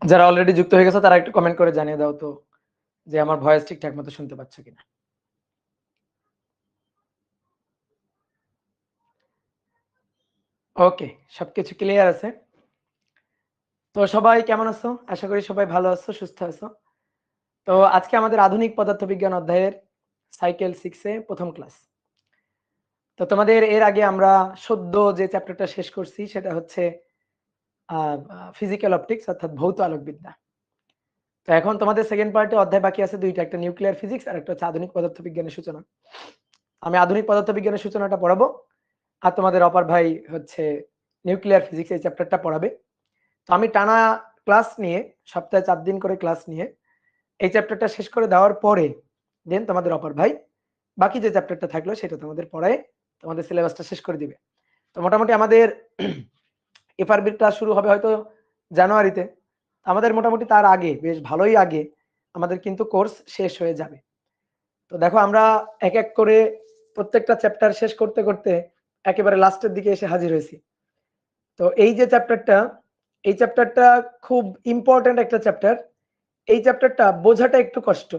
যারা অলরেডি যুক্ত হয়ে গেছে তারা একটু কমেন্ট করে জানিয়ে দাও তো যে আমার ভয়েস ঠিকঠাক মতো শুনতে পাচ্ছ কিনা। ওকে, সবকিছু ক্লিয়ার আছে। তো সবাই কেমন আছো? আশা করি সবাই ভালো আছো, সুস্থ আছো। তো আজকে আমাদের আধুনিক পদার্থবিজ্ঞান অধ্যায়ের সাইকেল 6 এ প্রথম ক্লাস। তো তোমাদের এর আগে আমরা সদ্য যে চ্যাপ্টারটা শেষ করছি সেটা হচ্ছে ফিজিক্যাল অপটিক্স অর্থাৎ ভৌত আলোকবিদ্যা। তো এখন তোমাদের সেকেন্ড পার্টে অধ্যায় বাকি আছে দুইটা, একটা নিউক্লিয়ার ফিজিক্স আর একটা হচ্ছে আধুনিক পদার্থবিজ্ঞানের সূচনা। আমি আধুনিক পদার্থবিজ্ঞানের সূচনাটা পড়াবো আর তোমাদের অপর ভাই হচ্ছে নিউক্লিয়ার ফিজিক্স এই চ্যাপ্টারটা পড়াবে। তো আমি টানা ক্লাস নিয়ে সপ্তাহে 4 দিন করে ক্লাস নিয়ে এই চ্যাপ্টারটা শেষ করে দেওয়ার পরে দেন তোমাদের অপর ভাই বাকি যে চ্যাপ্টারটা থাকলো সেটা তোমাদের পড়ায় তোমাদের সিলেবাসটা শেষ করে দিবে। তো মোটামুটি আমাদের এফআরবি ক্লাস শুরু হবে হয়তো জানুয়ারিতে। আমাদের মোটামুটি তার আগে বেশ ভালোই আগে আমাদের কিন্তু কোর্স শেষ হয়ে যাবে। তো দেখো আমরা এক এক করে প্রত্যেকটা চ্যাপ্টার শেষ করতে করতে একেবারে লাস্টের দিকে এসে হাজির হয়েছি। তো এই যে চ্যাপ্টারটা, এই চ্যাপ্টারটা খুব ইম্পর্টেন্ট একটা চ্যাপ্টার। এই চ্যাপ্টারটা বোঝাটা একটু কষ্ট,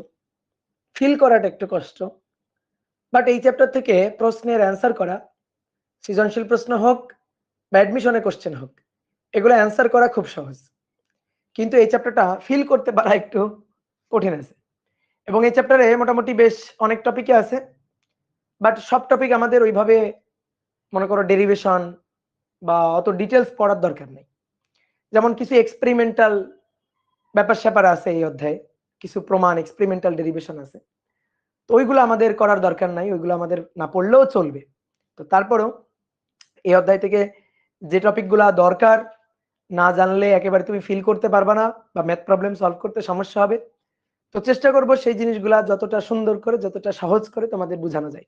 ফিল করাটা একটু কষ্ট, বাট এই চ্যাপ্টার থেকে প্রশ্নের অ্যান্সার করা, সৃজনশীল প্রশ্ন হোক বা অ্যাডমিশনে কোশ্চেন হোক, এগুলো অ্যান্সার করা খুব সহজ। কিন্তু এই চ্যাপ্টারটা ফিল করতে পারা একটু কঠিন আছে। এবং এই চ্যাপ্টারে মোটামুটি বেশ অনেক টপিকে আছে, বাট সব টপিক আমাদের ওইভাবে মনে করো ডেরিভেশন বা অত ডিটেলস পড়ার দরকার নেই। যেমন কিছু এক্সপেরিমেন্টাল ব্যাপার স্যাপার আছে এই অধ্যায়ে, কিছু প্রমাণ এক্সপেরিমেন্টাল ডেরিভেশন আছে। তো ওইগুলো আমাদের করার দরকার নাই, ওইগুলো আমাদের না পড়লেও চলবে। তো তারপরেও এই অধ্যায় থেকে যে টপিকগুলো দরকার না জানলে একেবারে তুমি ফিল করতে পারবা না বা ম্যাথ প্রবলেম সলভ করতে সমস্যা হবে। তো চেষ্টা করব সেই জিনিসগুলা যতটা সুন্দর করে যতটা সহজ করে তোমাদের বোঝানো যায়।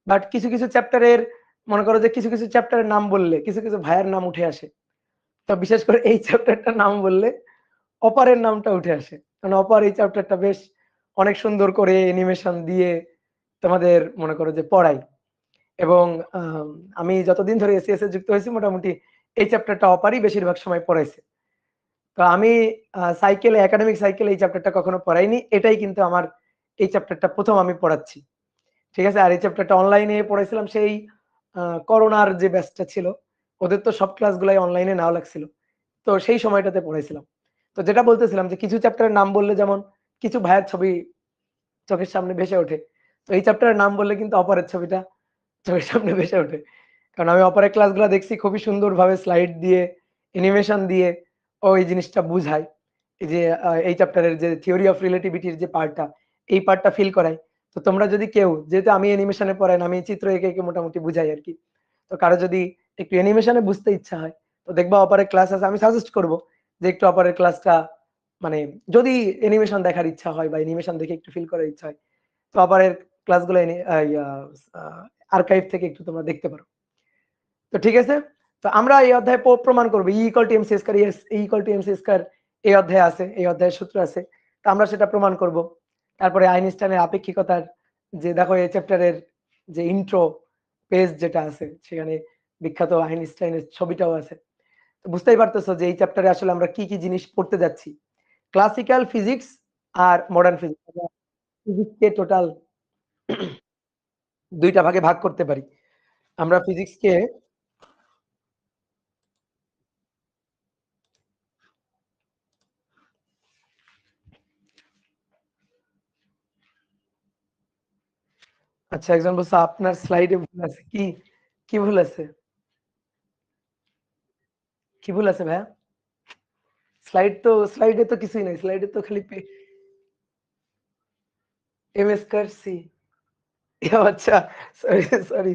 বাট কিছু কিছু চ্যাপ্টারের মনে করো যে কিছু কিছু চ্যাপ্টারের নাম বললে কিছু কিছু ভাইয়ের নাম উঠে আসে। তো বিশেষ করে এই চ্যাপ্টারটার নাম বললে অপারের নামটা উঠে আসে, কারণ অপার এই চ্যাপ্টারটা বেশ অনেক সুন্দর করে অ্যানিমেশন দিয়ে তোমাদের মনে করো যে পড়াই। এবং আমি যতদিন ধরে এসিএস এ যুক্ত হয়েছি মোটামুটি এই চ্যাপ্টারটা অপারই বেশিরভাগ সময় পড়াইছে। তো আমি সাইকেলে একাডেমিক সাইকেল এই চ্যাপ্টারটা কখনো পড়াইনি, এটাই কিন্তু আমার এই চ্যাপ্টারটা প্রথম আমি পড়াচ্ছি। ঠিক আছে, আর এই চ্যাপ্টারটা অনলাইনে পড়াইছিলাম সেই করোনার যে ব্যাচটা ছিল, ওদের তো সব ক্লাসগুলাই অনলাইনে নেওয়া লাগছিল। তো সেই সময়টাতে পড়াইছিলাম। তো যেটা বলতেছিলাম যে কিছু চ্যাপ্টারের নাম বললে যেমন কিছু ভাইয়ের ছবি চোখের সামনে ভেসে ওঠে, তো এই চ্যাপ্টারের নাম বললে কিন্তু অপরের ছবিটা চোখের সামনে ভেসে ওঠে। কারণ আমি অপরের ক্লাসগুলো দেখছি খুবই সুন্দরভাবে স্লাইড দিয়ে অ্যানিমেশন দিয়ে ওই জিনিসটা বুঝায়। এই যে এই চ্যাপ্টারের যে থিওরি অফ রিলেটিভিটির যে পার্টটা, এই পার্টটা ফিল করায়। তো তোমরা যদি কেউ, যেহেতু আমি অ্যানিমেশনে পড়াই না, আমি চিত্র এঁকে এঁকে মোটামুটি বুঝাই আরকি। তো কারো যদি একটু অ্যানিমেশনে বুঝতে ইচ্ছা হয় তো দেখবা অপরের ক্লাস আছে, আমি সাজেস্ট করব যে একটু অপরের ক্লাসটা মানে যদি অ্যানিমেশন দেখার ইচ্ছা হয় বা অ্যানিমেশন দেখে একটু ফিল করার ইচ্ছা হয় তো অপরের ক্লাসগুলো আর্কাইভ থেকে একটু তোমরা দেখতে পারো। তো ঠিক আছে, তো আমরা এই অধ্যায়ে প্রমাণ করবো E equal to MC square, E equal to MC square এই অধ্যায়ে আছে, এই অধ্যায়ের সূত্র আছে। তো আমরা সেটা প্রমাণ করব। তারপরে আইনস্টাইনের আপেক্ষিকতার যে দেখো এই চ্যাপ্টারের যে ইন্ট্রো পেজ যেটা আছে সেখানে বিখ্যাত আইনস্টাইনের ছবিটাও আছে। তো বুঝতেই পারতেছো যে এই চ্যাপ্টারে আসলে আমরা কি কি জিনিস পড়তে যাচ্ছি। ক্লাসিক্যাল ফিজিক্স আর মডার্ন ফিজিক্স, ফিজিক্সকে টোটাল দুইটা ভাগে ভাগ করতে পারি। আমরা ফিজিক্সকে আচ্ছা, একজন বলছে আপনার স্লাইডে ভুল আছে। কি কি ভুল আছে? কি ভুল আছে ভাইয়া? স্লাইডে তো কিছুই নাই, স্লাইডে তো খালি এম স্কয়ার সি। আচ্ছা, সরি সরি।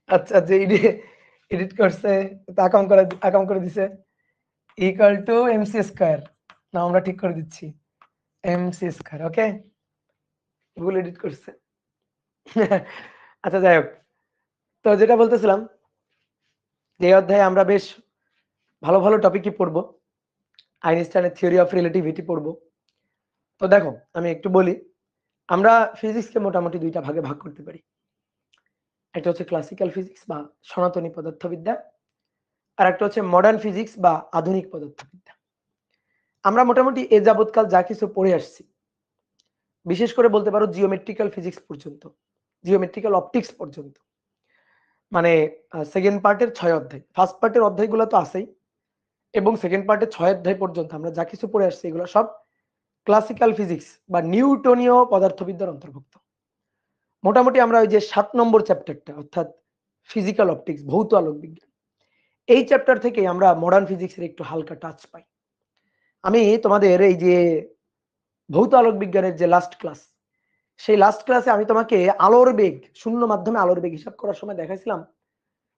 আচ্ছা, যে এডিট করছে তো আকাম করে দিছে ইকুয়াল টু এমসি স্কয়ার। না, আমরা ঠিক করে দিচ্ছি এমসি স্কয়ার। ওকে, ভুল এডিট করছে। আচ্ছা, যাই হোক। তো যেটা বলতেছিলাম যে এই অধ্যায়ে আমরা বেশ ভালো ভালো টপিকই পড়বো। আইনস্টাইনের থিওরি অফ রিলেটিভিটি পড়বো। তো দেখো আমি একটু বলি, আমরা ফিজিক্সকে মোটামুটি দুইটা ভাগে ভাগ করতে পারি। একটা হচ্ছে ক্লাসিক্যাল ফিজিক্স বা সনাতনী পদার্থবিদ্যা, আর একটা হচ্ছে মডার্ন ফিজিক্স বা আধুনিক পদার্থবিদ্যা। আমরা মোটামুটি এ যাবৎকাল যা কিছু পড়ে আসছি, বিশেষ করে বলতে পারো জিওমেট্রিক্যাল ফিজিক্স পর্যন্ত, জিওমেট্রিক্যাল অপটিক্স পর্যন্ত, মানে সেকেন্ড পার্টের 6 অধ্যায়, ফার্স্ট পার্টের অধ্যায়গুলো তো আছেই, এবং সেকেন্ড পার্টের 6 অধ্যায় পর্যন্ত আমরা যা কিছু পড়ে আসছি এগুলো সব ক্লাসিক্যাল ফিজিক্স বা নিউটনীয় পদার্থবিদ্যার অন্তর্ভুক্ত। মোটামুটি আমরা ওই যে 7 নম্বর চ্যাপ্টারটা অর্থাৎ ফিজিক্যাল অপটিক্স, ভৌত আলোক বিজ্ঞান, এই চ্যাপ্টার থেকে আমরা মডার্ন ফিজিক্সের একটু হালকা টাচ পাই। আমি তোমাদের এই যে ভৌত আলোক বিজ্ঞানের যে লাস্ট ক্লাস, সেই লাস্ট ক্লাসে আমি তোমাকে আলোর বেগ, শূন্য মাধ্যমে আলোর বেগ হিসাব করার সময় দেখাইছিলাম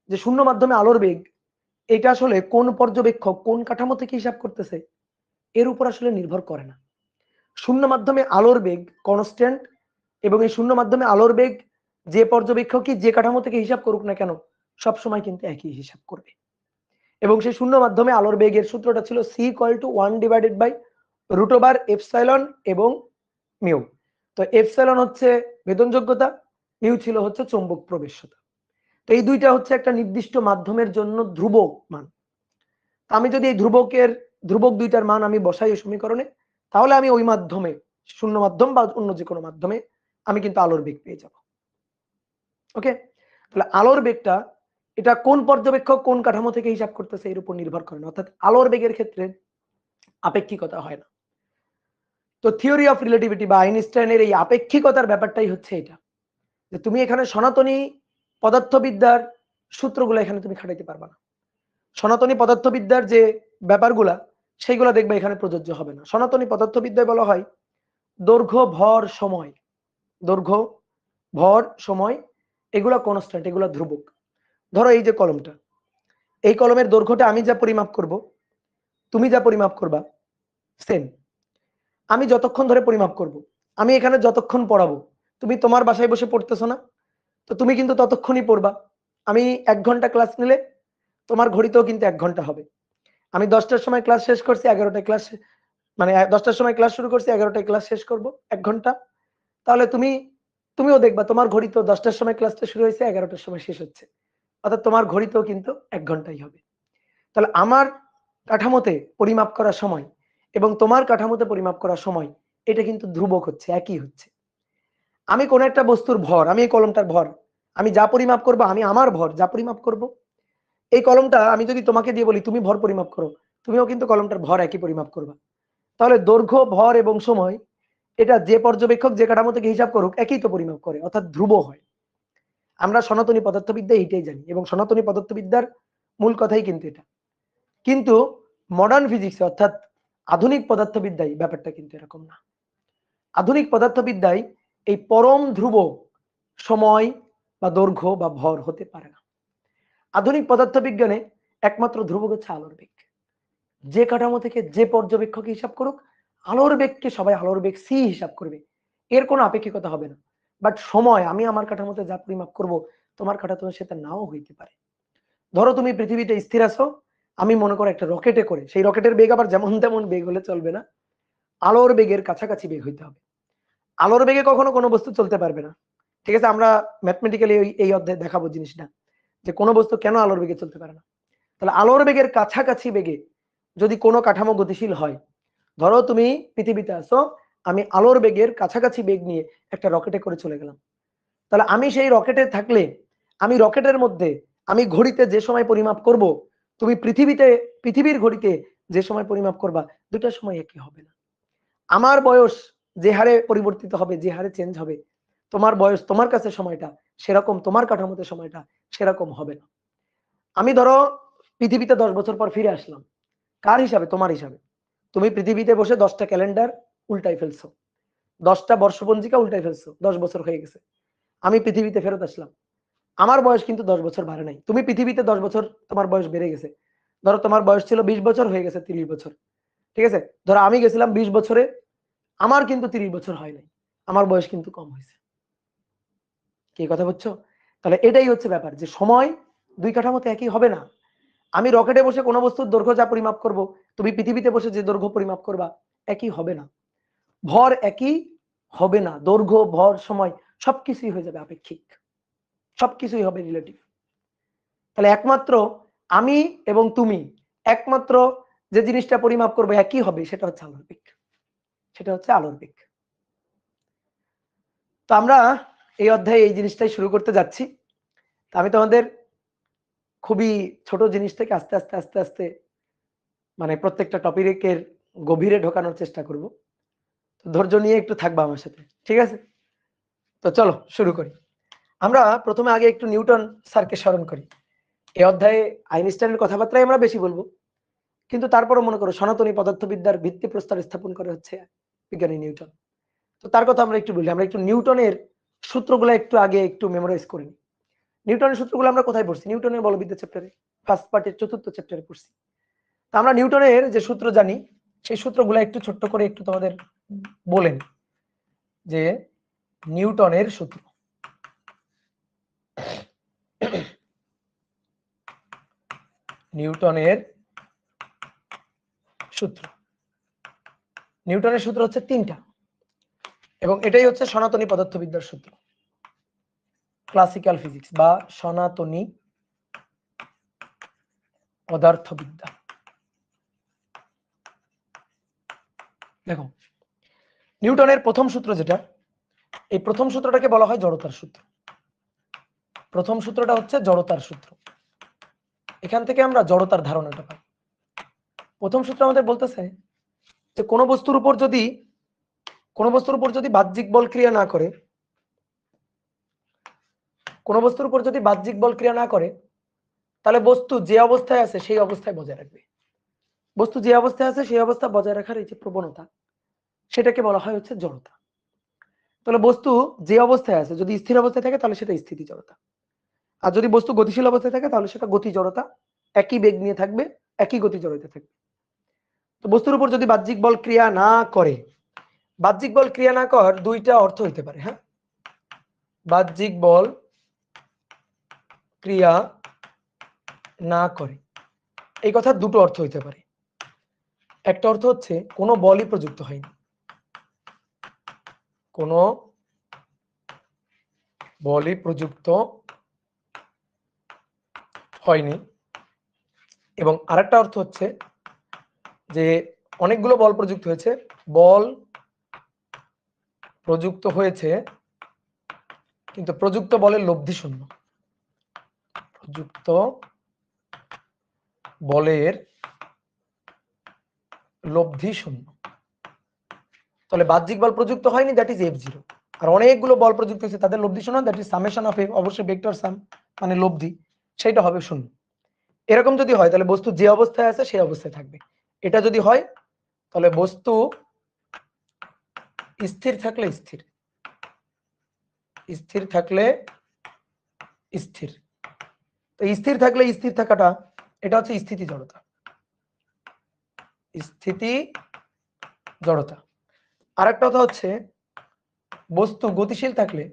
যে শূন্য মাধ্যমে আলোর বেগ এটা আসলে কোন পর্যবেক্ষক কোন কাঠামো থেকে হিসাব করতেছে এর উপর আসলে নির্ভর করে না। শূন্য মাধ্যমে আলোর বেগ কনস্ট্যান্ট, এবং এই শূন্য মাধ্যমে আলোর বেগ যে পর্যবেক্ষকই যে কাঠামো থেকে হিসাব করুক না কেন সব সময় কিন্তু একই হিসাব করবে। এবং সেই শূন্য মাধ্যমে আলোর বেগের সূত্রটা ছিল c=1/√এপসাইলন এবং মিউ। তো এপসাইলন হচ্ছে ভেদনযোগ্যতা, মিউ ছিল হচ্ছে চৌম্বক প্রবেশ্যতা। তো এই দুইটা হচ্ছে একটা নির্দিষ্ট মাধ্যমের জন্য ধ্রুবক মান। আমি যদি এই ধ্রুবক দুইটার মান আমি বসাই এই সমীকরণে, তাহলে আমি ওই মাধ্যমে, শূন্য মাধ্যম বা অন্য যে কোনো মাধ্যমে, আমি কিন্তু আলোর বেগ পেয়ে যাব। ওকে, তাহলে আলোর বেগটা এটা কোন পর্যবেক্ষক কোন কাঠামো থেকে হিসাব করতেছে এর উপর নির্ভর করে না, অর্থাৎ আলোর বেগের ক্ষেত্রে আপেক্ষিকতা হয় না। তো থিওরি অফ রিলেটিভিটি বা আইনস্টাইনের এই আপেক্ষিকতার ব্যাপারটাই হচ্ছে এটা, যে তুমি এখানে সনাতনী পদার্থবিদ্যার সূত্রগুলো এখানে তুমি খাটাইতে পারবা না। সনাতনী পদার্থবিদ্যার যে ব্যাপারগুলা সেইগুলো দেখবে এখানে প্রযোজ্য হবে না। সনাতনী পদার্থবিদ্যায় বলা হয় দৈর্ঘ্য ভর সময়, দৈর্ঘ্য ভর সময় এগুলা কনস্ট্যান্ট, এগুলা ধ্রুবক। ধরো এই যে কলমটা, এই কলমের দৈর্ঘ্যটা আমি যা পরিমাপ করব, তুমি যা পরিমাপ করবা সেম। আমি যতক্ষণ ধরে পরিমাপ করব, আমি এখানে যতক্ষণ পড়াবো, তুমি তোমার বাসায় বসে পড়তেছো না, তো তুমি কিন্তু ততক্ষণই পড়বা। আমি 1 ঘন্টা ক্লাস নিলে তোমার ঘড়িতেও কিন্তু 1 ঘন্টা হবে। আমি 10টার সময় ক্লাস শেষ করছি, 11টায় ক্লাস, মানে 10টার সময় ক্লাস শুরু করছি, 11টায় ক্লাস শেষ করব 1 ঘন্টা, তাহলে তুমিও দেখবা তোমার ঘড়িতেও 10টার সময় ক্লাসটা শুরু হয়েছে, 11টার সময় শেষ হচ্ছে, অর্থাৎ তোমার ঘড়িতেও কিন্তু 1 ঘন্টাই হবে। তাহলে আমার কাঠামোতে পরিমাপ করার সময় এবং তোমার কাঠামোতে পরিমাপ করার সময় এটা কিন্তু ধ্রুবক হচ্ছে, একই হচ্ছে। আমি কোন একটা বস্তুর ভর, আমি এই কলমটার ভর আমি যা পরিমাপ করবো, আমি আমার ভর যা পরিমাপ করব, এই কলমটা আমি যদি তোমাকে দিয়ে বলি তুমি ভর পরিমাপ করো, তুমিও কিন্তু কলমটার ভর একই পরিমাপ করবা। তাহলে দৈর্ঘ্য ভর এবং সময় এটা যে পর্যবেক্ষক যে কাঠামো থেকে হিসাব করুক একই তো পরিমাপ করে, অর্থাৎ ধ্রুব হয়। আমরা সনাতনী পদার্থবিদ্যা এইটাই জানি, এবং সনাতনী পদার্থবিদ্যার মূল কথাই কিন্তু এটা। কিন্তু মডার্ন ফিজিক্স অর্থাৎ আধুনিক পদার্থবিদ্যায় ব্যাপারটা কিন্তু এরকম না। আধুনিক পদার্থবিদ্যায় এই পরম ধ্রুব সময় বা দৈর্ঘ্য বা ভর হতে পারে না। আধুনিক পদার্থবিজ্ঞানে একমাত্র ধ্রুবক হচ্ছে আলোর বেগ। যে কাঠামো থেকে যে পর্যবেক্ষক হিসাব করুক, আলোর বেগকে সবাই আলোর বেগ সি হিসাব করবে, এর কোনো আপেক্ষিকতা হবে না। বাট সময় আমি আমার কাঠামোতে যা পরিমাপ করব, তোমার কাঠামো সেটা নাও হইতে পারে। ধরো তুমি পৃথিবীতে স্থির আছো, আমি মনে করো একটা রকেটে করে, সেই রকেটের বেগ আবার যেমন তেমন বেগ হলে চলবে না, আলোর বেগের কাছাকাছি বেগ হইতে হবে। আলোর বেগে কখনো কোনো বস্তু চলতে পারবে না, ঠিক আছে? আমরা ম্যাথমেটিক্যালি এই অধ্যায়ে দেখাবো জিনিসটা, যে কোনো বস্তু কেন আলোর বেগে চলতে পারে না। তাহলে আলোর বেগের কাছাকাছি বেগে যদি কোনো কাঠামো গতিশীল হয়, ধরো তুমি পৃথিবীতে আসো, আমি আলোর বেগের কাছাকাছি বেগ নিয়ে একটা রকেটে করে চলে গেলাম, তাহলে আমি সেই রকেটে থাকলে আমি রকেটের মধ্যে আমি ঘড়িতে যে সময় পরিমাপ করব, তুমি পৃথিবীর ঘড়িতে যে সময় পরিমাপ করবা, দুটার সময় একই হবে না। আমার বয়স যে হারে পরিবর্তিত হবে, যে হারে চেঞ্জ হবে, তোমার বয়স তোমার কাছে সময়টা সেরকম, তোমার কাঠামোতে সময়টা সেরকম হবে না। আমি ধরো পৃথিবীতে 10 বছর পর ফিরে আসলাম, কার হিসাবে? তোমার হিসাবে। তুমি পৃথিবীতে বসে 10টা ক্যালেন্ডার উল্টাই ফেলছো, 10টা বর্ষপঞ্জিকা উল্টাই ফেলছো, 10 বছর হয়ে গেছে। আমি পৃথিবীতে ফেরত আসলাম, আমার বয়স কিন্তু 10 বছর বাড়ে নাই। তুমি পৃথিবীতে 10 বছর তোমার বয়স বেড়ে গেছে। ধরো তোমার বয়স ছিল 20 বছর, হয়ে গেছে 30 বছর, ঠিক আছে? ধরো আমি গেছিলাম 20 বছরে, আমার কিন্তু 30 বছর হয় নাই, আমার বয়স কিন্তু কম হয়েছে। কি কথা বুঝছো? তাহলে এটাই হচ্ছে ব্যাপার, যে সময় দুই কাঠামোতে একই হবে না। আমি রকেটে বসে কোনো বস্তুর দৈর্ঘ্য যা পরিমাপ করব, তুমি পৃথিবীতে বসে যে দৈর্ঘ্য পরিমাপ করবা একই হবে না। ভর একই হবে না, দৈর্ঘ্য ভর সময় সবকিছুই হয়ে যাবে আপেক্ষিক, সবকিছুই হবে রিলেটিভ। তাহলে একমাত্র আমি এবং তুমি একমাত্র যে জিনিসটা পরিমাপ করবে একই হবে, সেটা হচ্ছে আলোর বেগ, সেটা হচ্ছে আলোর বেগ। তো আমরা এই অধ্যায়ে এই জিনিসটাই শুরু করতে যাচ্ছি। আমি তোমাদের খুবই ছোট জিনিস থেকে আস্তে আস্তে আস্তে আস্তে মানে প্রত্যেকটা টপিকের গভীরে ঢোকানোর চেষ্টা করব। ধৈর্য নিয়ে একটু থাকবা আমার সাথে, ঠিক আছে? তো চলো শুরু করি। আমরা প্রথমে আগে একটু নিউটন স্যারকে স্মরণ করি। এই অধ্যায়ে আইনস্টাইনের কথাবার্তাই আমরা বেশি বলবো, কিন্তু তারপরও মনে করো সনাতনী পদার্থবিদ্যার ভিত্তিপ্রস্তর স্থাপন করে হচ্ছে বিজ্ঞানী নিউটন। তো তার কথা আমরা একটু বলি। আমরা একটু নিউটনের সূত্রগুলো একটু আগে একটু মেমোরাইজ করি। নিউটনের সূত্রগুলো আমরা কোথায় পড়ছি? নিউটনের বলবিদ্যা চ্যাপ্টারে, ফার্স্ট পার্টের 4র্থ চ্যাপ্টারে পড়ছি। তা আমরা নিউটনের যে সূত্র জানি, সেই সূত্রগুলো একটু ছোট্ট করে একটু তোমাদের বলেন যে নিউটনের সূত্র। নিউটনের সূত্র, নিউটনের সূত্র হচ্ছে 3টা, এবং এটাই হচ্ছে সনাতনী পদার্থবিদ্যার সূত্র, ক্লাসিক্যাল ফিজিক্স বা সনাতনী পদার্থবিদ্যা। দেখো, নিউটনের প্রথম সূত্র যেটা, এই প্রথম সূত্রটাকে বলা হয় জড়তার সূত্র। প্রথম সূত্রটা হচ্ছে জড়তার সূত্র। এখান থেকে আমরা জড়তার ধারণাটা পাই। প্রথম সূত্র আমাদের বলতেছে যে কোনো বস্তুর উপর যদি বাহ্যিক বল ক্রিয়া না করে, কোনো বস্তুর উপর যদি বাহ্যিক বল ক্রিয়া না করে, তাহলে বস্তু যে অবস্থায় আছে সেই অবস্থায় বজায় রাখবে। বস্তু যে অবস্থায় আছে সেই অবস্থা বজায় রাখার এই যে প্রবণতা, সেটাকে বলা হয় হচ্ছে জড়তা। তাহলে বস্তু যে অবস্থায় আছে যদি স্থির অবস্থায় থাকে তাহলে সেটা স্থিতি জড়তা, আর যদি বস্তু গতিশীল অবস্থায় থাকে তাহলে সেটা গতি জড়তা। একই বেগ নিয়ে থাকবে, একই গতি জড়তা থাকবে। তো বস্তুর উপর যদি বাহ্যিক বল ক্রিয়া না করে, বাহ্যিক বল ক্রিয়া না কর দুইটা অর্থ হইতে পারে। হ্যাঁ, বাহ্যিক বল ক্রিয়া না করে, এই কথা দুটো অর্থ হইতে পারে। একটা অর্থ হচ্ছে কোনো বলই প্রযুক্ত হয়নি, কোনো বলই প্রযুক্ত হয়নি, এবং আরেকটা অর্থ হচ্ছে যে অনেকগুলো বল প্রযুক্ত হয়েছে, বল প্রযুক্ত হয়েছে কিন্তু প্রযুক্ত বলের লব্ধি শূন্য, প্রযুক্ত বলের লব্ধি শূন্য। তাহলে বাহ্যিক বল প্রযুক্ত হয়নি, দ্যাট ইজ F0। আর অনেকগুলো বল প্রযুক্ত হয়েছে, তাদের লব্ধি শূন্য, that is summation of F, অবশ্যই ভেক্টর সাম মানে লব্ধি, সেটা হবে শূন্য। এরকম যদি হয় তাহলে বস্তু যে অবস্থায় আছে সেই অবস্থায় থাকবে। এটা যদি হয় তাহলে বস্তু স্থির থাকলে স্থির, স্থির থাকলে স্থির। তো স্থির থাকলে স্থির থাকাটা, এটা হচ্ছে স্থিতি জড়তা, স্থিতি জড়তা। আরেকটা কথা হচ্ছে বস্তু গতিশীল থাকলে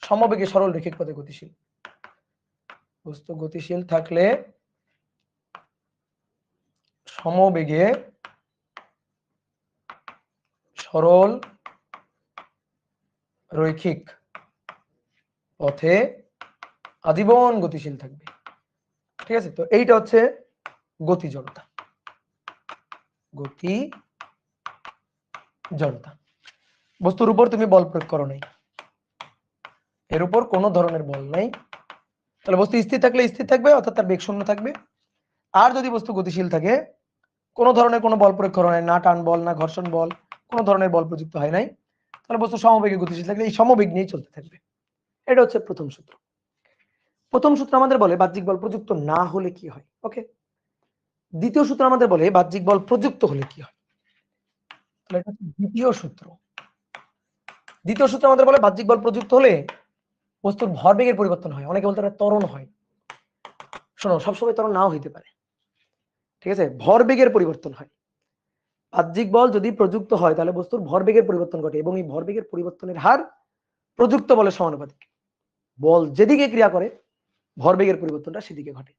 সমবেগে সরল রৈখিক পথে গতিশীল, বস্তু গতিশীল থাকলে সমবেগে সরল রৈখিক পথে আজীবন গতিশীল থাকবে। ঠিক আছে, তো এইটা হচ্ছে গতি জড়তা, গতি জড়তা। বস্তুর উপর তুমি বল প্রয়োগ করো নাই, এর উপর কোনো ধরনের বল নাই, তাহলে বস্তু স্থির থাকলে স্থির থাকবে, অর্থাৎ তার বেগ শূন্য থাকবে। আর যদি বস্তু গতিশীল থাকে, কোনো ধরনের কোনো বল প্রয়োগ করা নাই, না টান বল না ঘর্ষণ বল, কোনো ধরনের বল প্রযুক্ত হয় নাই, তাহলে বস্তু সমবেগে গতিশীল থাকলে এই সমবেগ নিয়েই চলতে থাকবে। এটা হচ্ছে প্রথম সূত্র। প্রথম সূত্র আমাদের বলে বাহ্যিক বল প্রযুক্ত না হলে কি হয়। ওকে, দ্বিতীয় সূত্র আমাদের বলে বাহ্যিক বল প্রযুক্ত হলে কি হয়। তাহলে এটা হচ্ছে দ্বিতীয় সূত্র। দ্বিতীয় সূত্র আমাদের বলে বাহ্যিক বল প্রযুক্ত হলে বস্তুর ভরবেগের পরিবর্তন হয়। অনেকে বলতে পারে ত্বরণ হয়। শোনো, সবসময় ত্বরণ নাও হইতে পারে, ঠিক আছে, ভরবেগের পরিবর্তন হয়। বাহ্যিক বল যদি প্রযুক্ত হয় তাহলে বস্তুর ভরবেগের পরিবর্তন ঘটে, এবং এই ভরবেগের পরিবর্তনের হার প্রযুক্ত বলের সমানুপাতিক। বল যেদিকে ক্রিয়া করে ভরবেগের পরিবর্তনটা সেদিকে ঘটে।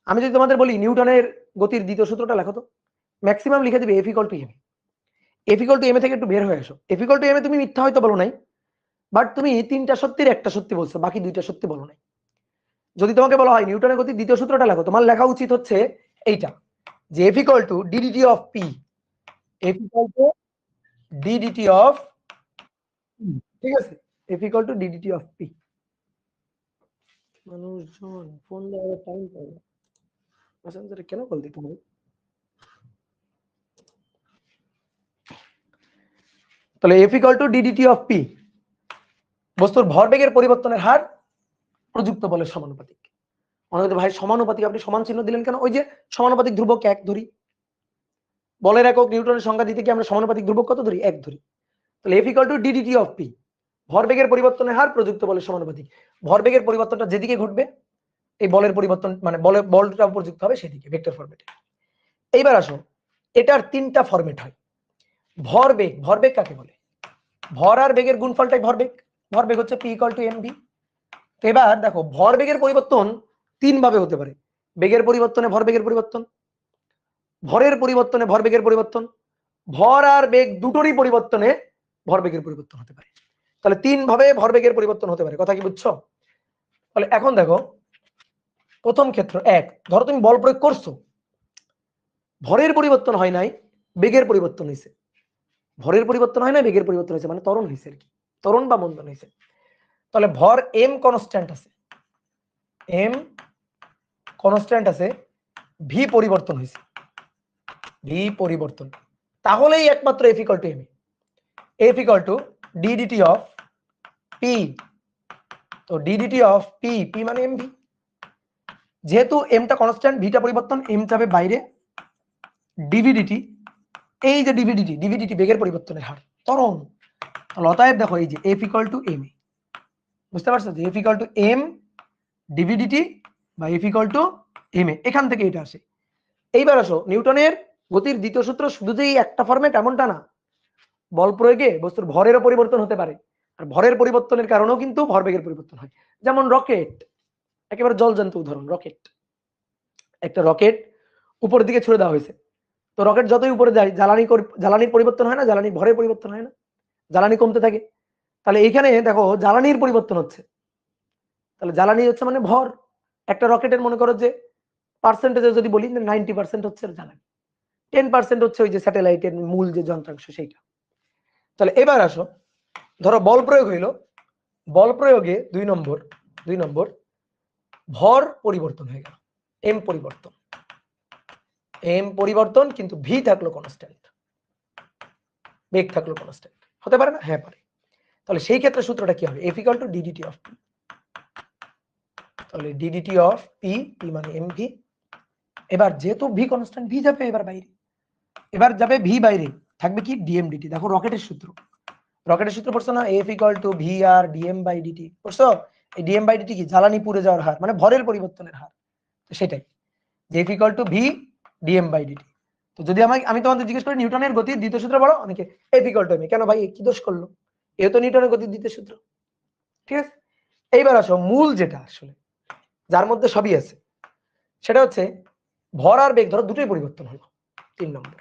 আমি যদি তোমাদের বলি নিউটনের গতির দ্বিতীয় সূত্রটা লেখো তো, ম্যাক্সিমাম লিখে দিবে F = m। F = m থেকে একটু বের হয়ে আসো। F = m তুমি মিথ্যা হয়তো বলো নাই, বাট তুমি 3টা সত্যির একটা সত্যি বলছো, বাকি 2টা সত্যি বলো নাই। যদি তোমাকে বলা হয় নিউটনের গতির দ্বিতীয় সূত্রটা লেখো, তোমার লেখা উচিত হচ্ছে এইটা, যে F equal to DDT of P, F equal to DDT of, ঠিক আছে, F equal to DDT of P. মানুষজন ফোন দেওয়ার টাইম পায় না, মেসেঞ্জারে কেন কল দিতে হবে? তাহলে F equal to DDT of P, বস্তুর ভরবেগের পরিবর্তনের হার প্রযুক্ত বলের সমানুপাতিক। অনেকে ভাই সমানুপাতিক আপনি সমান চিহ্ন দিলেন কেন? ওই যে সমানুপাতিক ধ্রুবক 1 ধরি, বলের একক নিউটনের সংজ্ঞা দিতে কি আমরা সমানুপাতিক ধ্রুবক কত ধরি? 1 ধরি। তাহলে F equal to DDT of P, ভরবেগের পরিবর্তনের হার প্রযুক্ত বলের সমানুপাতিক। ভরবেগের পরিবর্তনটা যেদিকে ঘটবে এই বলের পরিবর্তন মানে বলটা প্রযুক্ত হবে সেদিকে, ভেক্টর ফরম্যাটে। এইবার আসো, এটার তিনটা ফরম্যাট হয়। ভরবেগ, ভরবেগ কাকে বলে? ভর আর বেগের গুণফলটাই ভরবেগ। ভরবেগ হচ্ছে পি ইকুয়াল টু এমভি। এবার দেখো ভরবেগের পরিবর্তন তিন ভাবে হতে পারে। বেগের পরিবর্তনে ভরবেগের পরিবর্তন, ভরের পরিবর্তনে ভরবেগের পরিবর্তন, ভর আর বেগ দুটোরই পরিবর্তনে ভরবেগের পরিবর্তন হতে পারে। তাহলে তিন ভাবে ভরবেগের পরিবর্তন হতে পারে, কথা কি বুঝছো? তাহলে এখন দেখো প্রথম ক্ষেত্র এক, ধরো তুমি বল প্রয়োগ করছো, ভরের পরিবর্তন হয় নাই, বেগের পরিবর্তন হয়েছে। ভরের পরিবর্তন হয় না, বেগের পরিবর্তন হয়েছে, মানে ত্বরণ হয়েছে আর কি, ত্বরণ বা মন্দন হয়েছে। তাহলে ভর এম কনস্ট্যান্ট আছে, এম কনস্ট্যান্ট আছে, ভি পরিবর্তন হয়েছে, ভি পরিবর্তন, তাহলেই একমাত্র F equal to M, F equal to DDT of P. তো ডিডিটি অফ পি, পি মানে এম ভি, যেহেতু এমটা কনস্ট্যান্ট, ভিটা পরিবর্তন, এম যাবে বাইরে, ডিভিডিটি, এই যে ডিভিডিটি, ডিভিডিটি বেগের পরিবর্তনের হার, ত্বরণ। তাহলে অতএব দেখো এই যে এফ ইকুয়াল টু এম, বুঝতে পারছো যে এফ ইকুয়াল টু এম ডিভিডিটি বা এফ ইকুয়াল টু এম, এখান থেকে এটা আসে। এইবার আসো নিউটনের গতির দ্বিতীয় সূত্র শুধু যে একটা ফরম্যাট এমনটা না, বল প্রয়োগে বস্তুর ভরেরও পরিবর্তন হতে পারে, আর ভরের পরিবর্তনের কারণেও কিন্তু ভরবেগের পরিবর্তন হয়। যেমন রকেট, একেবারে জলজান্ত উদাহরণ, রকেট। একটা রকেট উপরের দিকে ছুড়ে দেওয়া হয়েছে, তো রকেট যতই উপরে যায় জ্বালানির পরিবর্তন হয় না, জ্বালানি ভরের পরিবর্তন হয় না, জ্বালানি কমতে থাকে। তাহলে এখানে দেখো জ্বালানির পরিবর্তন হচ্ছে, তাহলে জ্বালানি হচ্ছে মানে ভর। একটা রকেটের মনে করো যে পার্সেন্টেজে যদি বলি 90% হচ্ছে জ্বালানি, 10% হচ্ছে ওই যে স্যাটেলাইটের মূল যে যন্ত্রাংশ সেইটা। তাহলে এবার আসো, ধরো বল প্রয়োগ হইলো, বল প্রয়োগে দুই নম্বর ভর পরিবর্তন হয়ে গেল, এম পরিবর্তন, এম পরিবর্তন, কিন্তু ভি থাকলো কনস্ট্যান্ট, বেগ থাকলো কনস্ট্যান্ট। হতে পারে না? হ্যাঁ পারে। তাহলে সেই ক্ষেত্রে সূত্রটা কি হবে? F equal to DDT of P. তাহলে ডিডিটি অফ পি, পি মানে এম ভি। এবার যেহেতু ভি কনস্ট্যান্ট, ভি যাবে এবার বাইরে, এবার যাবে ভি বাইরে, থাকবে কি ডিএম ডিটি। দেখো রকেটের সূত্র, রকেটের সূত্র পড়ছো না? এফ ইকুয়াল টু ভি আর ডিএম বাই ডিটি, পড়ছো? এই ডিএম বাই ডিটি কি? জ্বালানি পুড়ে যাওয়ার হার, মানে ভরের পরিবর্তনের হার। তো সেটাই যে F equal to V DM by DT. তো যদি আমি তোমাদের জিজ্ঞেস করি নিউটনের গতির দ্বিতীয় সূত্র বলো, অনেকে এফ ইকুয়াল টু এম, কেন ভাই কি দোষ করলো? এও তো নিউটনের গতির দ্বিতীয় সূত্র, ঠিক আছে? এইবার আসো মূল যেটা আসলে যার মধ্যে সবই আছে, সেটা হচ্ছে ভর আর বেগ। ধরো দুটোই পরিবর্তন হলো, 3 নম্বর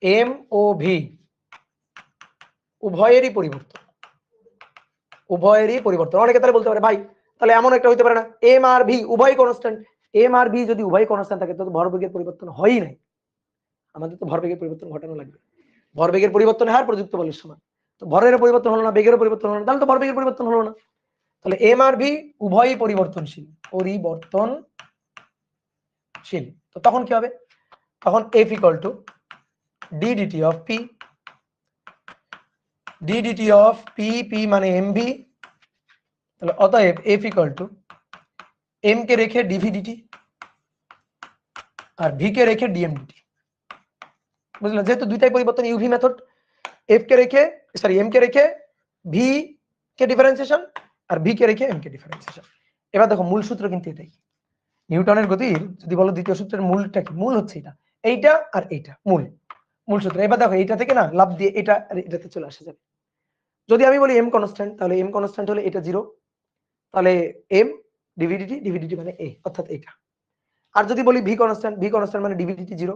এম ও ভি উভয়েরই পরিবর্তন, উভয়েরই পরিবর্তন। অনেকে তাহলে বলতে পারে ভাই তাহলে এমন একটা হইতে পারে না এম আর ভি উভয় কনস্ট্যান্ট? এম আর ভি যদি উভয় কনস্ট্যান্ট থাকে তো ভরবেগের পরিবর্তন হয়ই নাই, আমাদের তো ভরবেগের পরিবর্তন ঘটানো লাগবে। ভরবেগের পরিবর্তন হার প্রযুক্ত বলের সমান, তো ভরের পরিবর্তন হলো না, বেগের পরিবর্তন হলো না, তাহলে তো ভরবেগের পরিবর্তন হলো না। তাহলে এম আর ভি উভয়ই পরিবর্তনশীল, পরিবর্তনশীল। তো তখন কি হবে? তখন F equal to DDT of P, DDT of P, P মানে এম ভি। তাহলে অতএব এফ ইকুয়াল টু এম কে রেখে ডিভিডিটি আর ভি কে রেখে ডিএমডিটি। বুঝলেন? যেহেতু দুইটাই পরিবর্তন, ইউভি মেথড, এফ কে রেখে এম কে রেখে ভি কে ডিফারেন্সিয়েশন আর ভি কে রেখে এম কে ডিফারেন্সিয়েশন। এবার দেখো মূল সূত্র কিন্তু এটাই, নিউটনের গতির যদি বলো দ্বিতীয় সূত্রের মূলটা কি? মূল হচ্ছে এটা, এইটা আর এইটা মূল সূত্র। এবার দেখো এইটা থেকে না লাভ দিয়ে এটা আর এটাতে চলে আসা যাবে। যদি আমি বলি এম কনস্ট্যান্ট, তাহলে এম কনস্ট্যান্ট হলে এটা 0, তাহলে এম ডিভিডিটি মানে এ, অর্থাৎ এটা। আর যদি বলি ভি কনস্ট্যান্ট মানে ডিভিডিটি 0,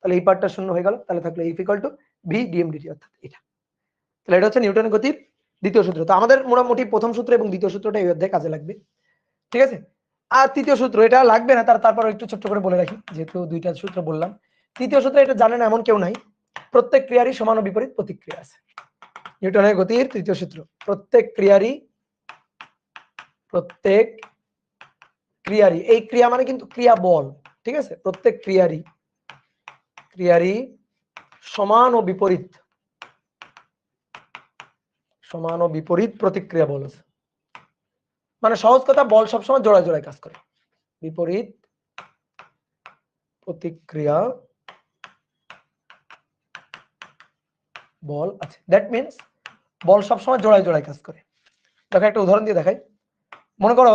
তাহলে এই পার্টটা শূন্য হয়ে গেল, তাহলে থাকলো এফ ইকুয়াল টু ভি ডিএমডিটি, অর্থাৎ এটা। তাহলে এটা হচ্ছে নিউটনের গতির দ্বিতীয় সূত্র। তো আমাদের মোটামুটি প্রথম সূত্র এবং দ্বিতীয় সূত্রটা এই অধ্যায়ে কাজে লাগবে, ঠিক আছে? আর তৃতীয় সূত্র, এটা লাগবে না, তারপর একটু ছোট্ট করে বলে রাখি, যেহেতু দুইটা সূত্র বললাম। তৃতীয় সূত্র এটা জানেন এমন কেউ নাই। প্রত্যেক ক্রিয়ারই সমান ও বিপরীত প্রতিক্রিয়া আছে। নিউটনের গতির তৃতীয় সূত্র, প্রত্যেক ক্রিয়ারই এই ক্রিয়া মানে কিন্তু ক্রিয়া বল, ঠিক আছে, প্রত্যেক ক্রিয়ারই সমান ও বিপরীত প্রতিক্রিয়া বল আছে। মানে সহজ কথা, বল সবসময় জোড়ায় জোড়ায় কাজ করে, বিপরীত প্রতিক্রিয়া বল আছে। দ্যাট মিনস বল সবসময় জোড়ায় জোড়ায় কাজ করে। দেখো একটা উদাহরণ দিয়ে দেখাই। মনে করো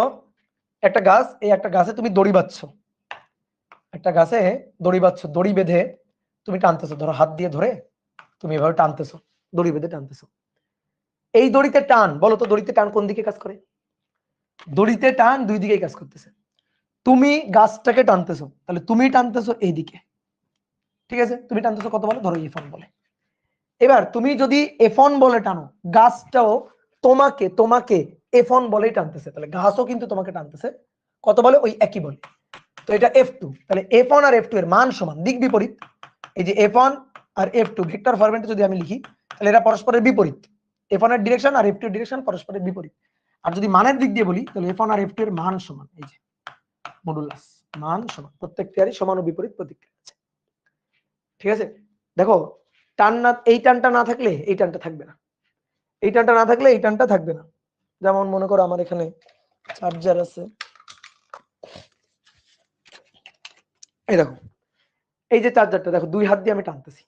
একটা গাছ, এই একটা গাছে তুমি দড়ি বাঁধছ, দড়ি বেঁধে তুমি টানতেছো, ধরো হাত দিয়ে ধরে তুমি এভাবে টানতেছো, দড়ি বেঁধে টানতেছো। এই দড়িতে টান, বলো তো দড়িতে টান কোন দিকে কাজ করে? দড়িতে টান দুই দিকেই কাজ করতেছে। তুমি গাছটাকে টানতেছো, তাহলে তুমি টানতেছো এই দিকে, ঠিক আছে, তুমি টানতেছো কত বলে? ধরো F1 বলে। এবার তুমি যদি F1 বলে টানো, গাছটাও তোমাকে F1 বলেই টানতেছে, তাহলে গাছও কিন্তু তোমাকে টানতেছে কত বলে? ওই একই বলে। তো এটা F2, তাহলে F1 আর F2 এর মান সমান, দিক বিপরীত। এই যে F1 আর F2 ভেক্টর ফরম্যাটে যদি আমি লিখি, তাহলে এরা পরস্পরের বিপরীত। F1 এর ডিরেকশন আর F2 এর ডিরেকশন পরস্পরের বিপরীত। আর যদি মানের দিক দিয়ে বলি, তাহলে F1 আর F2 এর মান সমান, এই যে মডুলাস, মান সমান, প্রত্যেক ক্রিয়ারই সমান ও বিপরীত প্রতিক্রিয়া আছে। ঠিক আছে, দেখো টান না, এই টানটা না থাকলে এই টানটা থাকবে না, এই টানটা না থাকলে এই টানটা থাকবে না। যেমন মনে করো আমার এখানে চার্জার আছে, এই দেখো এই যে চার্জারটা, দেখো দুই হাত দিয়ে আমি টানতেছি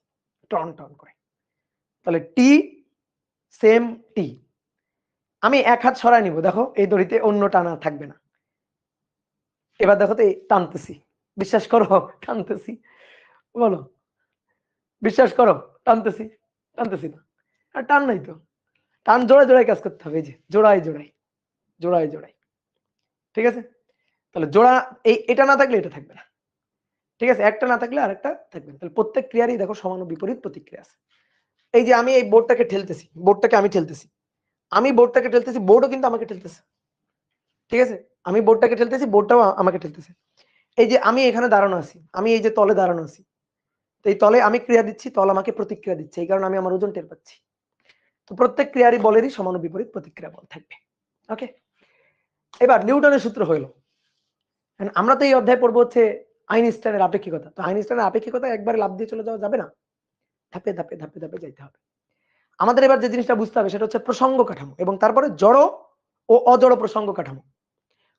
টন টন করে, তাহলে টি সেম টি। আমি এক হাত সরাই নিব, দেখো এই দড়িতে অন্য টানা থাকবে না। এবার দেখো তো টানতেছি, বিশ্বাস করো টানতেছি, বলো বিশ্বাস করো, টানতেছি না, আর টান নাই তো, টান জোড়ায় জোড়ায় কাজ করতে হবে, এই যে জোড়ায় জোড়ায়, ঠিক আছে। তাহলে জোড়া এটা না থাকলে এটা থাকবে না, ঠিক আছে, একটা না থাকলে আরেকটা থাকবে না। তাহলে প্রত্যেক ক্রিয়ারই দেখো সমান ও বিপরীত প্রতিক্রিয়া আছে। এই যে আমি এই বোর্ডটাকে ঠেলতেছি, আমি বোর্ডটাকে ঠেলতেছি, বোর্ডও কিন্তু আমাকে ঠেলতেছে, ঠিক আছে, আমি বোর্ডটাকে ঠেলতেছি, বোর্ডটাও আমাকে ঠেলতেছে। এই যে আমি এখানে দাঁড়ানো আছি, আমি এই যে তলে দাঁড়ানো আছি, তো এই তলে আমি ক্রিয়া দিচ্ছি, তল আমাকে প্রতিক্রিয়া দিচ্ছে, এই কারণে আমি আমার ওজন টের পাচ্ছি। তো প্রত্যেক ক্রিয়ারই বলেরই সমান ও বিপরীত প্রতিক্রিয়া বল থাকবে। ওকে, এবার নিউটনের সূত্র হইল। আমরা তো এই অধ্যায় পড়বো হচ্ছে আইনস্টাইনের আপেক্ষিকতা। তো আইনস্টাইনের আপেক্ষিকতা একবারে লাভ দিয়ে চলে যাওয়া যাবে না, ধাপে ধাপে যাইতে হবে। আমাদের এবার যে জিনিসটা বুঝতে হবে সেটা হচ্ছে প্রসঙ্গ কাঠামো, এবং তারপরে জড় ও অজড় প্রসঙ্গ কাঠামো।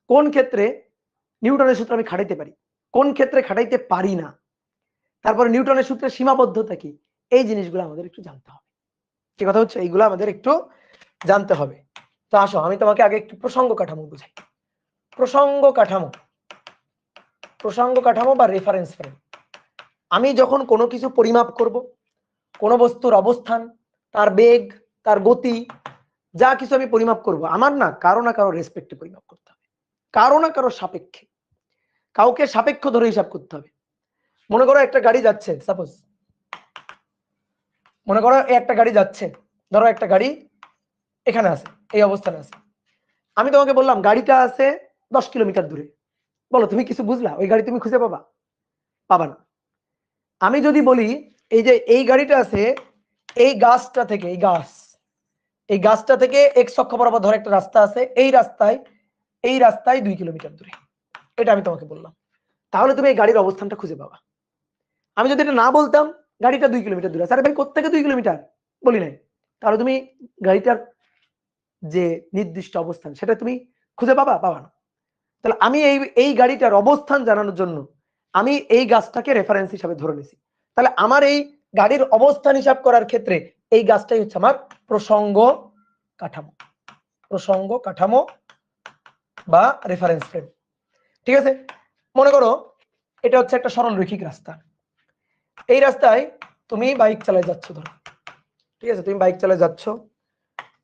কোন ক্ষেত্রে নিউটনের সূত্র আমি খাটাইতে পারি, কোন ক্ষেত্রে খাটাইতে পারি না, তারপরে নিউটনের সূত্রের সীমাবদ্ধতা কি, এই জিনিসগুলো আমাদের একটু জানতে হবে। কি কথা হচ্ছে, এইগুলো আমাদের একটু জানতে হবে। তো আসো আমি তোমাকে আগে একটু প্রসঙ্গ কাঠামো বুঝাই। প্রসঙ্গ কাঠামো বা রেফারেন্স ফ্রেম। আমি যখন কোনো কিছু পরিমাপ করব, কোনো বস্তুর অবস্থান, তার বেগ, তার গতি, যা কিছু আমি পরিমাপ করব, আমার না কারো রেসপেক্টে পরিমাপ করতে হবে, কারো না কারো সাপেক্ষে, কাউকে সাপেক্ষ ধরে হিসাব করতে হবে। মনে করো একটা গাড়ি যাচ্ছে, সাপোজ মনে করো একটা গাড়ি যাচ্ছে, ধরো একটা গাড়ি এখানে আছে, এই অবস্থানে আছে, আমি তোমাকে বললাম গাড়িটা আছে 10 কিলোমিটার দূরে, বলো তুমি কিছু বুঝলা? ওই গাড়ি তুমি খুঁজে পাবা না। আমি যদি বলি এই যে এই গাড়িটা আছে এই গাছটা থেকে, এই গাছটা থেকে এক্স অক্ষ বরাবর ধরে একটা রাস্তা আছে, এই রাস্তায় 2 কিলোমিটার দূরে, এটা আমি তোমাকে বললাম, তাহলে তুমি এই গাড়ির অবস্থানটা খুঁজে পাবা। আমি যদি এটা না বলতাম গাড়িটা 2 কিলোমিটার দূরে আছে, আরে ভাই কোত্থেকে 2 কিলোমিটার বলি নাই, তাহলে তুমি গাড়িটার যে নির্দিষ্ট অবস্থান সেটা তুমি খুঁজে পাবা না। তাহলে আমি এই গাড়িটার অবস্থান জানানোর জন্য আমি এই গাছটাকে রেফারেন্স হিসাবে ধরে নিয়েছি। তাহলে আমার এই গাড়ির অবস্থান হিসাব করার ক্ষেত্রে এই গাছটাই হচ্ছে আমার প্রসঙ্গ কাঠামো বা রেফারেন্স ফ্রেম। ঠিক আছে, মনে করো এটা হচ্ছে একটা সরলরৈখিক রাস্তা, এই রাস্তায় তুমি বাইক চালায় যাচ্ছ, ধরো, ঠিক আছে, তুমি বাইক চালায় যাচ্ছ,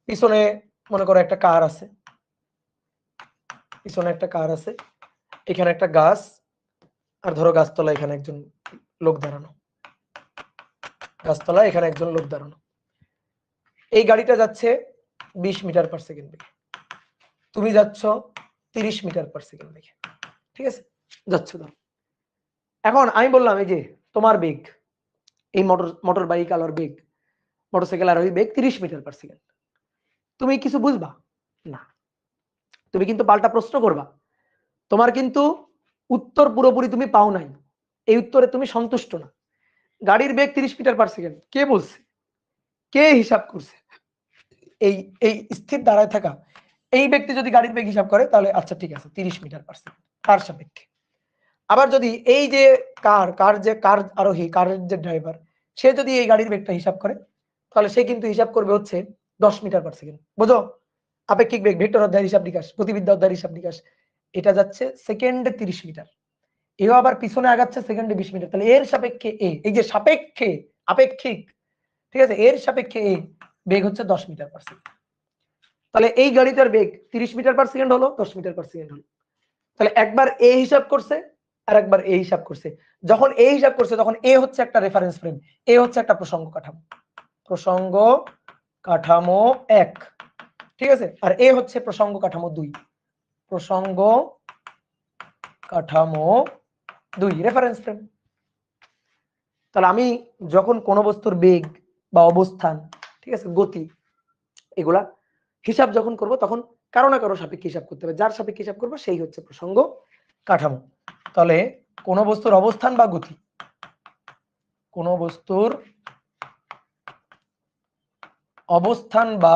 পিছনে মনে করো একটা কার আছে, এখানে একটা গাছ, আর ধরো গাছতলা এখানে একজন লোক দাঁড়ানো, এই গাড়িটা যাচ্ছে 20 মিটার পার সেকেন্ড বেগে, তুমি যাচ্ছ 30 মিটার পার সেকেন্ড বেগে, ঠিক আছে, যাচ্ছে। ধরো এখন আমি বললাম এই যে তোমার বেগ, এই মোটর বাইক আলোর বেগ, মোটরসাইকেল আরোহী বেগ 30 মিটার পার সেকেন্ড। তুমি কিছু বুঝবা না, তুমি কিন্তু পাল্টা প্রশ্ন করবা। তোমার কিন্তু উত্তর পুরোপুরি তুমি পাও নাই, এই উত্তরে তুমি সন্তুষ্ট না। গাড়ির বেগ 30 মিটার পার সেকেন্ড, কে বলছে, কে হিসাব করছে? এই এই স্থির দাঁড়ায় থাকা এই ব্যক্তি যদি গাড়ির বেগ হিসাব করে তাহলে আচ্ছা ঠিক আছে 30 মিটার পার সেকেন্ড, কার সাপেক্ষে। আবার যদি এই যে কার আরোহী, কারের যে ড্রাইভার, সে যদি এই গাড়ির বেগটা হিসাব করে তাহলে সে কিন্তু হিসাব করবে হচ্ছে 10 মিটার পার সেকেন্ড। বুঝো, আপেক্ষিক বেগ, ভেক্টর অধ্যায়ের হিসাব নিকাশ, গতিবিদ্যা অধ্যায়ের হিসাব নিকাশ, এটা যাচ্ছে সেকেন্ডে 30 মিটার, এও আবার পিছনে আগাচ্ছে সেকেন্ডে 20 মিটার। তাহলে এর সাপেক্ষে এ, এই যে সাপেক্ষে আপেক্ষিক, ঠিক আছে, এর সাপেক্ষে এ বেগ হচ্ছে 10 মিটার পার সেকেন্ড। তাহলে এই গাড়িটার বেগ 30 মিটার পার সেকেন্ড হলো, 10 মিটার পার সেকেন্ড হলো। তাহলে একবার এ হিসাব করছে আর একবার এ হিসাব করছে। যখন এ হিসাব করছে তখন এ হচ্ছে একটা রেফারেন্স ফ্রেম, এ হচ্ছে একটা প্রসঙ্গ কাঠামো, প্রসঙ্গ কাঠামো 1, ঠিক আছে, আর এ হচ্ছে প্রসঙ্গ কাঠামো 2, প্রসঙ্গ কাঠামো 2 রেফারেন্স ফ্রেম। তাহলে আমি যখন কোনো বস্তুর বেগ বা অবস্থান, ঠিক আছে, গতি, এগুলা হিসাব যখন করব তখন কারো না কারো সাপেক্ষে হিসাব করতে হবে, যার সাপেক্ষে হিসাব করবো সেই হচ্ছে প্রসঙ্গ কাঠামো। তাহলে কোন বস্তুর অবস্থান বা গতি, কোন বস্তুর অবস্থান বা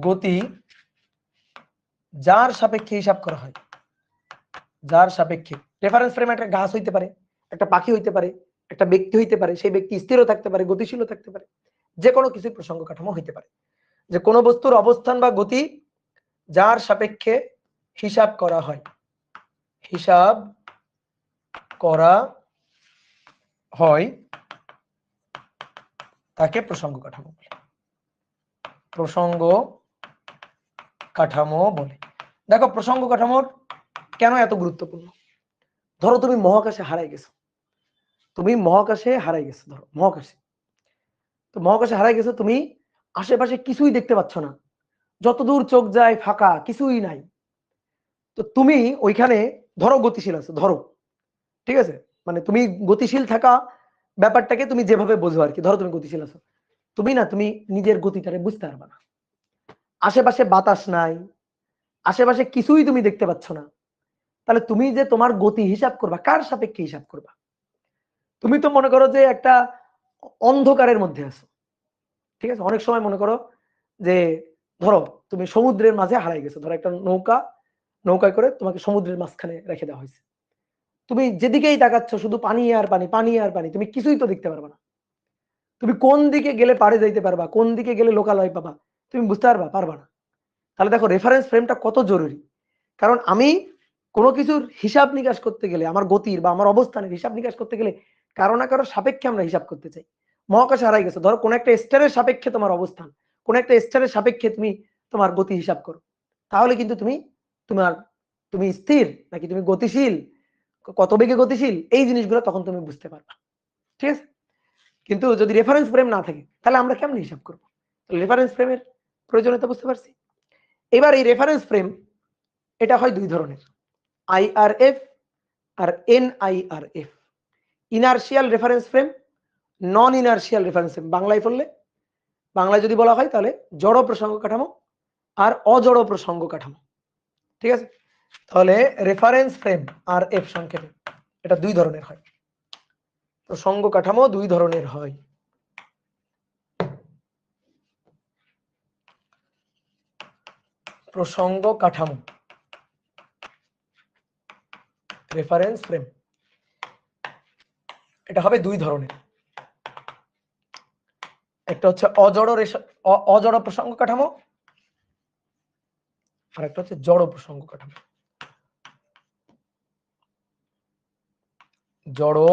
গতি যার সাপেক্ষে হিসাব করা হয়, যার সাপেক্ষে, রেফারেন্স ফ্রেম একটা গাছ হইতে পারে, একটা পাখি হইতে পারে, একটা ব্যক্তি হইতে পারে, সেই ব্যক্তি স্থিরও থাকতে পারে, গতিশীলও থাকতে পারে, যে কোনো কিছু প্রসঙ্গ কাঠামো হইতে পারে। যে কোন বস্তুর অবস্থান বা গতি যার সাপেক্ষে হিসাব করা হয়, হিসাব করা হয় তাকে প্রসঙ্গ কাঠামো বলে, প্রসঙ্গ কাঠামো বলে। দেখো প্রসঙ্গ কাঠামোর কেন এত গুরুত্বপূর্ণ। ধরো তুমি মহাকাশে হারাই গেছো, তুমি মহাকাশে হারাই গেছো, ধরো মহাকাশে, তো মহাকাশে হারাই গেছো, তুমি আশেপাশে কিছুই দেখতে পাচ্ছ না, যতদূর চোখ যায় ফাঁকা, কিছুই নাই। তো তুমি ওইখানে ধরো গতিশীল আছো, ধরো, ঠিক আছে, মানে তুমি গতিশীল থাকা ব্যাপারটাকে তুমি যেভাবে বোঝো আর কি, ধরো তুমি গতিশীল আছো, তুমি না, তুমি নিজের গতিটারে বুঝতে পারবা না, আশেপাশে বাতাস নাই, আশেপাশে কিছুই তুমি দেখতে পাচ্ছ না। তাহলে তুমি যে তোমার গতি হিসাব করবা, কার সাপেক্ষে হিসাব করবা? তুমি তো মনে করো যে একটা অন্ধকারের মধ্যে আছো, ঠিক আছে, অনেক সময় মনে করো যে ধরো তুমি সমুদ্রের মাঝে হারাই গেছো, ধরো একটা নৌকায় করে তোমাকে সমুদ্রের মাঝখানে রেখে দেওয়া হয়েছে, তুমি যেদিকেই তাকাচ্ছ শুধু পানি আর পানি, পানি আর পানি, তুমি কিছুই তো দেখতে পারবা না। তুমি কোন দিকে গেলে পারে যাইতে পারবা, কোন দিকে গেলে লোকালয় পাবা, তুমি বুঝতে পারবা না। তাহলে দেখো রেফারেন্স ফ্রেমটা কত জরুরি। কারণ আমি কোনো কিছুর হিসাব নিকাশ করতে গেলে, আমার গতির বা আমার অবস্থানের হিসাব নিকাশ করতে গেলে কারো না কারো সাপেক্ষে আমরা হিসাব করতে চাই। মহাকাশে হারাই গেছো, ধরো কোন একটা স্টারের সাপেক্ষে তোমার অবস্থান, কোন একটা স্টারের সাপেক্ষে তুমি তোমার গতি হিসাব করো, তাহলে কিন্তু তোমার তুমি স্থির নাকি তুমি গতিশীল, কত বেগে গতিশীল, এই জিনিসগুলো তখন তুমি বুঝতে পারবা, ঠিক আছে। কিন্তু যদি রেফারেন্স ফ্রেম না থাকে তাহলে আমরা কেমন হিসাব করবো? রেফারেন্স ফ্রেমের প্রয়োজনীয়তা বুঝতে পারছি। এবার এই রেফারেন্স ফ্রেম এটা হয় দুই ধরনের, আইআরএফ আর এনআইআরএফ, ইনার্শিয়াল রেফারেন্স ফ্রেম, নন ইনার্শিয়াল রেফারেন্স ফ্রেম। বাংলায় বললে, বাংলায় যদি বলা হয় তাহলে জড় প্রসঙ্গ কাঠামো আর অজড় প্রসঙ্গ কাঠামো, ঠিক আছে। তাহলে রেফারেন্স ফ্রেম আর এফ সংক্ষেপে এটা দুই ধরনের হয়, প্রসঙ্গ কাঠামো দুই ধরনের হয়। প্রসঙ্গ কাঠামো, রেফারেন্স ফ্রেম, এটা হবে দুই ধরনের, একটা হচ্ছে অজড় প্রসঙ্গ কাঠামো আর একটা হচ্ছে জড় প্রসঙ্গ কাঠামো। জড়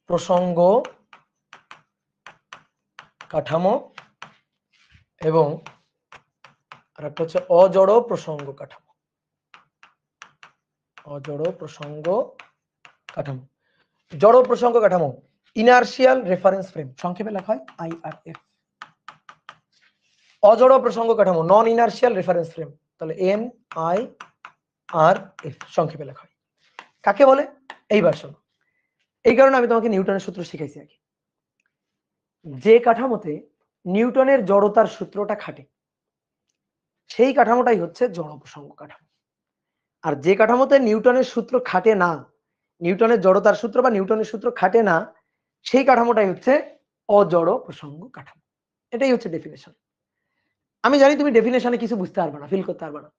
প্রসঙ্গ কাঠামো এবং আর একটা হচ্ছে অজড় প্রসঙ্গ কাঠামো, অজড় প্রসঙ্গ কাঠামো। জড় প্রসঙ্গ কাঠামো ইনার্শিয়াল রেফারেন্স ফ্রেম, সংক্ষেপে লেখা হয় আইআরএফ। অজড় প্রসঙ্গ কাঠামো, নন ইনার্শিয়াল রেফারেন্স ফ্রেম, তাহলে NIRF সংক্ষেপে লেখা হয়। কাকে বলে? এইবার শোনো, এই কারণে আমি তোমাকে নিউটনের সূত্র শিখাইছি আগে। যে কাঠামোতে নিউটনের জড়তার সূত্রটা খাটে সেই কাঠামোটাই হচ্ছে জড় প্রসঙ্গ কাঠামো। আর যে কাঠামোতে নিউটনের সূত্র খাটে না, নিউটনের জড়তার সূত্র বা নিউটনের সূত্র খাটে না, সেই কাঠামোটাই হচ্ছে অজড় প্রসঙ্গ কাঠামো। এটাই হচ্ছে ডেফিনেশন। আমি জানি তুমি ডেফিনেশনে কিছু বুঝতে পারবে না, ফিল করতে পারবে না,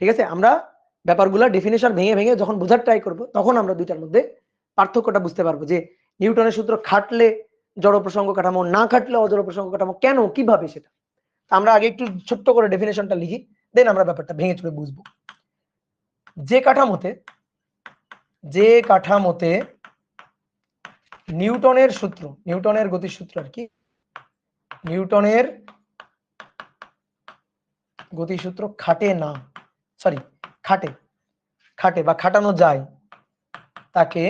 ঠিক আছে। আমরা ব্যাপারগুলো ডেফিনেশন ভেঙে ভেঙে যখন বোঝার ট্রাই করব, তখন আমরা দুইটার মধ্যে পার্থক্যটা বুঝতে পারবো, যে নিউটনের সূত্র খাটলে জড় প্রসঙ্গ কাঠামো, না খাটলে অজড় প্রসঙ্গ কাঠামো, কেন, কিভাবে, সেটা আমরা আগে একটু ছোট্ট করে ডেফিনেশনটা লিখি, দেন আমরা ব্যাপারটা ভেঙে চুরে বুঝবো। যে কাঠামোতে নিউটনের সূত্র, নিউটনের গতির সূত্র আর কি, নিউটনের গতিসূত্র খাটে না, সরি খাটে বা খাটানো যায়, তাকে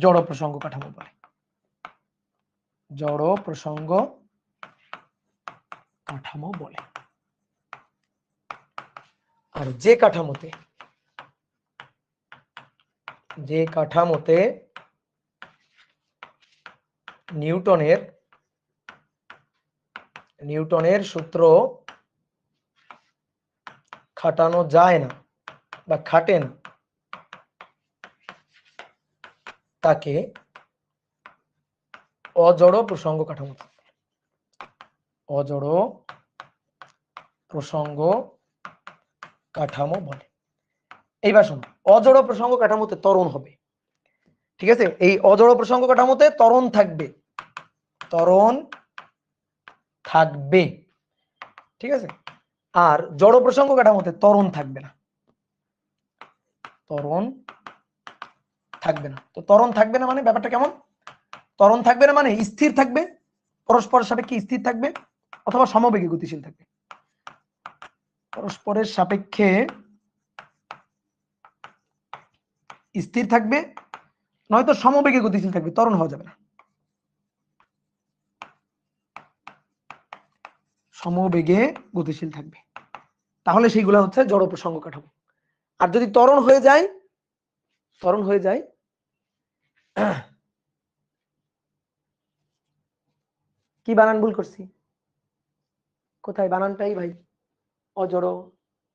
জড় প্রসঙ্গ কাঠামো বলে। জড় প্রসঙ্গ কাঠামো বলে। আর যে কাঠামোতে নিউটনের সূত্র খাটানো যায় না বা খাটে না, তাকে অজড় প্রসঙ্গ কাঠামো, অজড় প্রসঙ্গ কাঠামো বলে। এইবার শোনো, অজড় প্রসঙ্গ কাঠামোতে ত্বরণ হবে, ঠিক আছে। এই অজড় প্রসঙ্গ কাঠামোতে ত্বরণ থাকবে, ঠিক আছে। আর জড় প্রসঙ্গ কাঠামোতে ত্বরণ থাকবে না, তো ত্বরণ থাকবে না মানে ব্যাপারটা কেমন? ত্বরণ থাকবে না মানে স্থির থাকবে, পরস্পরের সাপেক্ষে স্থির থাকবে, অথবা সমবেগে গতিশীল থাকবে। পরস্পরের সাপেক্ষে স্থির থাকবে, নয়তো সমবেগে গতিশীল থাকবে, ত্বরণ হওয়া যাবে না। সমবেগে গতিশীল থাকবে, তাহলে সেইগুলো হচ্ছে জড় প্রসঙ্গ কাঠামো। আর যদি ত্বরণ হয়ে যায় কি বানান ভুল করছি? কোথায় বানানটাই ভাই? অজড়,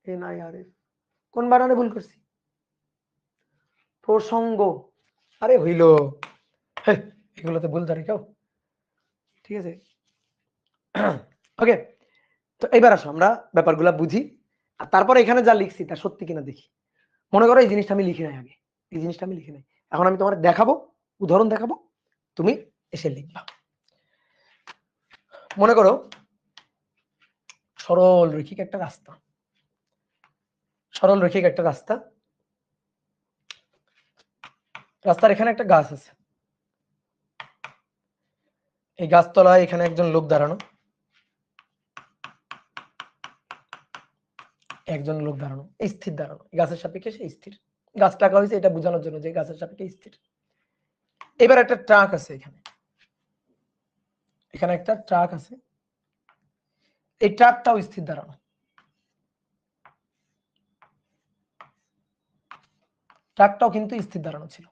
NIRF, কোন বানানে ভুল করছি? প্রসঙ্গ, আরে হইল, এগুলোতে ভুল ধরে কেউ, ঠিক আছে। ওকে, তো এবার আসো আমরা ব্যাপারগুলো বুঝি, আর তারপরে এখানে যা লিখছি তা সত্যি কিনা দেখি। মনে করো এই জিনিসটা আমি লিখি নাই আগে, এই জিনিসটা আমি লিখি নাই, এখন আমি তোমার দেখাবো, উদাহরণ দেখাবো, তুমি এসে লিখবা। মনে করো সরল রৈখিক একটা রাস্তা, রাস্তার এখানে একটা গাছ আছে, এই গাছতলায় এখানে একজন লোক দাঁড়ানো, স্থির দাঁড়ানো, গাছের সাপেক্ষে সে স্থির, গাছ টাকা হয়েছে এটা বোঝানোর জন্য যে গাছের সাপেক্ষে স্থির। এবার একটা ট্রাক আছে, এখানে একটা ট্রাক আছে, এই ট্রাকটাও স্থির দাঁড়ানো, ট্রাকটাও কিন্তু স্থির দাঁড়ানো ছিল,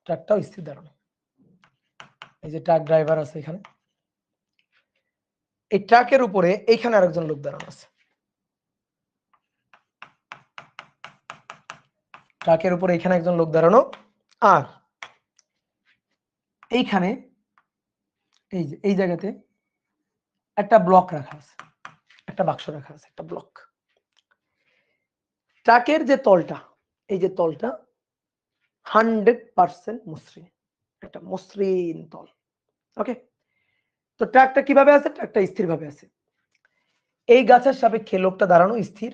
ট্রাকটাও স্থির দাঁড়ানো। এই যে ট্রাক ড্রাইভার আছে এখানে, এই ট্রাকের উপরে এইখানে আরেকজন লোক দাঁড়ানো আছে, ট্রাকের উপরে এখানে একজন লোক দাঁড়ানো, আর এইখানে এই জায়গাতে একটা ব্লক রাখা আছে, একটা বাক্স রাখা আছে, একটা ব্লক। ট্রাকের যে তলটা, এই যে তলটা 100% মসৃণ, একটা মসৃণ তল। ওকে, তো ট্রাকটা কিভাবে আছে? ট্রাকটা স্থির ভাবে আছে, এই গাছের সাপেক্ষে লোকটা দাঁড়ানো স্থির,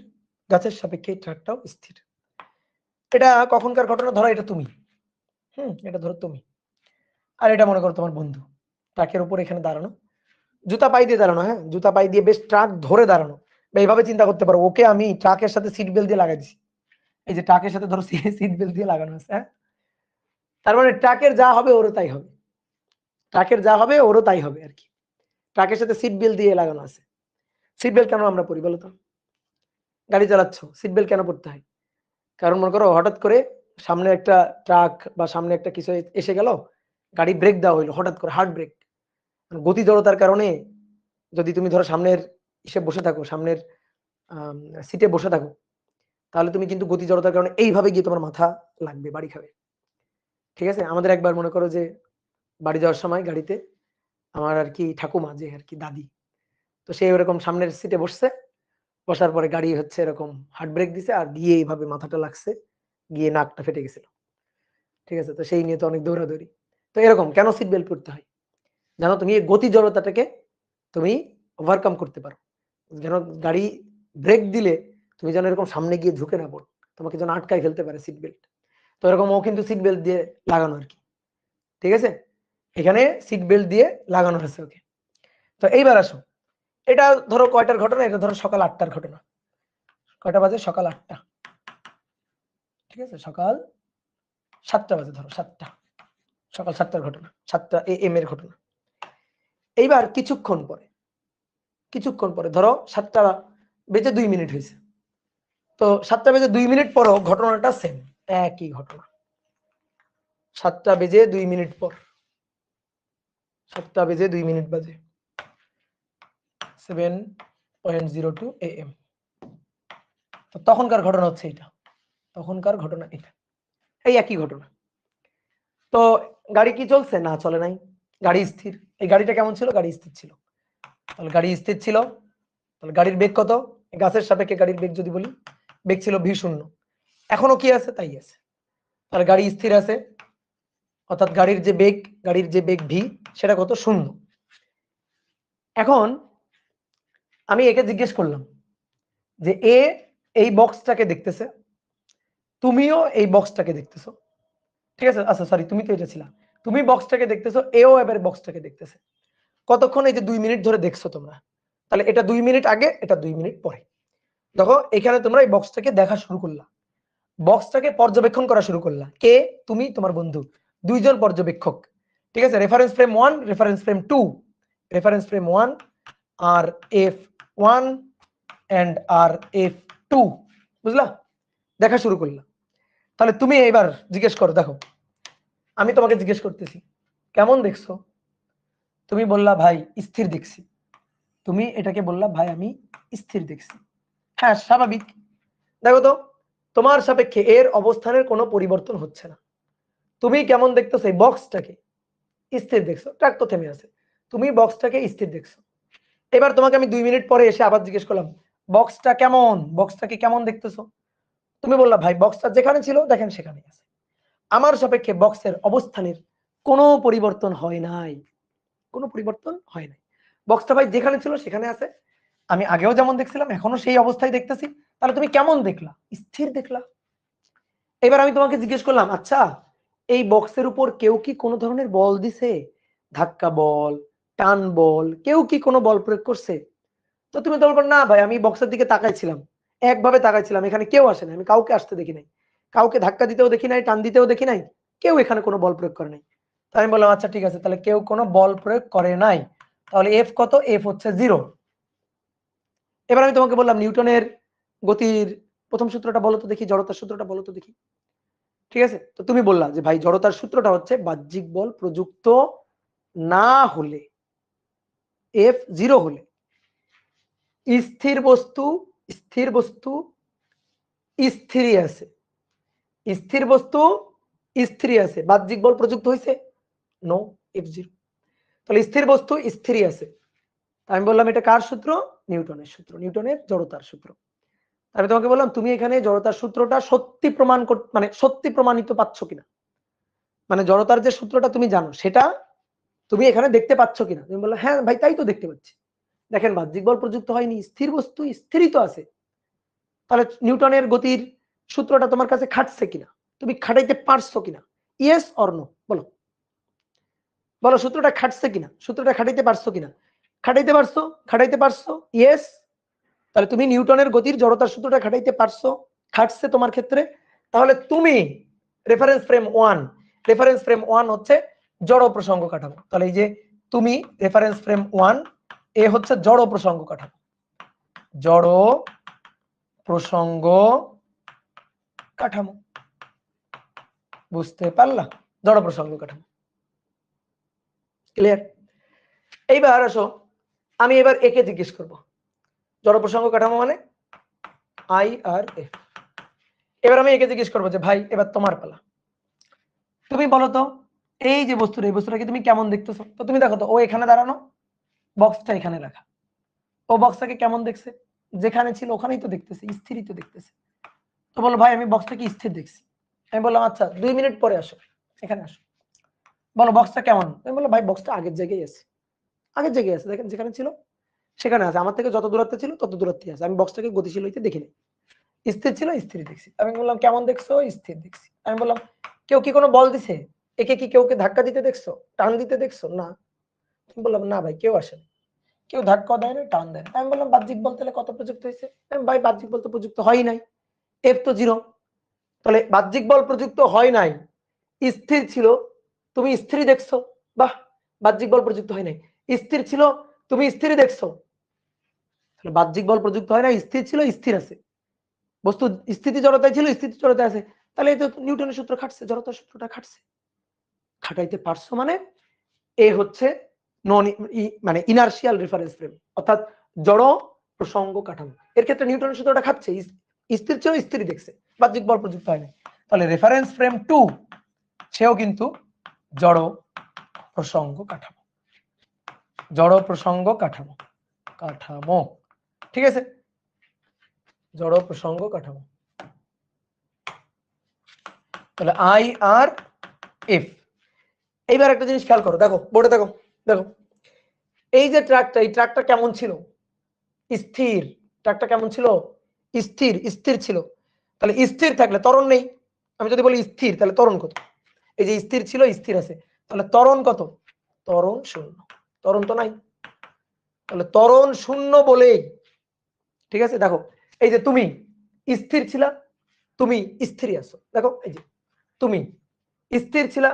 গাছের সাপেক্ষে ট্রাকটাও স্থির। এটা কখনকার ঘটনা? ধরো এটা তুমি, এটা ধরো তুমি, আর এটা মনে করো তোমার বন্ধু, ট্রাকের উপর এখানে দাঁড়ানো, জুতা পাই দিয়ে দাঁড়ানো, হ্যাঁ জুতা পাই দিয়ে বেশ ট্রাক ধরে দাঁড়ানো, বা এইভাবে চিন্তা করতে পারো, ওকে আমি ট্রাকের সাথে সিট বেল্ট দিয়ে লাগাই দিছি, এই যে ট্রাকের সাথে ধরো সিট বেল্ট দিয়ে লাগানো আছে, হ্যাঁ, তার মানে ট্রাকের যা হবে ওরও তাই হবে, ট্রাকের যা হবে ওরও তাই হবে আর কি। ট্রাকের সাথে সিট বেল্ট দিয়ে লাগানো আছে। সিট বেল্ট কেন আমরা পরি বলো তো? গাড়ি চালাচ্ছ, সিট বেল্ট কেন পরতে হয়? কারণ মনে করো হঠাৎ করে সামনে একটা ট্রাক বা সামনে একটা কিছু এসে গেল, গাড়ি ব্রেক দেওয়া হইলো হঠাৎ করে, হার্ড ব্রেক, গতি জড়তার কারণে যদি তুমি ধরো সামনের বসে থাকো, সামনের সিটে বসে থাকো, তাহলে তুমি কিন্তু গতি জড়তার কারণে এইভাবে গিয়ে তোমার মাথা লাগবে, বাড়ি খাবে। ঠিক আছে? আমাদের একবার মনে করো যে বাড়ি যাওয়ার সময় গাড়িতে আমার আর কি ঠাকুমা, যে আর কি দাদি, তো সে ওরকম সামনের সিটে বসছে, বসার পরে গাড়ি হচ্ছে এরকম হার্ড ব্রেক দিছে আর গিয়ে এইভাবে মাথাটা লাগছে, গিয়ে নাকটা ফেটে গেছিল। ঠিক আছে? তো সেই নিয়ে তো অনেক দৌড়াদৌড়ি। তো এরকম কেন সিট বেল্ট পরতে হয়? যেন তুমি এই গতি জড়তাটাকে তুমি ওভারকাম করতে পারো, যেন গাড়ি ব্রেক দিলে তুমি যেন এরকম সামনে গিয়ে ঝুঁকে না পড়ো, তোমাকে যেন আটকায় ফেলতে পারে সিট বেল্ট। তো এরকম ও কিন্তু সিট বেল্ট দিয়ে লাগানো আর কি। ঠিক আছে? এখানে সিট বেল্ট দিয়ে লাগানো আছে ওকে। তো এইবার আসো, এটা ধরো কয়টার ঘটনা? এটা ধরো সকাল 8টার ঘটনা। কয়টা বাজে? সকাল 8টা। ঠিক আছে? সকাল 7টা বাজে, ধরো 7টা, সকাল 7টার ঘটনা, 7টা AM এর ঘটনা। এইবার কিছুক্ষণ পরে ধরো 7টা বেজে 2 মিনিট হয়েছে। তো 7টা বেজে 2 মিনিট পরও ঘটনাটা সেম, একই ঘটনা। 7টা বেজে 2 মিনিট পর, 7টা বেজে 2 মিনিট বাজে, 7:02 AM। তো তখনকার ঘটনা হচ্ছে এটা, তখনকার ঘটনা এটা, এই একই ঘটনা। তো গাড়ি কি চলছে? না, চলে নাই, গাড়ি স্থির। এই গাড়িটা কেমন ছিল? গাড়ি স্থির ছিল। তাহলে গাড়ি স্থির ছিল, তাহলে গাড়ির বেগ কত? গাছের সাপেক্ষে গাড়ির বেগ যদি বলি, বেগ ছিল v0। এখনো কি আছে? তাই আছে। তাহলে গাড়ি স্থির আছে, অর্থাৎ গাড়ির যে বেগ v, সেটা কত? 0। এখন আমি একে জিজ্ঞেস করলাম যে এ এই বক্সটাকে দেখতেছে, তুমিও এই বক্সটাকে দেখতেছো। ঠিক আছে? আচ্ছা সরি, তুমি তো এটা ছিলা, তুমি বক্সটাকে দেখতেছো, এও এবার বক্সটাকে দেখতেছে। কতক্ষণ? এই যে 2 মিনিট ধরে দেখছো তোমরা। তাহলে এটা 2 মিনিট আগে, এটা 2 মিনিট পরে। দেখো এখানে তোমরা এই বক্সটাকে দেখা শুরু করলা, বক্সটাকে পর্যবেক্ষণ করা শুরু করলা। কে? তুমি, তোমার বন্ধু, দুইজন পর্যবেক্ষক। ঠিক আছে? Reference frame 1, reference frame 2, reference frame 1 আর F1 এন্ড আর F2, বুঝলা? দেখা শুরু করলা। তাহলে তুমি এবার জিজ্ঞেস করো, দেখো আমি তোমাকে জিজ্ঞেস করতেছি কেমন দেখছো? তুমি বললা ভাই স্থির দেখছি। তুমি এটাকে বললা ভাই আমি স্থির দেখছি। হ্যাঁ স্বাভাবিক। দেখো তো, তোমার সাপেক্ষে এর অবস্থানের কোনো পরিবর্তন হচ্ছে না। তুমি কেমন দেখতেছো? এই বক্সটাকে স্থির দেখছো, ট্রাক তো থেমে আছে, তুমি বক্সটাকে স্থির দেখছো। এবার তোমাকে আমি 2 মিনিট পরে এসে আবার জিজ্ঞেস করলাম বক্সটা কেমন, বক্সটাকে কেমন দেখতেছো? তুমি বললা ভাই বক্সটা যেখানে ছিল দেখেন সেখানেই আছে। আমার সাপেক্ষে বক্সের অবস্থানের কোনো পরিবর্তন হয় নাই, কোনো পরিবর্তন হয় নাই। বক্সটা ভাই যেখানে ছিল সেখানে আছে, আমি আগেও যেমন দেখছিলাম এখনো সেই অবস্থায় দেখতেছি। তাহলে তুমি কেমন দেখলা? স্থির দেখলা। এবার আমি তোমাকে জিজ্ঞেস করলাম আচ্ছা এই বক্সের উপর কেউ কি কোনো ধরনের বল দিছে? ধাক্কা বল, টান বল, কেউ কি কোনো বল প্রয়োগ করছে? তো তুমি তো বলবে না ভাই আমি বক্সের দিকে তাকাইছিলাম, একভাবে তাকাইছিলাম, এখানে কেউ আসে না, আমি কাউকে আসতে দেখি নাই, কাউকে ধাক্কা দিতেও দেখি নাই, টান দিতেও দেখি নাই, কেউ এখানে কোনো বল প্রয়োগ করে নাই। তো আমি বললাম আচ্ছা ঠিক আছে, তাহলে কেউ কোনো বল প্রয়োগ করে নাই, তাহলে এফ কত? এফ হচ্ছে 0। এবার আমি তোমাকে বললাম নিউটনের গতির প্রথম সূত্রটা বলো তো দেখি, জড়তার সূত্রটা বলো তো দেখি। ঠিক আছে? তো তুমি বললা যে ভাই জড়তার সূত্রটা হচ্ছে বাহ্যিক বল প্রযুক্ত না হলে, এফ 0 হলে স্থির বস্তু স্থিরই আছে, স্থির বস্তু স্থিরই আছে, বাহ্যিক বল প্রযুক্ত হয়েছে? No, F0। তাহলে স্থির বস্তু স্থিরই আছে। আমি বললাম এটা কার সূত্র? নিউটনের সূত্র, নিউটনের জড়তার সূত্র। আমি তোমাকে বললাম তুমি এখানে জড়তার সূত্রটা সত্যি প্রমাণ মানে সত্যি প্রমাণিত পাচ্ছ কিনা, মানে জড়তার যে সূত্রটা তুমি জানো সেটা তুমি এখানে দেখতে পাচ্ছ কিনা। তুমি বললে হ্যাঁ ভাই তাই তো দেখতে পাচ্ছি। দেখেন বাহ্যিক বল প্রযুক্ত হয়নি, স্থির বস্তু স্থিরই তো আছে। তাহলে নিউটনের গতির সূত্রটা তোমার কাছে খাটছে কিনা, তুমি খাটাইতে পারছো কিনা? ইয়েস অর নো বলো, বলো সূত্রটা খাটছে কিনা, সূত্রটা খাটাইতে পারছো কিনা? খাটাইতে পারছো, খাটাইতে পারছো, ইয়েস। তাহলে তুমি নিউটনের গতির জড়তার সূত্রটা খাটাইতে পারছো, খাটছে তোমার ক্ষেত্রে। তাহলে তুমি রেফারেন্স ফ্রেম 1, রেফারেন্স ফ্রেম 1 হচ্ছে জড় প্রসঙ্গ কাঠামো। তাহলে এই যে তুমি রেফারেন্স ফ্রেম 1 এ হচ্ছে জড় প্রসঙ্গ কাঠামো, জড় প্রসঙ্গ কাঠামো। বুঝতে পারলা? জড় প্রসঙ্গ কাঠামো, ক্লিয়ার? এইবার আসো, আমি এবার একে জিজ্ঞেস করব, জড় প্রসঙ্গ কাঠামো মানে আই আর এফ। এবার আমি একে জিজ্ঞেস করবো যে ভাই এবার তোমার পালা, তুমি বলো তো এই যে বস্তুটা, এই বস্তুটাকে তুমি কেমন দেখতেছো? তো তুমি দেখো তো, ও এখানে দাঁড়ানো, বক্সটা এখানে রাখা, ও বক্সটাকে কেমন দেখছে? যেখানে ছিল ওখানেই তো দেখতেছে, স্থিরই তো দেখতেছে। তো বলো ভাই আমি বক্সটাকে স্থির দেখছি। আমি বললাম আচ্ছা 2 মিনিট পরে আসো, এখানে আসো, বলো বক্সটা কেমন? আমি বললাম ভাই বক্সটা আগের জায়গায় আছে, আগের জায়গায় আছে, দেখেন যেখানে ছিল সেখানে আছে, আমার থেকে যত দূরত্বে ছিল তত দূরত্বে আছে, আমি বক্সটাকে গতিশীল হইতে দেখিনি, স্থির ছিল স্থির দেখছি। আমি বললাম কেমন দেখছো? স্থির দেখছি। আমি বললাম কেউ কি কোনো বল দিছে? একে কি কেউকে ধাক্কা দিতে দেখছো, টান দিতে দেখছো? না। আমি বললাম না ভাই কেউ আসেনি, কেউ ধাক্কা দেয় না, টান দেয় না। আমি বললাম বাহ্যিক বল তাহলে কত প্রযুক্ত হয়েছে? ভাই বাহ্যিক বল তো প্রযুক্ত হয় নাই, এফ তো 0। তাহলে বাহ্যিক বল প্রযুক্ত হয় নাই, স্থির ছিল, তুমি স্থির দেখছো, বাহ, বাহ্যিক বল প্রযুক্ত হয় নাই, স্থির ছিল, তুমি স্থির দেখছো। তাহলে বাহ্যিক বল প্রযুক্ত হয় না, স্থির ছিল, স্থির আছে, বস্তু স্থিতি জড়তায় ছিল, স্থিতি জড়তায় আছে, তাহলে এই তো নিউটনের সূত্র খাটছে, জড়তার সূত্রটা খাটছে। খাটাইতে পারছো মানে এ হচ্ছে নন মানে ইনার্শিয়াল রেফারেন্স ফ্রেম, অর্থাৎ জড় প্রসঙ্গ কাঠামো। এর ক্ষেত্রে নিউটনের সূত্রটা খাটছে, স্থির ছিল, স্থির দেখছে, বাহ্যিক বল প্রযুক্ত হয় না। তাহলে রেফারেন্স ফ্রেম 2 সেও কিন্তু জড় প্রসঙ্গ কাঠামো, জড় প্রসঙ্গ কাঠামো, কাঠামো, ঠিক আছে? জড় প্রসঙ্গ কাঠামো। তাহলে আই আর এফ। এইবার একটা জিনিস খেয়াল করো, দেখো বোর্ডে, দেখো দেখো এই যে ট্রাকটা, এই ট্রাকটা কেমন ছিল? স্থির। ট্রাকটা কেমন ছিল? স্থির, স্থির ছিল। তাহলে স্থির থাকলে ত্বরণ নেই। আমি যদি বলি স্থির, তাহলে ত্বরণ কত? এই যে স্থির ছিল, স্থির আছে, তাহলে ত্বরণ কত? ত্বরণ 0, ত্বরণ তো নাই। তাহলে ত্বরণ 0 বলেই, ঠিক আছে, দেখো এই যে তুমি স্থির ছিলা, তুমি স্থিরই আছো, দেখো এই যে তুমি স্থির ছিলা,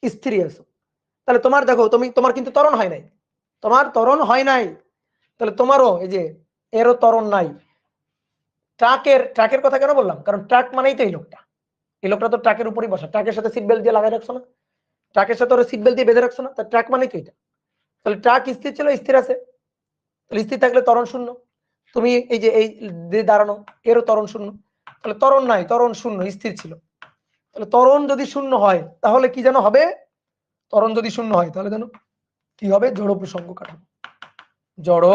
স্থিরই আছো, তাহলে তোমার দেখো তুমি, তোমার কিন্তু ত্বরণ হয় নাই, তোমার ত্বরণ হয় নাই, তাহলে তোমারও এই যে এরও ত্বরণ নাই। ট্রাকের কথা কেন বললাম? কারণ ট্রাক মানেই তো এই লোকটা, এই লোকটা তো ট্রাকের উপরই বসা, ট্রাকের সাথে সিট বেল্ট দিয়ে লাগাই রাখছো না, ট্রাকের সাথে ওরা সিট বেল্ট দিয়ে বেঁধে রাখছো না, তার ট্রাক মানেই তো এটা। তাহলে ট্রাক স্থির ছিল, স্থির আছে, তাহলে স্থির থাকলে ত্বরণ 0। তুমি এই যে এই দাঁড়ানো, এরও ত্বরণ 0, তাহলে ত্বরণ নাই, ত্বরণ 0, স্থির ছিল। তাহলে ত্বরণ যদি 0 হয় তাহলে কি যেন হবে? ত্বরণ যদি 0 হয় তাহলে যেন কি হবে? জড় প্রসঙ্গ কাঠামো, জড়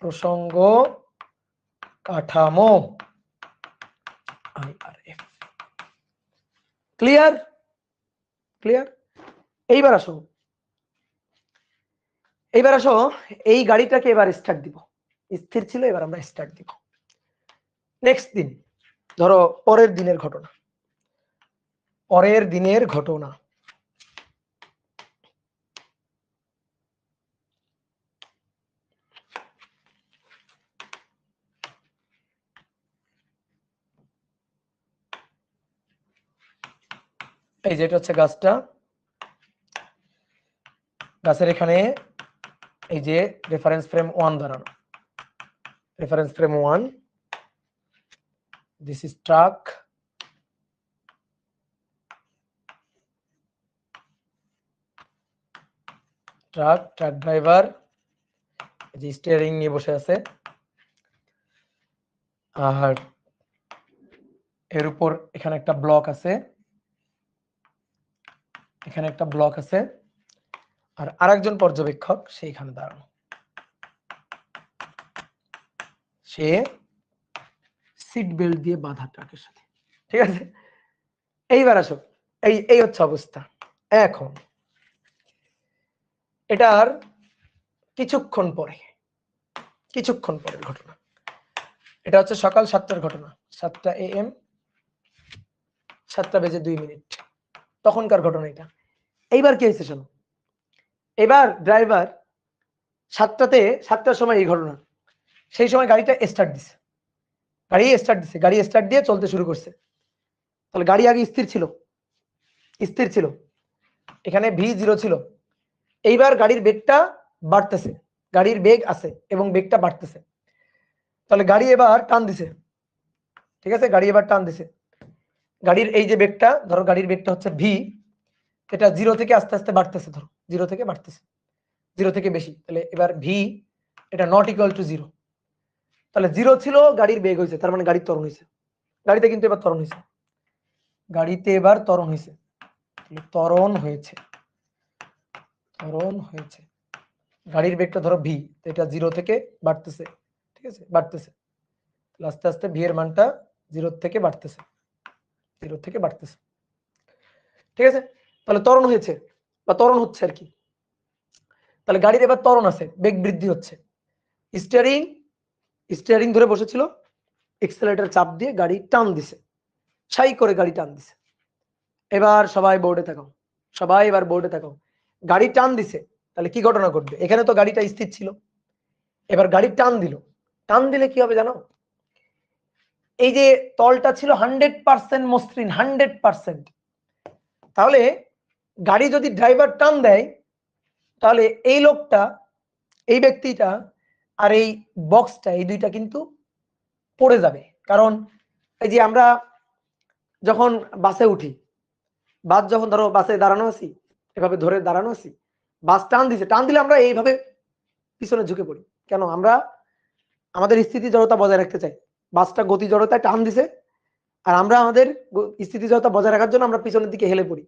প্রসঙ্গ কাঠামো, আইআরএফ। ক্লিয়ার? ক্লিয়ার? এইবার আসো, এইবার আসো, এই গাড়িটাকে এবার স্টার্ট দিব, স্থির ছিল, এবার আমরা স্টার্ট দিব। নেক্সট দিন, ধরো পরের দিনের ঘটনা, পরের দিনের ঘটনা। এই যেটা হচ্ছে গাছটা, গাছের এখানে এই যে রেফারেন্স ফ্রেম 1 দাঁড়ানো, reference frame 1, this is truck, truck, truck driver যে স্টিয়ারিং নিয়ে বসে আছে, আর এর উপর এখানে একটা ব্লক আছে, এখানে একটা ব্লক আছে, আর আরেকজন পর্যবেক্ষক সেইখানে দাঁড়ানো, সে সিট বেল্ট দিয়ে বাঁধা ট্রাকের সাথে, ঠিক আছে? এইবার আসো, এই হচ্ছে অবস্থা। এখন এটার কিছুক্ষণ পরে, কিছুক্ষণ পরের ঘটনা, এটা হচ্ছে সকাল 7টার ঘটনা, 7টা AM, 7:02, তখনকার ঘটনা এটা। এইবার কি হয়েছে শোনো, এবার ড্রাইভার 7টার সময় এই ঘটনা, সেই সময় গাড়িটা স্টার্ট দিছে, গাড়ি স্টার্ট দিয়ে চলতে শুরু করছে। তাহলে গাড়ি আগে স্থির ছিল, এখানে V0 ছিল, এইবার গাড়ির বেগটা বাড়তেছে, গাড়ির বেগ আছে এবং বেগটা বাড়তেছে। তাহলে গাড়ি এবার টান দিছে, ঠিক আছে, গাড়ি এবার টান দিছে। গাড়ির এই যে বেগটা, ধরো গাড়ির বেগটা হচ্ছে ভি, এটা 0 থেকে আস্তে আস্তে বাড়তেছে, ধরো 0 থেকে বাড়তেছে, 0 থেকে বেশি। তাহলে এবার ভি এটা নট ইকুয়াল টু 0। তাহলে 0 ছিল, গাড়ির বেগ হয়েছে, তার মানে গাড়ির ত্বরণ হয়েছে। গাড়িতে কিন্তু এবার ত্বরণ হয়েছে, গাড়িতে এবার ত্বরণ হয়েছে, ত্বরণ হয়েছে, ত্বরণ হয়েছে। গাড়ির বেগটা ধরো ভি, এটা 0 থেকে বাড়তেছে, ঠিক আছে, বাড়তেছে। আস্তে আস্তে ভি এর মানটা 0 থেকে বাড়তেছে, 0 থেকে বাড়তেছে, ঠিক আছে। তাহলে ত্বরণ হয়েছে বা ত্বরণ হচ্ছে আর কি। তাহলে গাড়ির এবার ত্বরণ আছে, বেগ বৃদ্ধি হচ্ছে। স্টিয়ারিং স্টিয়ারিং ধরে বসেছিল, এক্সেলারেটর চাপ দিয়ে গাড়ি টান দিছে, ছাই করে গাড়ি টান দিছে। এবার সবাই বোর্ডে তাকাও, সবাই এবার বোর্ডে তাকাও। গাড়ি টান দিছে, তাহলে কি ঘটনা ঘটবে? এখানে তো গাড়িটা স্থির ছিল, এবার গাড়ি টান দিল। টান দিলে কি হবে জানো? এই যে তলটা ছিল 100% মসৃণ, 100%, তাহলে গাড়ি যদি ড্রাইভার টান দেয়, তাহলে এই লোকটা, এই ব্যক্তিটা আর এই বক্সটা, এই দুইটা কিন্তু পড়ে যাবে। কারণ এই যে আমরা যখন বাসে উঠি, বাস যখন ধরো বাসে দাঁড়ানো আছি, এভাবে ধরে দাঁড়ানো আছি, বাস টান দিছে, টান দিলে আমরা এইভাবে পিছনে ঝুঁকে পড়ি। কেন? আমরা আমাদের স্থিতি জড়তা বজায় রাখতে চাই। বাসটা গতি জড়তায় টান দিছে, আর আমরা আমাদের স্থিতি জড়তা বজায় রাখার জন্য আমরা পিছনের দিকে হেলে পড়ি।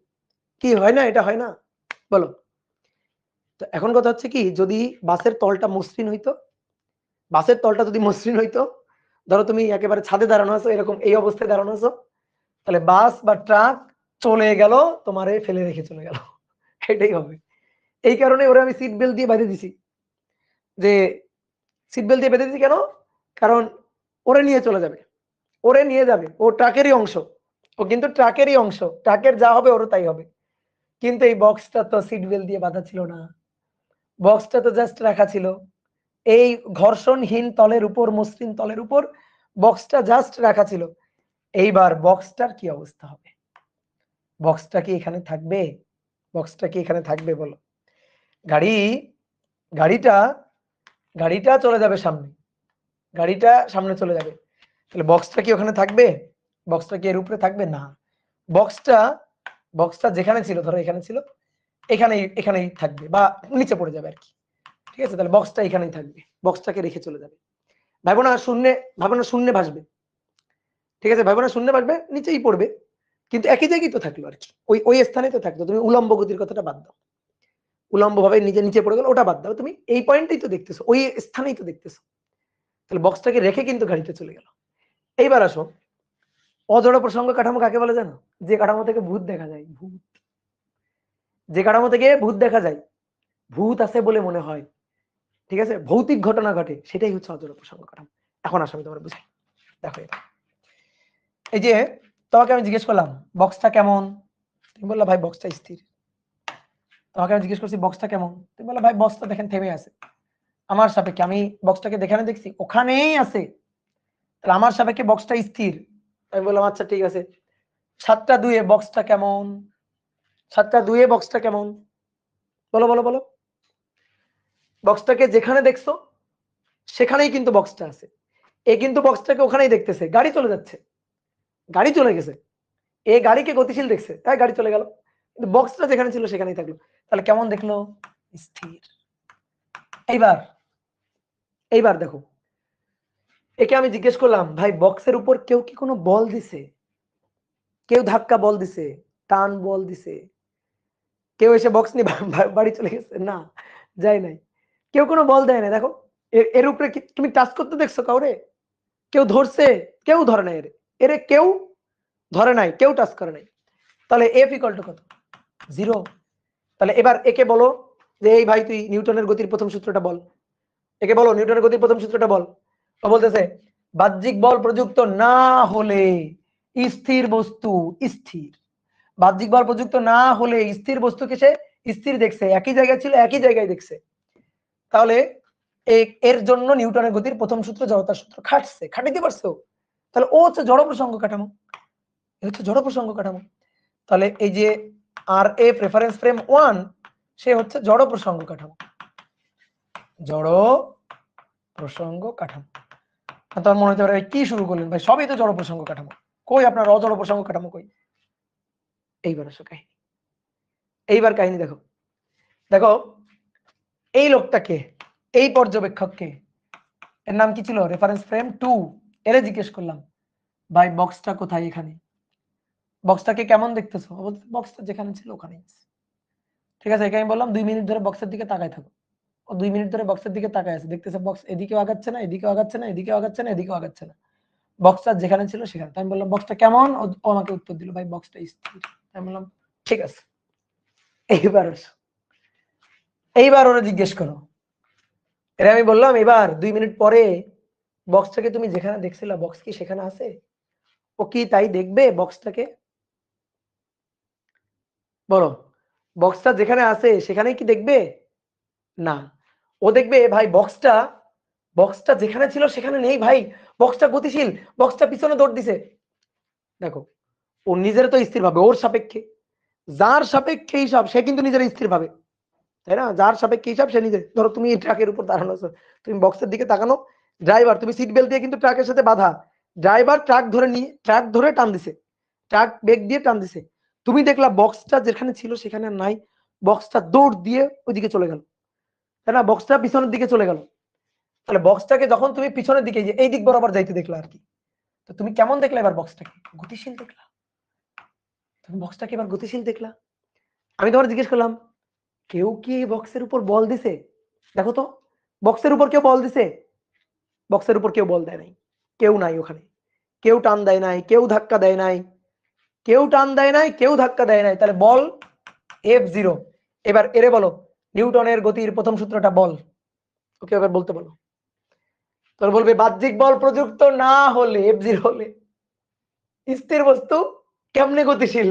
কি হয় না? এটা হয় না? বলো। তো এখন কথা হচ্ছে কি, যদি বাসের তলটা মসৃণ হইতো, বাসের তলটা যদি মসৃণ হইতো, ধরো তুমি একেবারে ছাদে দাঁড়ানো আছো, এরকম এই অবস্থায় দাঁড়ানো আছো, তাহলে বাস বা ট্রাক চলে গেল, তোমারে ফেলে রেখে চলে গেল, এটাই হবে। এই কারণে ওরা আমি সিট বেল্ট দিয়ে বেঁধে দিছি, যে সিট বেল্ট দিয়ে বেঁধে দিছি কেন? কারণ ওরে নিয়ে চলে যাবে, ওরে নিয়ে যাবে, ও ট্রাকেরই অংশ, ও কিন্তু ট্রাকেরই অংশ, ট্রাকের যা হবে ওরও তাই হবে। কিন্তু এই বক্সটা তো সিট বেল্ট দিয়ে বাঁধা ছিল না, বক্সটা তো জাস্ট রাখা ছিল এই ঘর্ষণহীন তলের উপর, মসৃণ তলের উপর বক্সটা জাস্ট রাখা ছিল। এইবার বক্সটার কি অবস্থা হবে? বক্সটা কি এখানে থাকবে? বক্সটা কি এখানে থাকবে বলো? গাড়ি গাড়িটা গাড়িটা চলে যাবে সামনে, গাড়িটা সামনে চলে যাবে, তাহলে বক্সটা কি ওখানে থাকবে? বক্সটা কি এর উপরে থাকবে? না। বক্সটা বক্সটা যেখানে ছিল, ধরো এখানে ছিল, এখানেই এখানেই থাকবে বা নিচে পড়ে যাবে আর কি, ঠিক আছে। তাহলে বক্সটা এখানেই থাকবে, বক্সটাকে রেখে চলে যাবে। ভাবনা শূন্যে, ভাবনা শূন্যে ভাসবে, ঠিক আছে, ভাবনা শূন্যে ভাসবে, নিচেই পড়বে, কিন্তু একই জায়গায় তো থাকলো আর কি, ওই ওই স্থানে তো থাকলো। তুমি উলম্ব গতির কথাটা বাদ দাও, উলম্ব ভাবে নিচে নিচে পড়ে গেল, ওটা বাদ দাও, তুমি এই পয়েন্টেই তো দেখতেছো, ওই স্থানেই তো দেখতেছো। তাহলে বক্সটাকে রেখে কিন্তু গাড়িতে চলে গেল। এইবার আসো, অজড় প্রসঙ্গ কাঠামো কাকে বলে জানো? যে কাঠামো থেকে ভূত দেখা যায়, ভূত, যে কাঠামো থেকে ভূত দেখা যায়, ভূত আছে বলে মনে হয়, ঠিক আছে, ভৌতিক ঘটনা ঘটে, সেটাই হচ্ছে অজড় প্রসঙ্গ কাঠামো। এখন আসো আমি তোমার বুঝাই। দেখো এটা, এই যে তোমাকে আমি জিজ্ঞেস করলাম বক্সটা কেমন, তুমি বললা ভাই বক্সটা স্থির। তোমাকে আমি জিজ্ঞেস করছি বক্সটা কেমন, তুমি বললা ভাই বক্সটা দেখেন থেমে আছে। আমার সাপেক্ষে আমি বক্সটাকে দেখানে দেখছি, ওখানেই আছে, তাহলে আমার সাপেক্ষে বক্সটা স্থির। আমি বললাম আচ্ছা ঠিক আছে, 7টা 2 বক্সটা কেমন? 7টা 2 বক্সটা কেমন? বলো বলো বলো। বক্সটাকে যেখানে দেখছো সেখানেই কিন্তু বক্সটা আছে। এ কিন্তু বক্সটাকে ওখানেই দেখতেছে, গাড়ি চলে যাচ্ছে, গাড়ি চলে গেছে, এ গাড়িকে গতিশীল দেখছে, তাই গাড়ি চলে গেল, কিন্তু বক্সটা যেখানে ছিল সেখানেই থাকলো। তাহলে কেমন দেখলো? স্থির। এইবার এইবার দেখো, একে আমি জিজ্ঞেস করলাম ভাই বক্সের উপর কেউ কি কোনো বল দিছে? কেউ ধাক্কা বল দিছে, টান বল দিছে, কেউ এসে বক্স নিয়ে বাড়ি চলে গেছে? না, যায় নাই, কেউ কোনো বল দেয় না। দেখো এর উপরে তুমি টাচ করতে দেখছো কাউরে? কেউ ধরছে? কেউ ধরে নাই, এরে কেউ ধরে নাই, কেউ টাচ করে নাই। তাহলে এফ ইকুয়াল টু কত? 0। তাহলে এবার একে বলো যে এই ভাই তুই নিউটনের গতির প্রথম সূত্রটা বল, একে বলো নিউটনের গতির প্রথম সূত্রটা বল। ও বলতেছে বাহ্যিক বল প্রযুক্ত না হলে স্থির বস্তু স্থির, বাহ্যিক বল প্রযুক্ত না হলে স্থির বস্তুকে সে স্থির দেখছে, একই জায়গায় ছিল একই জায়গায় দেখছে। তাহলে এর জন্য নিউটনের গতির প্রথম সূত্র জড়তার সূত্র খাটছে, খাটাইতে পারছো। তাহলে ও হচ্ছে জড় প্রসঙ্গ কাঠামো, এ হচ্ছে জড় প্রসঙ্গ কাঠামো। তাহলে এই যে আর এফ রেফারেন্স ফ্রেম 1 সে হচ্ছে জড় প্রসঙ্গ কাঠামো। জড় প্রসঙ্গ কাঠামো। তোর মনে হতে পারে কি শুরু করলেন ভাই, সবই তো জড় প্রসঙ্গ কাঠামো, কই আপনার অজড় প্রসঙ্গ কাঠামো কই? এইবার আসো কাহিনী, এইবার কাহিনী দেখো। দেখো এই লোকটাকে, এই পর্যবেক্ষককে, এর নাম কি ছিল? Reference frame 2। এরে জিজ্ঞেস করলাম ভাই বক্সটা কোথায়? এখানে। বক্সটাকে কেমন দেখতেছো? বক্সটা যেখানে ছিল ওখানেই। ঠিক আছে, এখানে বললাম 2 মিনিট ধরে বক্সের দিকে তাকায় থাকো। ও 2 মিনিট ধরে বক্সের দিকে তাকায় আছে, দেখতেছে বক্স এদিকেও আগাচ্ছে না, এদিকেও আগাচ্ছে না, এদিকেও আগাচ্ছে না, এদিকেও আগাচ্ছে না, বক্সটা যেখানে ছিল সেখানে। আমি বললাম বক্সটা কেমন? ও আমাকে উত্তর দিল ভাই বক্সটা স্থির। আমি বললাম ঠিক আছে, এইবার ওরা জিজ্ঞেস করো। এরা আমি বললাম এবার 2 মিনিট পরে বক্সটাকে তুমি যেখানে দেখছিলা বক্স কি সেখানে আছে? ও কি তাই দেখবে বক্সটাকে? বলো, বক্সটা যেখানে আছে সেখানেই কি দেখবে? না, ও দেখবে ভাই বক্সটা যেখানে ছিল সেখানে নেই ভাই, বক্সটা গতিশীল, বক্সটা পিছনে দৌড় দিছে। দেখো, ও নিজের তো স্থির ভাবে, ওর সাপেক্ষে, যার সাপেক্ষে হিসাব সে কিন্তু নিজের স্থির ভাবে, তাই না? যার সাপেক্ষে হিসাব সে নিজে। ধরো তুমি এই ট্রাকের উপর দাঁড়ানো আছো, তুমি বক্সের দিকে তাকানো, ড্রাইভার, তুমি সিট বেল্ট দিয়ে কিন্তু ট্রাকের সাথে বাধা, ড্রাইভার ট্রাক ধরে টান দিছে, ট্রাক ব্রেক দিয়ে টান দিছে, তুমি দেখলা বক্সটা যেখানে ছিল সেখানে নাই, বক্সটা দৌড় দিয়ে ওইদিকে চলে গেল, তাই না? বক্সটা পিছনের দিকে চলে গেল। তাহলে বক্সটাকে যখন তুমি পিছনের দিকে যে এই দিক বরাবর যাইতে দেখলা আর কি, তো তুমি কেমন দেখলা? এবার বক্সটাকে গতিশীল দেখলা, তুমি বক্সটাকে এবার গতিশীল দেখলা। আমি তোমার জিজ্ঞেস করলাম কেউ কি বক্সের উপর বল দিছে? দেখো তো, বক্সের উপর কেউ বল দিছে? বক্সের উপর কেউ বল দেয় নাই, কেউ নাই ওখানে, কেউ টান দেয় নাই, কেউ ধাক্কা দেয় নাই, কেউ টান দেয় নাই, কেউ ধাক্কা দেয় নাই, তাহলে বল F0। এবার এরে বলো নিউটনের গতির প্রথম সূত্রটা বল, ওকে এবার বলতে বলো। তোর বলবে বাহ্যিক বল প্রযুক্ত না হলে, F0 হলে স্থির বস্তু কেমনে গতিশীল?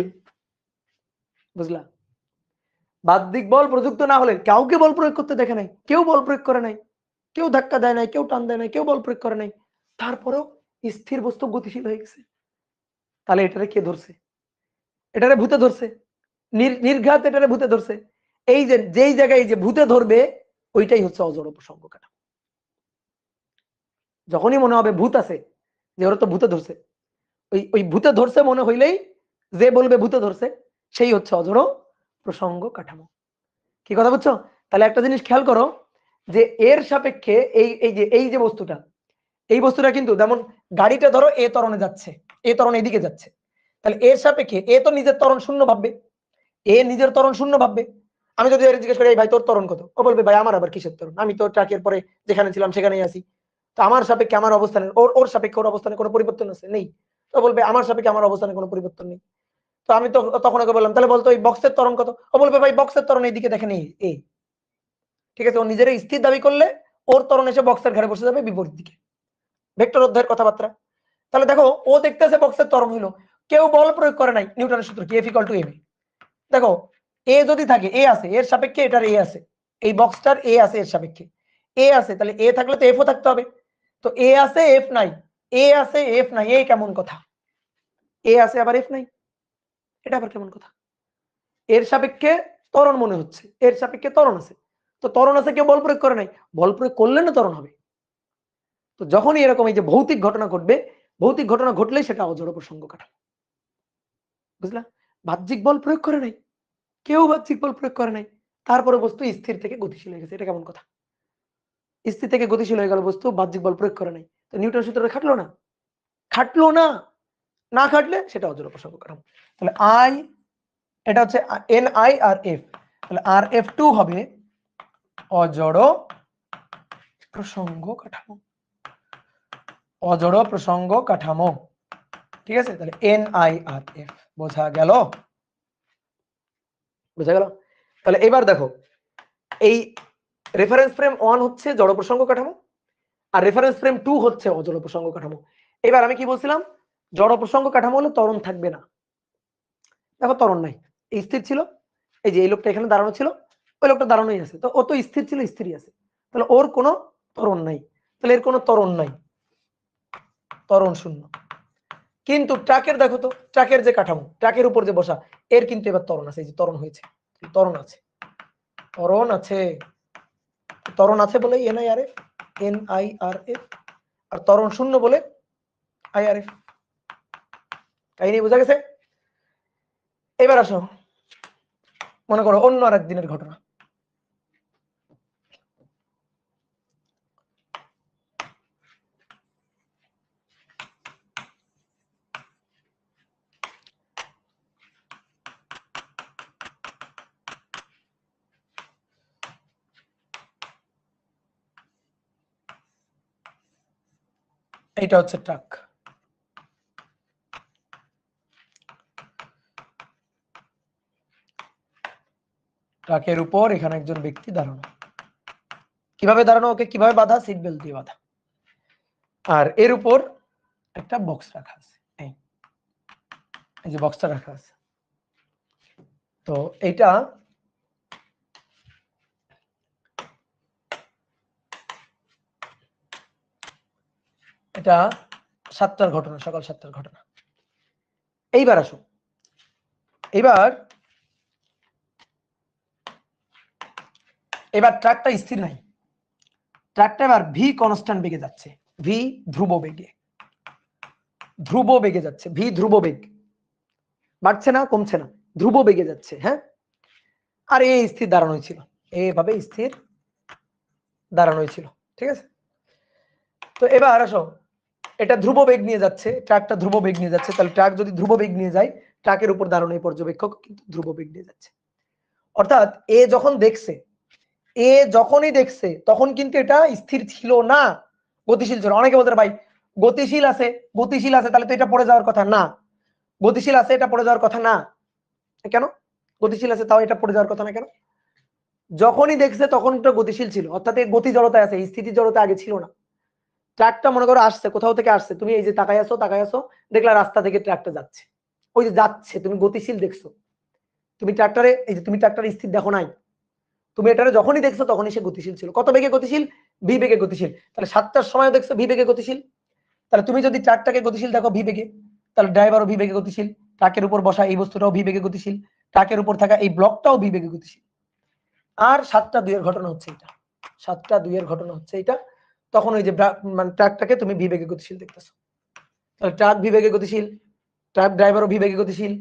বুঝলা? বাহ্যিক বল প্রযুক্ত না হলে কাউকে বল প্রয়োগ করতে দেখে নাই, কেউ বল প্রয়োগ করে নাই, কেউ ধাক্কা দেয় নাই, কেউ টান দেয় নাই, কেউ বল প্রয়োগ করে নাই, তারপরেও স্থির বস্তু গতিশীল হয়ে গেছে। তাহলে এটারে কে ধরছে? এটারে ভূতে ধরছে, নির্ঘাত এটারে ভূতে ধরছে। এই যে যেই জায়গায় যে ভূতে ধরবে ওইটাই হচ্ছে অজড় প্রসঙ্গ কাঠামো। যখনই মনে হবে ভূত আছে, যে ওরা তো ভূতে ধরছে, ওই ভূতে ধরছে মনে হইলেই যে বলবে ভূতে ধরছে সেই হচ্ছে অজড় প্রসঙ্গ কাঠামো। কি কথা বুঝছো? তাহলে একটা জিনিস খেয়াল করো, যে এর সাপেক্ষে এই যে বস্তুটা, এই বস্তুটা কিন্তু যেমন গাড়িটা ধরো এ ত্বরণে যাচ্ছে, এ ত্বরণ এদিকে যাচ্ছে, তাহলে এর সাপেক্ষে এ তো নিজের ত্বরণ শূন্য ভাববে, এ নিজের ত্বরণ শূন্য ভাববে। আমি যদি জিজ্ঞেস করি এই ভাই তোর ত্বরণ কত, ও বলবে ভাই আমার আবার কিসের ত্বরণ, আমি তো ট্রাকের পরে যেখানে ছিলাম সেখানেই আছি, তো আমার সাপেক্ষে আমার অবস্থানের ওর সাপেক্ষে ওর অবস্থানে কোনো পরিবর্তন আছে নেই, তো বলবে আমার সাপেক্ষে আমার অবস্থানে কোনো পরিবর্তন নেই। তো আমি তো তখন ওকে বললাম তাহলে বলতো এই বক্সের ত্বরণ কত, ও বলবে ভাই বক্সের ত্বরণ এইদিকে দেখেন এই। ঠিক আছে, ও নিজের স্থির দাবি করলে ওর ত্বরণ এসে বক্সের ঘাড়ে বসে যাবে বিপরীত দিকে, ভেক্টর অধ্যায়ের কথাবার্তা। তাহলে দেখো ও দেখতেছে বক্সের ত্বরণ হইলো, কেউ বল প্রয়োগ করে নাই, নিউটনের সূত্র কি F = mv। দেখো এ যদি থাকে, এ আছে এর সাপেক্ষে, এটার এ আছে, এই বক্সটার এ আছে এর সাপেক্ষে, এ আছে, তাহলে এ থাকলে তো এফও থাকতে হবে, তো এ আছে এফ নাই, এ আছে এফ নাই, এই কেমন কথা? এ আছে আবার এফ নাই, এটা আবার কেমন কথা? এর সাপেক্ষে ত্বরণ মনে হচ্ছে, এর সাপেক্ষে ত্বরণ আছে, তো ত্বরণ আছে কেউ বল প্রয়োগ করে নাই, বল প্রয়োগ করলে না ত্বরণ হবে। তো যখনই এরকম এই যে ভৌতিক ঘটনা ঘটবে, ভৌতিক ঘটনা ঘটলেই সেটা অজড় প্রসঙ্গ কাঠামো। বুঝলা? বাহ্যিক বল প্রয়োগ করে নাই, কেউ বাহ্যিক বল প্রয়োগ করে নাই, তারপরে বস্তু স্থির থেকে গতিশীল হয়ে গেছে, এটা কেমন কথা? স্থির থেকে গতিশীল হয়ে গেল বস্তু, বাহ্যিক বল প্রয়োগ করে নাই, তো নিউটন সূত্রটা খাটলো না, খাটলো না, না খাটলে সেটা অজড় প্রসঙ্গ কাঠামো। তাহলে আই, এটা হচ্ছে এন আই আর এফ, তাহলে আর এফ টু হবে অজড় প্রসঙ্গ কাঠামো, অজড় প্রসঙ্গ কাঠামো। ঠিক আছে, তাহলে এন আই আর এফ বোঝা গেল? বোঝা গেল? তাহলে এবার দেখো, এই রেফারেন্স ফ্রেম 1 হচ্ছে জড় প্রসঙ্গ কাঠামো, আর রেফারেন্স ফ্রেম 2 হচ্ছে অজড় প্রসঙ্গ কাঠামো। এবার আমি কি বলছিলাম? জড় প্রসঙ্গ কাঠামো হলে ত্বরণ থাকবে না। দেখো ত্বরণ নাই, স্থির ছিল, এই যে এই লোকটা এখানে দাঁড়ানো ছিল, ওই লোকটা দাঁড়ানোই আছে, তো ও তো স্থির ছিল, স্থিরই আছে, তাহলে ওর কোনো ত্বরণ নাই, তাহলে এর কোনো ত্বরণ নাই, ত্বরণ শূন্য। কিন্তু ট্রাকের দেখো তো, ট্রাকের যে কাঠামো, ট্রাকের উপর যে বসা, এর কিন্তু এবার ত্বরণ আছে, এই যে ত্বরণ হয়েছে, ত্বরণ আছে, ত্বরণ আছে। ত্বরণ আছে বলে NIRF, NIRF, আর ত্বরণ শূন্য বলে IRF। কাহিনী বোঝা গেছে? এবার আসো, মনে করো অন্য আর একদিনের ঘটনা। এইটা হচ্ছে ট্রাক। ট্রাকের উপর এখানে একজন ব্যক্তি দাঁড়ানো। কিভাবে দাঁড়ানো? ওকে কিভাবে বাঁধা? সিট বেল্ট দিয়ে বাঁধা। আর এর উপর একটা বক্স রাখা আছে, এই যে বক্সটা রাখা আছে। তো এইটা এটা 7টার ঘটনা, সকাল 7টার ঘটনা। এইবার আসো, এবার ট্রাকটা স্থির নাই, ট্রাকটা এবার ভি কনস্ট্যান্ট বেগে যাচ্ছে, ভি ধ্রুব বেগে যাচ্ছে, ভি ধ্রুব বেগ, বাড়ছে না কমছে না, ধ্রুব বেগে যাচ্ছে। হ্যাঁ, আর এই স্থির দাঁড়ানোই ছিল, এইভাবে স্থির দাঁড়ানোই ছিল। ঠিক আছে? তো এবার আসো, এটা ধ্রুব বেগ নিয়ে যাচ্ছে, ট্রাকটা ধ্রুব বেগ নিয়ে যাচ্ছে। তাহলে ট্রাক যদি ধ্রুব বেগ নিয়ে যায়, ট্রাকের উপর দাঁড়ানো এই পর্যবেক্ষক কিন্তু ধ্রুব বেগ নিয়ে যাচ্ছে। অর্থাৎ এ যখনই দেখছে তখন কিন্তু এটা স্থির ছিল না, গতিশীল ছিল। অনেকে বলতে ভাই গতিশীল আছে তাহলে তো এটা পড়ে যাওয়ার কথা না। গতিশীল আছে, এটা পড়ে যাওয়ার কথা না কেন? গতিশীল আছে তাও এটা পড়ে যাওয়ার কথা না কেন? যখনই দেখছে তখন এটা গতিশীল ছিল, অর্থাৎ এই গতি জড়তা আছে, স্থিতি জড়তা আগে ছিল না। ট্রাকটা মনে করো আসছে, কোথাও থেকে আসছে, তুমি এই যে তাকায় আছো, দেখলা রাস্তা থেকে ট্রাকটা যাচ্ছে, ওই যে যাচ্ছে, তুমি গতিশীল দেখছো। তুমি ট্রাক্টরে, এই যে তুমি ট্রাক্টরে স্থির দেখো নাই, তুমি এটারে যখনই দেখছো তখনই সে গতিশীল ছিল। কত বেগে গতিশীল? ভি বেগে গতিশীল। তাহলে 7টার সময় দেখছো ভি বেগে গতিশীল, তাহলে তুমি যদি ট্রাকটাকে গতিশীল দেখো ভি বেগে, তাহলে ড্রাইভারও ভি বেগে গতিশীল, ট্রাকের উপর বসা এই বস্তুটাও ভি বেগে গতিশীল, ট্রাকের উপর থাকা এই ব্লকটাও ভি বেগে গতিশীল। আর 7টা 2 এর ঘটনা হচ্ছে এটা, 7টা 2 এর ঘটনা হচ্ছে এটা। তখন ওই যে মানে ট্রাকটাকে তুমি ভি বেগে গতিশীল দেখতেছো। তাহলে ট্রাক ভি বেগে গতিশীল, ট্রাক ড্রাইভারও ভি বেগে গতিশীল,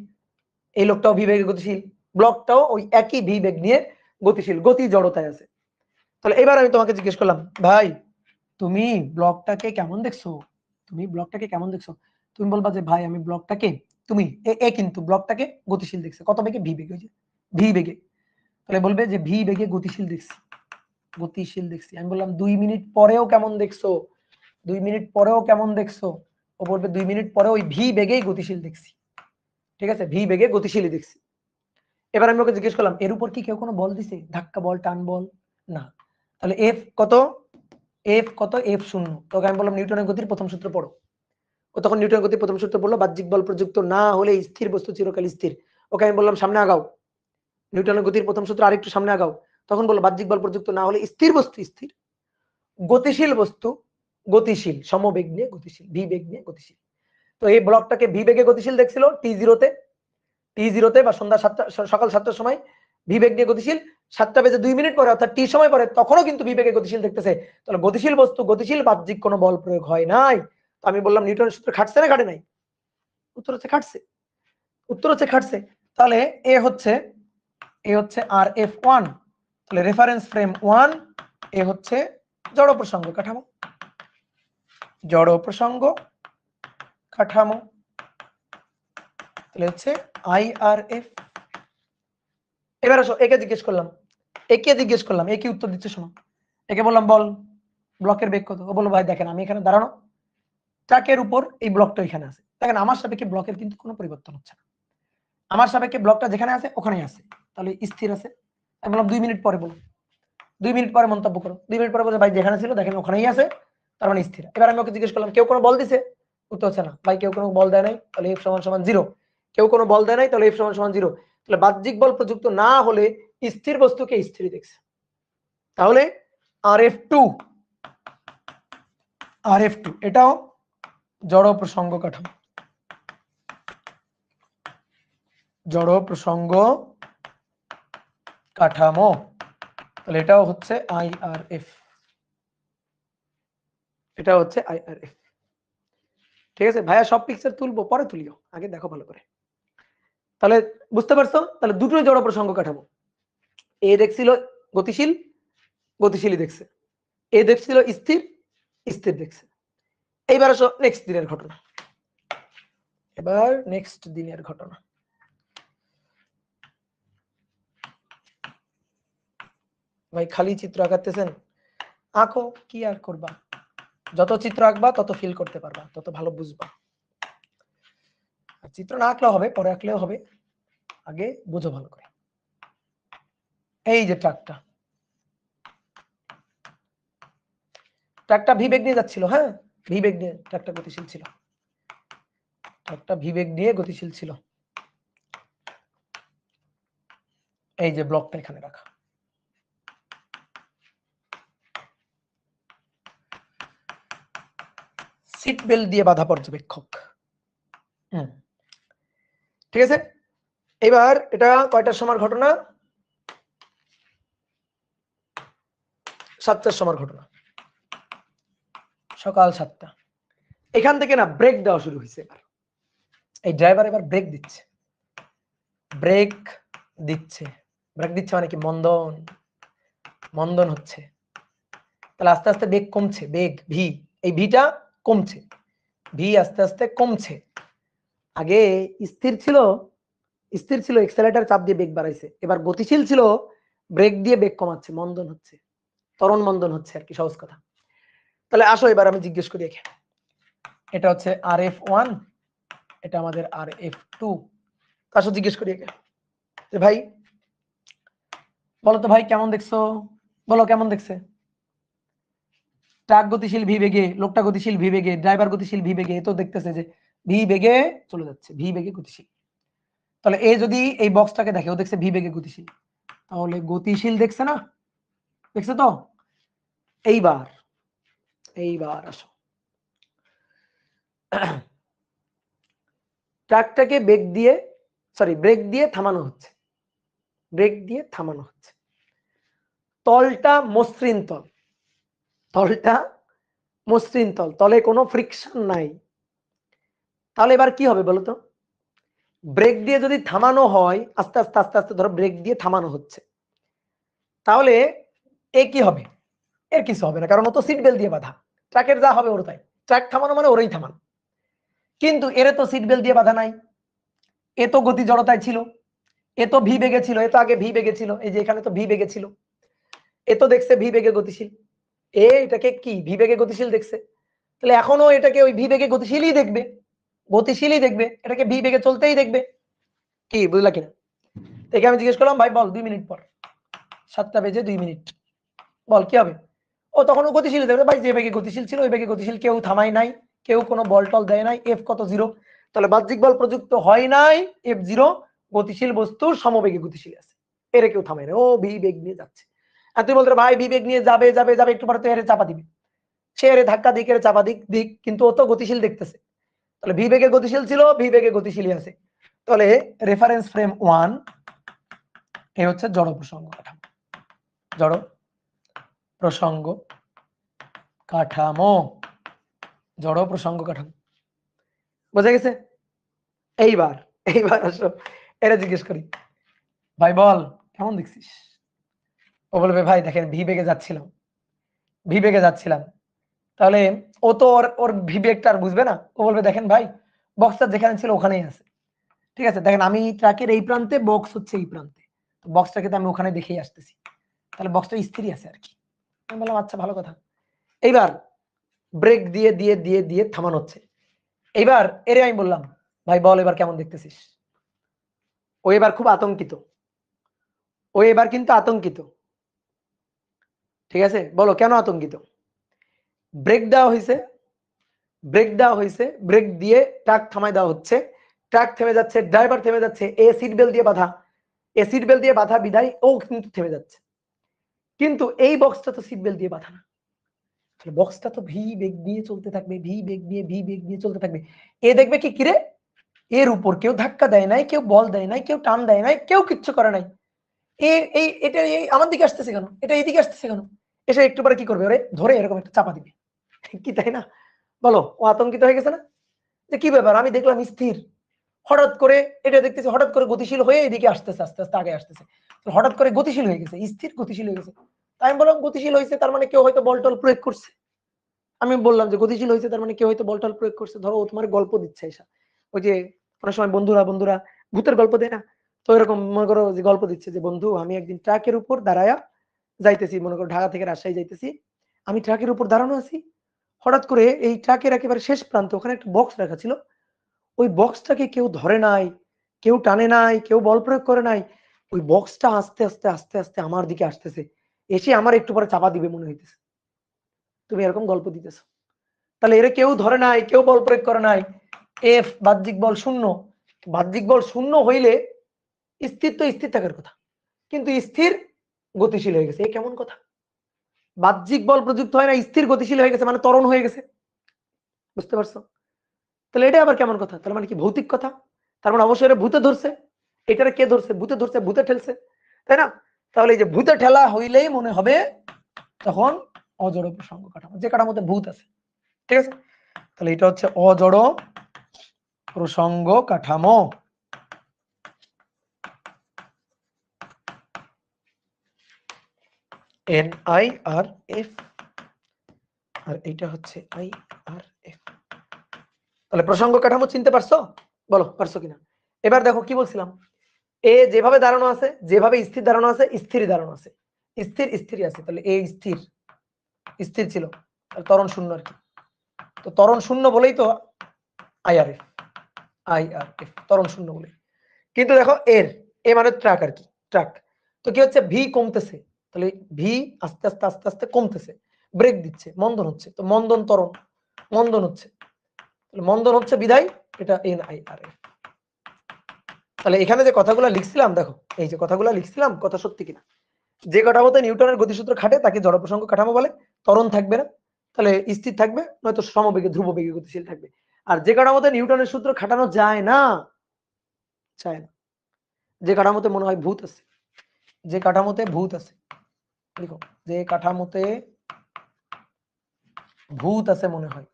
এই লোকটাও ভি বেগে গতিশীল, ব্লকটাও ওই একই ভি বেগ নিয়ে গতিশীল, গতি জড়তায় আছে। তাহলে এবার আমি তোমাকে জিজ্ঞেস করলাম, ভাই তুমি ব্লকটাকে কেমন দেখছো? তুমি বলবা যে ভাই আমি ব্লকটাকে, তুমি কিন্তু ব্লকটাকে গতিশীল দেখছে। কত বেগে? ভি বেগে, ভি বেগে। তাহলে বলবে যে ভি বেগে গতিশীল দেখছি। আমি বললাম 2 মিনিট পরেও কেমন দেখছো? 2 মিনিট পরেও কেমন দেখছো? ও বলবে 2 মিনিট পরে ওই ভি বেগেই গতিশীল দেখছি। ঠিক আছে, ভি বেগে গতিশীলই দেখছি। এবার আমি ওকে জিজ্ঞেস করলাম, এর উপর কি কেউ কোনো বল দিছে? ধাক্কা বল, টান বল? না। তাহলে এফ কত? এফ শূন্য। তোকে আমি বললাম নিউটনের গতির প্রথম সূত্র পড়ো। ও তখন নিউটনের গতির প্রথম সূত্র পড়লো, বাহ্যিক বল প্রযুক্ত না হলে স্থির বস্তু চিরকাল স্থির। ওকে আমি বললাম সামনে আগাও, নিউটনের গতির প্রথম সূত্র আরেকটু সামনে আগাও। তখন বললো বাহ্যিক বল প্রযুক্ত না হলে স্থির বস্তু স্থির, গতিশীল বস্তু গতিশীল, সমবেগ নিয়ে গতিশীল, ভি বেগ নিয়ে গতিশীল। তো এই ব্লকটাকে ভি বেগে গতিশীল দেখছিল টি0তে বা সন্ধ্যা 7টা, সকাল 7টার সময় ভি বেগ নিয়ে গতিশীল। 7টা বেজে 2 মিনিট পরে অর্থাৎ টি সময় পরে তখনও কিন্তু ভি বেগে গতিশীল দেখতেছে। তাহলে গতিশীল বস্তু গতিশীল, বাহ্যিক কোনো বল প্রয়োগ হয় নাই। তো আমি বললাম নিউটনের সূত্র খাটছে না খাটে নাই? উত্তর হচ্ছে খাটছে। তাহলে এ হচ্ছে আর F1, তাহলে রেফারেন্স ফ্রেম 1, এ হচ্ছে জড় প্রসঙ্গ কাঠামো, তাহলে হচ্ছে IRF। এবার আসো, একে জিজ্ঞেস করলাম, এ কি উত্তর দিচ্ছে শোনো। একে বললাম বল ব্লকের বেগ কত? ও বললো ভাই দেখেন আমি এখানে দাঁড়ানো, ট্রাকের উপর এই ব্লকটা এখানে আছে, দেখেন আমার সাপেক্ষে ব্লকের কিন্তু কোনো পরিবর্তন হচ্ছে না, আমার সাপেক্ষে ব্লকটা যেখানে আছে ওখানেই আছে, তাহলে স্থির আছে। আমি বললাম 2 মিনিট পরে বলো, 2 মিনিট পরে মন্তব্য করো। 2 মিনিট পরে বলছে ভাই যেখানে ছিল দেখেন ওখানেই আছে, তার মানে স্থির। এবার আমি ওকে জিজ্ঞেস করলাম কেউ কোনো বল দিছে? উত্তর হচ্ছে না। ভাই কেউ কোনো বল দেয় নাই, তাহলে F = 0। কেউ কোনো বল দেয় নাই, তাহলে F = 0। তাহলে বাহ্যিক বল প্রযুক্ত না হলে স্থির বস্তুকে স্থির দেখছে। তাহলে RF2 এটাও জড় প্রসঙ্গ কাঠামো, তাহলে এটাও হচ্ছে IRF, এটা হচ্ছে IRF। ঠিক আছে ভাইয়া, সব পিকচার তুলবো, পরে তুলিও, আগে দেখো ভালো করে। তাহলে বুঝতে পারছো, তাহলে দুটোই জড় প্রসঙ্গ কাঠামো। এ দেখছিল গতিশীল, গতিশীলই দেখছে। এ দেখছিল স্থির, স্থির দেখছে। এইবার আসো নেক্সট দিনের ঘটনা। এবার নেক্সট দিনের ঘটনা। ভাই খালি চিত্র আঁকাতেছেন, আঁকো, কি আর করবা, যত চিত্র আঁকবা তত ফিল করতে পারবা, তত ভালো বুঝবা। চিত্র না আঁকলেও হবে, পরে আঁকলেও হবে, আগে বুঝো ভালো করে। এই যে ট্রাকটা, ট্রাকটা ভি বেগ নিয়ে যাচ্ছিল, হ্যাঁ ভি বেগ নিয়ে ট্রাকটা গতিশীল ছিল, ট্রাকটা ভি বেগ নিয়ে গতিশীল ছিল। এই যে ব্লকটা এখানে রাখা, সিট বেল্ট দিয়ে বাধা পর্যবেক্ষক। ঠিক আছে, এবার এটা কয়টার সময় ঘটনা? 7টার সময় ঘটনা, সকাল 7টা। এখান থেকে না ব্রেক দেওয়া শুরু হয়েছে। এবার এই ড্রাইভার এবার ব্রেক দিচ্ছে, ব্রেক দিচ্ছে, ব্রেক দিচ্ছে মানে কি, মন্দন, মন্দন হচ্ছে। তাহলে আস্তে আস্তে বেগ কমছে, বেগ ভি, এই ভিটা কমছে, ভি আস্তে আস্তে কমছে। আগে স্থির ছিল, স্থির ছিল, এক্সেলেটার চাপ দিয়ে বেগ বাড়াইছে, এবার গতিশীল ছিল, ব্রেক দিয়ে বেগ কমাচ্ছে, মন্দন হচ্ছে, ত্বরণ মন্দন হচ্ছে আর কি, সহজ কথা। তাহলে আসো এবার আমি জিজ্ঞেস করি একে, এটা হচ্ছে RF1, এটা আমাদের RF2। আসো জিজ্ঞেস করি একে, ভাই বলো তো ভাই কেমন দেখছো, বলো কেমন দেখছে? ট্রাক গতিশীল ভি বেগে, লোকটা গতিশীল ভি বেগে, ড্রাইভার গতিশীল ভি বেগে, তো দেখতেছে যে ভি বেগে চলে যাচ্ছে, ভি বেগে গতিশীল। তাহলে এ যদি এই বক্সটাকে দেখে, ও দেখছে ভি বেগে গতিশীল, তাহলে গতিশীল দেখছে না, দেখছে তো। এইবার এইবার আসো, ট্রাকটাকে বেগ দিয়ে, সরি ব্রেক দিয়ে থামানো হচ্ছে, ব্রেক দিয়ে থামানো হচ্ছে। তলটা মসৃণ তল, তলটা মসৃণ তল, তলে কোনো ফ্রিকশন নাই। তাহলে এবার কি হবে বলতো, ব্রেক দিয়ে যদি থামানো হয়, আস্তে আস্তে আস্তে আস্তে ধরো ব্রেক দিয়ে থামানো হচ্ছে, তাহলে এ কি হবে? এর কিছু হবে না, কারণ ও তো সিট বেল্ট দিয়ে বাঁধা, ট্রাকের যা হবে ওর তাই, ট্রাক থামানো মানে ওরই থামানো। কিন্তু এর তো সিট বেল্ট দিয়ে বাঁধা নাই, এ তো গতি জড়তায় ছিল, এ তো ভি বেগে ছিল, এ তো আগে ভি বেগে ছিল, এই যে এখানে তো ভি বেগে ছিল, এ তো দেখছে ভি বেগে গতিশীল, এটাকে কি ভি বেগে গতিশীল দেখছে, তাহলে এখনো এটাকে ওই ভি বেগে গতিশীলই দেখবে, গতিশীলই দেখবে, এটাকে ভি বেগে চলতেই দেখবে। কি বুঝলা কিনা? একে আমি জিজ্ঞেস করলাম, ভাই বল 2 মিনিট পর, 7টা বেজে 2 মিনিট, বল কি হবে? ও তখনও গতিশীল দেখবে, ভাই যে বেগে গতিশীল ছিল ওই বেগে গতিশীল, কেউ থামাই নাই, কেউ কোনো বল টল দেয় নাই, এফ কত 0, তাহলে বাহ্যিক বল প্রযুক্ত হয় নাই, F0, গতিশীল বস্তুর সমবেগে গতিশীল আছে, এরে কেউ থামাই না, ও ভি বেগ নিয়ে যাচ্ছে। আর তুই বলতে ভাই ভি বেগ নিয়ে যাবে যাবে যাবে, একটু পরে তো এরে চাপা দিবে, সে এরে ধাক্কা দিক, এর চাপা দিক দিক, কিন্তু ও তো গতিশীল দেখতেছে, তাহলে ভি বেগে গতিশীল ছিল, ভি বেগে গতিশীলই আছে। তাহলে রেফারেন্স ফ্রেম 1 এ হচ্ছে জড় প্রসঙ্গ কাঠামো, জড় প্রসঙ্গ কাঠামো, জড় প্রসঙ্গ কাঠামো, বোঝা গেছে? এইবার এইবার আসো এরা জিজ্ঞেস করি, ভাই বল কেমন দেখছিস? ও বলবে ভাই দেখেন ভি বেগে যাচ্ছিলাম, ভি বেগে যাচ্ছিলাম, তাহলে ও তো ওর ওর ভি বেগটা আর বুঝবে না, ও বলবে দেখেন ভাই বক্সটা যেখানে ছিল ওখানেই আছে, ঠিক আছে, দেখেন আমি ট্রাকের এই প্রান্তে, বক্স হচ্ছে এই প্রান্তে, বক্সটাকে তো আমি ওখানে দেখেই আসতেছি, তাহলে বক্সটা স্থিরই আছে আর কি। আমি বললাম আচ্ছা ভালো কথা। এইবার ব্রেক দিয়ে দিয়ে দিয়ে দিয়ে থামানো হচ্ছে, এইবার এরে আমি বললাম ভাই বল এবার কেমন দেখতেছিস? ও এবার খুব আতঙ্কিত, ও এবার কিন্তু আতঙ্কিত, ঠিক আছে, বলো কেন আতঙ্কিত? ব্রেক দেওয়া হয়েছে, ব্রেক দেওয়া হয়েছে, ব্রেক দিয়ে ট্রাক থামাই দেওয়া হচ্ছে, ট্রাক থেমে যাচ্ছে, ড্রাইভার থেমে যাচ্ছে, এ সিট বেল্ট দিয়ে বাঁধা, এ সিট বেল্ট দিয়ে বাঁধা বিদায় ও কিন্তু থেমে যাচ্ছে, কিন্তু এই বক্সটা তো সিট বেল্ট দিয়ে বাঁধা না, বক্সটা তো ভি বেগ দিয়ে চলতে থাকবে, ভি বেগ দিয়ে ভি বেগ দিয়ে চলতে থাকবে। এ দেখবে কি কিরে, এর উপর কেউ ধাক্কা দেয় নাই, কেউ বল দেয় নাই, কেউ টান দেয় নাই, কেউ কিচ্ছু করে নাই, এই এটা আমার দিকে আসতেছে কেন, এটা এইদিকে আসতেছে কেন, এসে একটু পরে কি করবে, ওরে ধরে এরকম একটা চাপা দিবে, কি তাই না? বলো, ও আতঙ্কিত হয়ে গেছে না, যে কি ব্যাপার, আমি দেখলাম স্থির, হঠাৎ করে এটা দেখতেছি হঠাৎ করে গতিশীল হয়ে এদিকে আসতেছে, আস্তে আস্তে আগে আসতেছে, হঠাৎ করে গতিশীল হয়ে গেছে, স্থির গতিশীল হয়ে গেছে। তাই আমি বললাম গতিশীল হয়েছে তার মানে কেউ হয়তো বল টল প্রয়োগ করছে। আমি বললাম যে গতিশীল হয়েছে তার মানে কেউ হয়তো বল টল প্রয়োগ করছে। ধরো ও তোমার গল্প দিচ্ছে এসা, ওই যে অনেক সময় বন্ধুরা ভূতের গল্প দেয় না, তো এরকম মনে করো যে গল্প দিচ্ছে যে বন্ধু আমি একদিন ট্রাকের উপর দাঁড়ায়া যাইতেছি, মনে করো ঢাকা থেকে রাজশাহী যাইতেছি, আমি ট্রাকের উপর দাঁড়ানো আছি, হঠাৎ করে এই ট্রাকের একেবারে শেষ প্রান্তে ওখানে একটা বক্স রাখা ছিল, ওই বক্সটাকে কেউ ধরে নাই, কেউ টানে নাই, কেউ বল প্রয়োগ করে নাই, ওই বক্সটা আস্তে আস্তে আস্তে আস্তে আমার দিকে আসতেছে, এসে আমার একটু পরে চাপা দিবে মনে হইতেছে। তুমি এরকম গল্প দিতেছো, তাহলে এর কেউ ধরে নাই, কেউ বল প্রয়োগ করে নাই, এফ বাহ্যিক বল শূন্য। বাহ্যিক বল শূন্য হইলে স্থির তো স্থির থাকার কথা, কিন্তু স্থির গতিশীল হয়ে গেছে, এই কেমন কথা? বাহ্যিক বল প্রযুক্ত হয় না, স্থির গতিশীল হয়ে গেছে মানে ত্বরণ হয়ে গেছে, বুঝতে পারছো? তাহলে এটা আবার কেমন কথা? তার মানে কি ভৌতিক কথা? তার মানে অবশ্যই এটা ভূতে ধরছে। এটারে কে ধরছে? ভূতে ধরছে, ভূতে ঠেলছে, তাই না? তাহলে এই যে ভূতে ঠেলা হইলেই মনে হবে তখন অজড় প্রসঙ্গ কাঠামো, যে কাঠামোতে ভূত আছে, ঠিক আছে? তাহলে এটা হচ্ছে অজড় প্রসঙ্গ কাঠামো। NIRF, আর এটা হচ্ছে IRF। তাহলে প্রসঙ্গ কাঠামো চিনতে পারছো? বলো পারছো কিনা? এবার দেখো কি বলছিলাম, এ যেভাবে দাঁড়ানো আছে, যেভাবে স্থির দাঁড়ানো আছে, স্থির দাঁড়ানো আছে, স্থির স্থিরই আছে, তাহলে এ স্থির স্থির ছিল, ত্বরণ শূন্য আর কি, তো ত্বরণ শূন্য বলেই তো IRF, ত্বরণ শূন্য বলে। কিন্তু দেখো এর এ মানে ট্রাক আর কি, ট্রাক, তো কি হচ্ছে ভি কমতেছে, তাহলে ভি আস্তে আস্তে আস্তে আস্তে কমতেছে, ব্রেক দিচ্ছে, মন্দন হচ্ছে, তো মন্দন ত্বরণ, মন্দন হচ্ছে, তাহলে মন্দন হচ্ছে বিদায় এটা NIRF। তাহলে এখানে যে কথাগুলো লিখছিলাম দেখো, এই যে কথাগুলো লিখছিলাম কথা সত্যি কিনা, যে কাঠামোতে নিউটনের গতিসূত্র খাটে তাকে জড় প্রসঙ্গ কাঠামো বলে, ত্বরণ থাকবে না, তাহলে স্থির থাকবে, নয়তো সমবেগে ধ্রুব বেগে গতিশীল থাকবে। আর যে কাঠামোতে নিউটনের সূত্র খাটানো যায় না, চায় না, যে কাঠামোতে মনে হয় ভূত আছে, যে কাঠামোতে ভূত আছে, দেখো যে কাঠামোতে ভূত আছে মনে হয়,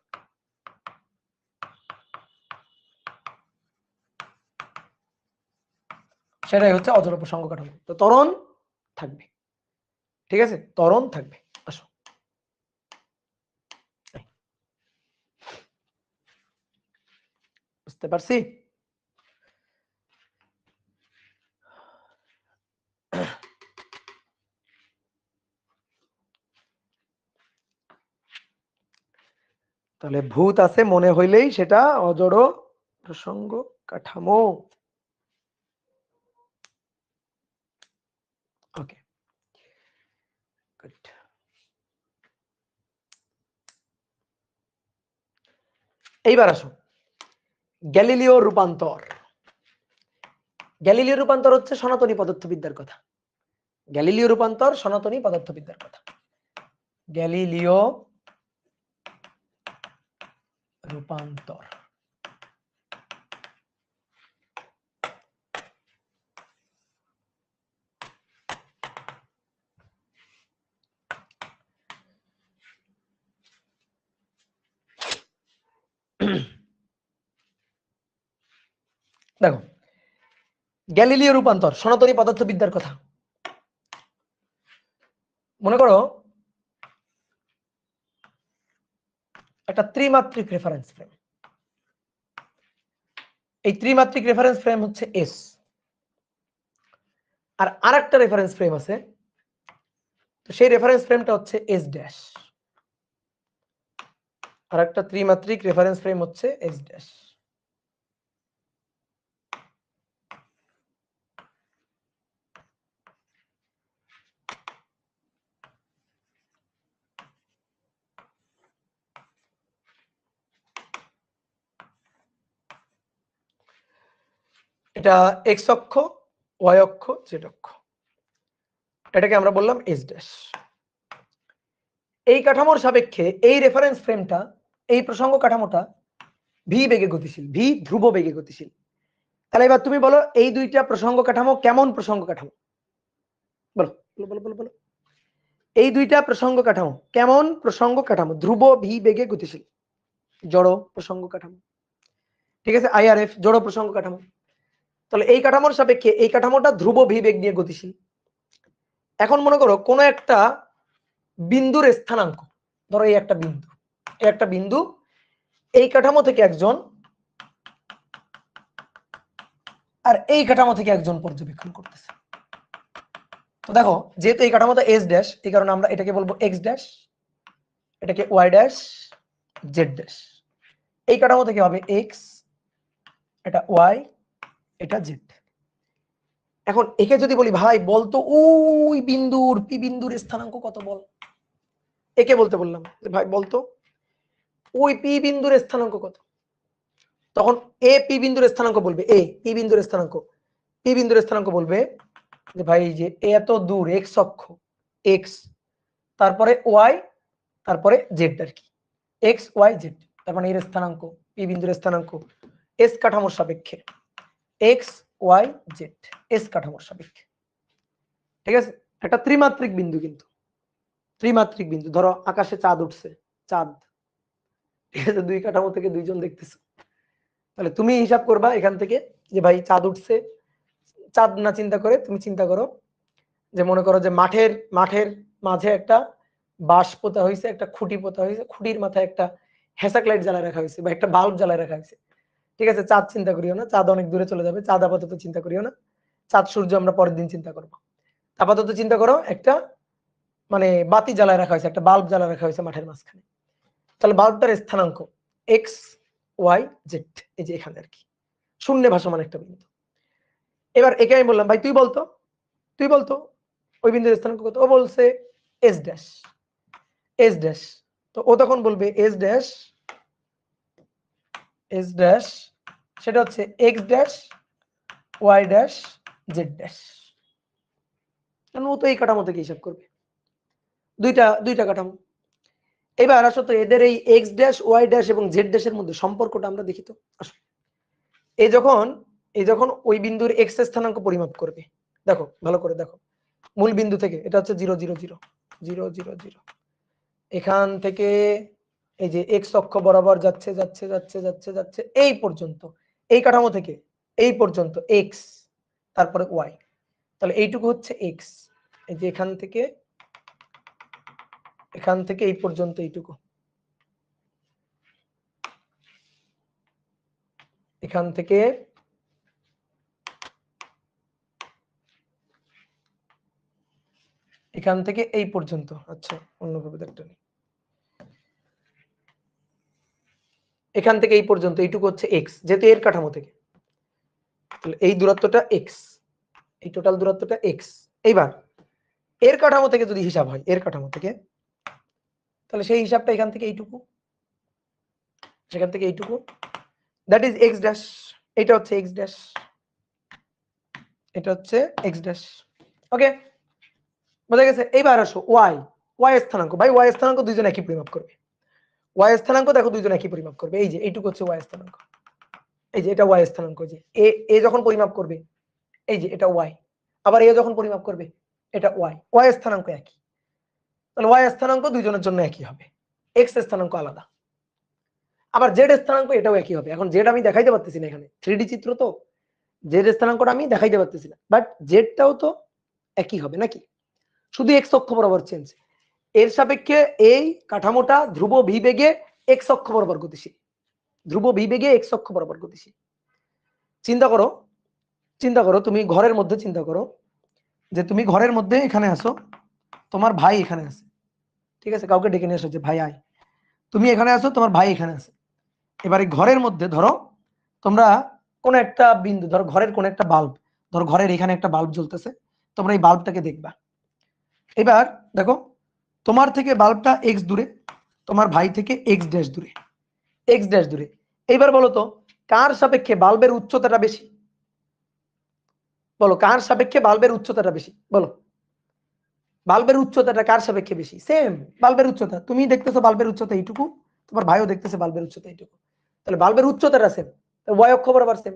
সেটাই হচ্ছে অজড় প্রসঙ্গ কাঠামো। তো ত্বরণ থাকবে, ঠিক আছে, ত্বরণ থাকবে। আসো, বুঝতে পারছি? তাহলে ভূত আছে মনে হইলেই সেটা অজড় প্রসঙ্গ কাঠামো। ওকে, গুড। এইবার আসো গ্যালিলিও রূপান্তর। গ্যালিলিও রূপান্তর হচ্ছে সনাতনী পদার্থবিদ্যার কথা, গ্যালিলিও রূপান্তর সনাতনী পদার্থবিদ্যার কথা। গ্যালিলিও রূপান্তর, দেখো গ্যালিলিও রূপান্তর সনাতনী পদার্থবিদ্যার কথা। মনে করো একটা ত্রিমাত্রিক রেফারেন্স ফ্রেম, এই ত্রিমাত্রিক রেফারেন্স ফ্রেম হচ্ছে এস, আর আরেকটা রেফারেন্স ফ্রেম আছে, তো সেই রেফারেন্স ফ্রেমটা হচ্ছে এস ড্যাশ, আর একটা ত্রিমাত্রিক রেফারেন্স ফ্রেম হচ্ছে এস ড্যাশ। এটা এক্স অক্ষ, ওয়াই অক্ষ, জেড অক্ষ, এটাকে আমরা বললাম এস ড্যাশ। এই কাঠামোর সাপেক্ষে এই রেফারেন্স ফ্রেমটা, এই প্রসঙ্গ কাঠামোটা ভি বেগে গতিশীল, ভি ধ্রুব বেগে গতিশীল। তাহলে এবার তুমি বলো এই দুইটা প্রসঙ্গ কাঠামো কেমন প্রসঙ্গ কাঠামো? বলো বলো বলো বলো বলো। এই দুইটা প্রসঙ্গ কাঠামো কেমন প্রসঙ্গ কাঠামো? ধ্রুব ভি বেগে গতিশীল জড় প্রসঙ্গ কাঠামো, ঠিক আছে। আইআরএফ জড় প্রসঙ্গ কাঠামো। তাহলে এই কাঠামোর সাপেক্ষে এই কাঠামোটা ধ্রুব ভি বেগ নিয়ে গতিশীল। এখন মনে করো কোন একটা বিন্দুর স্থানাঙ্ক, ধরো এই একটা বিন্দু, এই একটা বিন্দু, এই কাঠামো থেকে একজন আর এই কাঠামো থেকে একজন পর্যবেক্ষণ করতেছে। তো দেখো যেহেতু এই কাঠামোটা এস ড্যাশ, এই কারণে আমরা এটাকে বলবো এক্স ড্যাশ, এটাকে ওয়াই ড্যাশ, জেড ড্যাশ। এই কাঠামো থেকে হবে এক্স, এটা ওয়াই, এটা জেড। এখন একে যদি বলি ভাই বলতো ওই বিন্দুর পি বিন্দুর স্থানাঙ্ক কত বল, একে বলতে বললাম ভাই বলতো ওই পি বিন্দুর স্থানাঙ্ক কত, তখন এ পি বিন্দুর স্থানাঙ্ক বলবে, এ পি বিন্দুর স্থানাঙ্ক, পি বিন্দুর স্থানাঙ্ক বলবে যে ভাই যে এত দূর এক্স অক্ষ, এক্স, তারপরে ওয়াই, তারপরে জেড আর কি, এক্স ওয়াই জেড, তার মানে এর স্থানাঙ্ক পি বিন্দুর স্থানাঙ্ক এস কাঠামোর সাপেক্ষে এক্স ওয়াই জেড, এস কাঠামোর সাপেক্ষে, ঠিক আছে। একটা ত্রিমাত্রিক বিন্দু, কিন্তু ত্রিমাত্রিক বিন্দু, ধরো আকাশে চাঁদ উঠছে, চাঁদ, ঠিক আছে, দুই কাঠামো থেকে দুইজন দেখতেছে, তাহলে তুমি হিসাব করবা এখান থেকে যে ভাই চাঁদ উঠছে, চাঁদ না চিন্তা করে তুমি চিন্তা করো যে মনে করো যে মাঠের মাঠের মাঝে একটা বাঁশ পোতা হয়েছে, একটা খুঁটি পোতা হয়েছে, খুঁটির মাথায় একটা হেসাক লাইট জ্বালায় রাখা হয়েছে বা একটা বাল্ব জ্বালায় রাখা হয়েছে, ঠিক আছে। চাঁদ চিন্তা করিও না, চাঁদ অনেক দূরে চলে যাবে, চাঁদ আপাতত চিন্তা করিও না, চাঁদ সূর্য আমরা পরের দিন চিন্তা করবো। আপাতত চিন্তা করো একটা মানে বাতি জ্বালায় রাখা হয়েছে, একটা বাল্ব জ্বালায় রাখা হয়েছে মাঠের মাঝখানে, তাহলে বাল্বটার স্থানাঙ্ক এক্স ওয়াই জেড, এই যে এখানে আর কি শূন্য ভাসমান একটা বিন্দু। এবার একে আমি বললাম ভাই তুই বলতো, তুই বলতো ওই বিন্দুর স্থানাঙ্ক কত, ও বলছে এস ড্যাশ, এস ড্যাশ, তো ও তখন বলবে এস ড্যাশ, এস ড্যাশ সেটা হচ্ছে X dash Y dash Z dash, কারণ ও তো এই কাঠামো থেকে হিসাব করবে, দুইটা দুইটা কাঠামো। এবার আসো তো এদের এই এক্স ড্যাশ ওয়াই ড্যাশ এবং জেড ড্যাশের মধ্যে সম্পর্কটা আমরা দেখি তো। আসো এই যখন ওই বিন্দুর এক্স স্থানাঙ্ক পরিমাপ করবে, দেখো ভালো করে দেখো, মূল বিন্দু থেকে এটা হচ্ছে 0 0 0 0 0 0, এখান থেকে এই যে এক্স অক্ষ বরাবর যাচ্ছে যাচ্ছে যাচ্ছে যাচ্ছে যাচ্ছে এই পর্যন্ত, এই কাঠামো থেকে এই পর্যন্ত এক্স, তারপরে ওয়াই, তাহলে এইটুকু হচ্ছে এক্স, এই যে এখান থেকে এই পর্যন্ত এইটুকু, এখান থেকে এই পর্যন্ত, আচ্ছা অন্যভাবে দেখতে নেই, এখান থেকে এই পর্যন্ত এইটুকু হচ্ছে এক্স, যেহেতু এর কাঠামো থেকে, তাহলে এই দূরত্বটা এক্স, এই টোটাল দূরত্বটা এক্স। এইবার এর কাঠামো থেকে যদি হিসাব হয়, এর কাঠামো থেকে, তাহলে সেই হিসাবটা এখান থেকে এইটুকু, সেখান থেকে এইটুকু, দ্যাট ইজ এক্স ড্যাশ, এটা হচ্ছে এক্স ড্যাশ, এটা হচ্ছে এক্স ড্যাশ, ওকে বোঝা গেছে। এইবার আসো ওয়াই, ওয়াই স্থানাঙ্ক, ভাই ওয়াই স্থানাঙ্ক দুইজন একই পরিমাপ করবে, ওয়াই স্থানাঙ্ক দেখো দুইজন একই পরিমাপ করবে, এই যে এইটুকু হচ্ছে ওয়াই স্থানাঙ্ক, এই যে এটা ওয়াই স্থানাঙ্ক, যে এ যখন পরিমাপ করবে এই যে এটা ওয়াই, আবার এ যখন পরিমাপ করবে এটা ওয়াই, ওয়াই স্থানাঙ্ক একই, তাহলে ওয়াই স্থানাঙ্ক দুইজনের জন্য একই হবে, এক্স স্থানাঙ্ক আলাদা, আবার জেড স্থানাঙ্ক এটাও একই হবে। এখন জেড আমি দেখাইতে পারতেছি না, এখানে 3D চিত্র তো, জেড স্থানাঙ্কটা আমি দেখাইতে পারতেছি না, বাট জেডটাও তো একই হবে নাকি, শুধু এক্স অক্ষ বরাবর চেঞ্জ। এর সাপেক্ষে এই কাঠামোটা ধ্রুব ভি বেগে এক্স অক্ষ বরাবর গতিশীল, ধ্রুব ভি বেগে এক্স অক্ষ বরাবর গতিশীল। চিন্তা করো, চিন্তা করো তুমি ঘরের মধ্যে, চিন্তা করো যে তুমি ঘরের মধ্যে এখানে আসো, তোমার ভাই এখানে আছে, ঠিক আছে, কাউকে ডেকে নিয়ে আসো যে ভাই আয়, তুমি এখানে আসো, তোমার ভাই এখানে আছে। এবারে ঘরের মধ্যে ধরো তোমরা কোন একটা বিন্দু, ধরো ঘরের কোন একটা বাল্ব, ধরো ঘরের এখানে একটা বাল্ব জ্বলতেছে, তোমরা এই বাল্বটাকে দেখবা। এবার দেখো তোমার থেকে বাল্বটা এক্স দূরে, তোমার ভাই থেকে এক্স ড্যাশ দূরে, এক্স ড্যাশ দূরে। এইবার বলো তো কার সাপেক্ষে বাল্বের উচ্চতাটা বেশি, বলো কার সাপেক্ষে বাল্বের উচ্চতাটা বেশি, বলো বাল্বের উচ্চতাটা কার সাপেক্ষে বেশি, সেম বাল্বের উচ্চতা, তুমি দেখতেছো বাল্বের উচ্চতা এইটুকু, তোমার ভাইও দেখতেছে বাল্বের উচ্চতা এইটুকু, তাহলে বাল্বের উচ্চতাটা সেম, ওয়াই অক্ষ বরাবর সেম,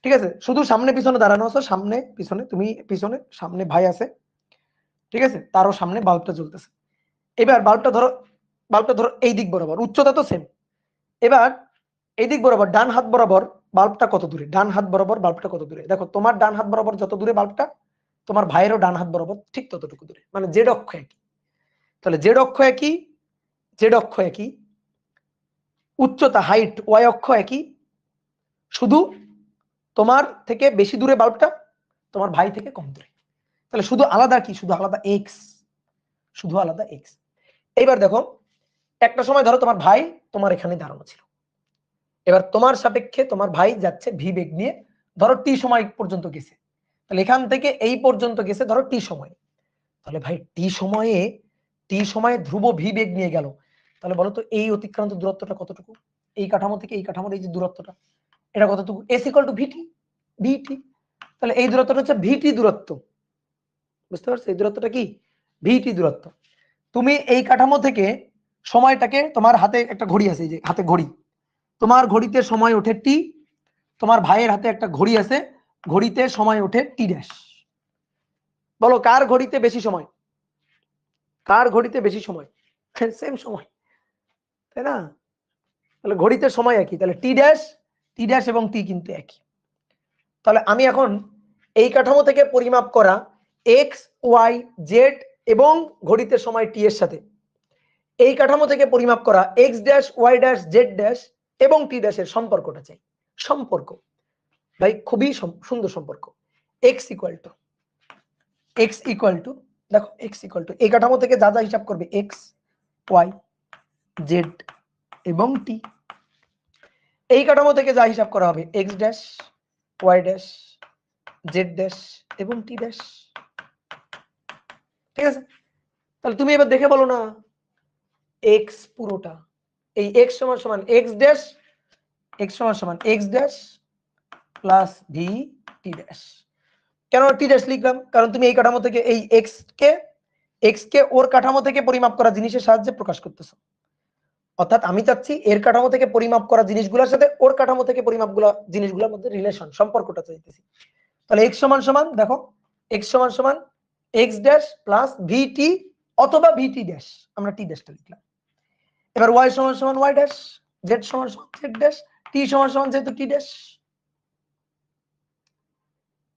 ঠিক আছে। শুধু সামনে পিছনে দাঁড়ানো আছে, সামনে পিছনে, তুমি পিছনে, সামনে ভাই আছে, ঠিক আছে, তারও সামনে বাল্বটা জ্বলতেছে। এবার বাল্বটা ধরো এই দিক বরাবর, উচ্চতা তো সেম। এবার এই দিক বরাবর ডান হাত বরাবর বাল্বটা কত দূরে, ডান হাত বরাবর বাল্বটা কত দূরে, দেখো তোমার ডান হাত বরাবর যত দূরে বাল্বটা, তোমার ভাইয়েরও ডান হাত বরাবর ঠিক ততটুকু দূরে, মানে জেড অক্ষ একই। তাহলে জেড অক্ষ একই, জেড অক্ষ একই, উচ্চতা হাইট ওয়াই অক্ষ একই, শুধু তোমার থেকে বেশি দূরে বাল্বটা, তোমার ভাই থেকে কম দূরে। তাহলে শুধু আলাদা কি, শুধু আলাদা এক্স, শুধু আলাদা এক্স। এইবার দেখো একটা সময় ধরো তোমার ভাই তোমার এখানে দাঁড়ানো ছিল, এবার তোমার সাপেক্ষে তোমার ভাই যাচ্ছে ভি বেগ নিয়ে, ধরো টি সময় পর্যন্ত গেছে, তাহলে এখান থেকে এই পর্যন্ত গেছে ধরো টি সময়, তাহলে ভাই টি সময়ে ধ্রুব ভি বেগ নিয়ে গেল, তাহলে বলো তো এই অতিক্রান্ত দূরত্বটা কতটুকু, এই কাঠামো থেকে এই কাঠামোর এই যে দূরত্বটা, এটা কতটুকু, এস ইকুয়াল টু ভিটি, ভিটি। তাহলে এই দূরত্বটা হচ্ছে ভিটি দূরত্ব, বুঝতে পারছো, এই দূরত্বটা কি, ভিটি দূরত্ব। তুমি এই কাঠামো থেকে সময়টাকে, তোমার হাতে একটা ঘড়ি আছে, এই যে হাতে ঘড়ি, তোমার ঘড়িতে সময় ওঠে টি, তোমার ভাইয়ের হাতে একটা ঘড়ি আছে, ঘড়িতে সময় ওঠে টি ড্যাশ। বলো কার ঘড়িতে বেশি সময়, কার ঘড়িতে বেশি সময়, সেম সময়, তাই না? তাহলে ঘড়িতে সময় একই, তাহলে টি ড্যাশ এবং টি কিন্তু একই। তাহলে আমি এখন এই কাঠামো থেকে পরিমাপ করা এক্স ওয়াই জেড এবং ঘড়িতে সময় টি এর সাথে এই কাঠামো থেকে পরিমাপ করা X dash Y dash Z dash এবং টি ড্যাশের সম্পর্কটা চাই। সম্পর্ক ভাই খুবই সুন্দর সম্পর্ক, এক্স ইকুয়াল টু দেখো এক্স ইকুয়াল টু এই কাঠামো থেকে যা যা হিসাব করবে এক্স ওয়াই জেড এবং টি, এই কাঠামো থেকে যা হিসাব করা হবে X dash Y dash Z dash এবং টি ড্যাশ। ঠিক আছে, তাহলে তুমি এবার দেখে বলো না, এক্স পুরোটা, এই এক্স সমান সমান এক্স ড্যাশ, এক্স সমান সমান x dash plus V T dash. কেন টি ড্যাশ লিখলাম, কারণ তুমি এই কাঠামো থেকে এই এক্স কে ওর কাঠামো থেকে পরিমাপ করা জিনিসের সাহায্যে প্রকাশ করতেছো, অর্থাৎ আমি চাচ্ছি এর কাঠামো থেকে পরিমাপ করা জিনিসগুলোর সাথে ওর কাঠামো থেকে পরিমাপগুলো জিনিসগুলোর মধ্যে রিলেশন সম্পর্কটা চাইতেছি। তাহলে এক্স সমান সমান দেখো এক্স সমান সমান এক্স ড্যাশ প্লাস ভিটি অথবা ভিটি ড্যাশ, আমরা টি ড্যাশটা লিখলাম। এবার ওয়াই সমান সমান ওয়াই ড্যাশ, জেড সমান সমান জেড ড্যাশ, টি সমান সমান যেহেতু টি ড্যাশ।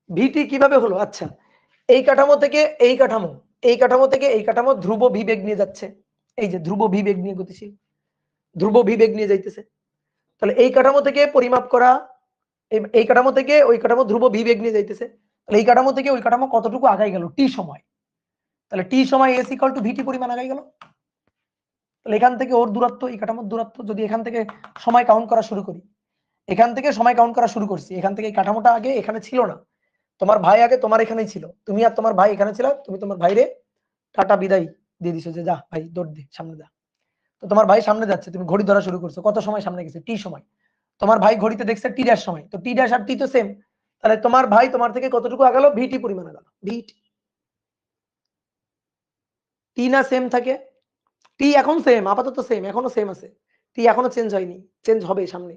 ভিটি কিভাবে হলো, আচ্ছা এই কাঠামো থেকে এই কাঠামো, এই কাঠামো থেকে এই কাঠামো ধ্রুব ভিবেগ নিয়ে যাচ্ছে, এই যে ধ্রুব ভিবেগ নিয়ে গতিশীল, ধ্রুব ভিবেগ নিয়ে যাইতেছে। তাহলে এই কাঠামো থেকে পরিমাপ করা, এই কাঠামো থেকে ওই কাঠামো ধ্রুব ভিবেগ নিয়ে যাইতেছে, তাহলে এই কাঠামো থেকে ওই কাঠামো কতটুকু আগাই গেল টি সময়, তাহলে টি সময় এস ইকুয়াল টু ভিটি পরিমাণ আগাই গেল। তাহলে এখান থেকে ওর দূরত্ব, এই কাঠামোর দূরত্ব, যদি এখান থেকে সময় কাউন্ট করা শুরু করি, এখান থেকে সময় কাউন্ট করা শুরু করছি, এখান থেকে এই কাঠামোটা আগে এখানে ছিল না, তোমার ভাই আগে তোমার এখানেই ছিল, তুমি আর তোমার ভাই এখানে ছিল, তুমি তোমার ভাইরে টাটা বিদায় দিয়ে দিছো যে যা ভাই দৌড় দে সামনে যা। তো তোমার ভাই সামনে যাচ্ছে, তুমি ঘড়ি ধরা শুরু করছো, কত সময় সামনে গেছে, টি সময়। তোমার ভাই ঘড়িতে দেখছে টি ড্যাশ সময়, তো টি ড্যাশ আর টি তো সেম, তাহলে তোমার ভাই তোমার থেকে কতটুকু আগালো, ভিটি পরিমাণ আগালো, ভিটি। টি না সেম থাকে, টি এখন সেম, আপাতত সেম, এখনো সেম আছে, টি এখনো চেঞ্জ হয়নি, চেঞ্জ হবে সামনে।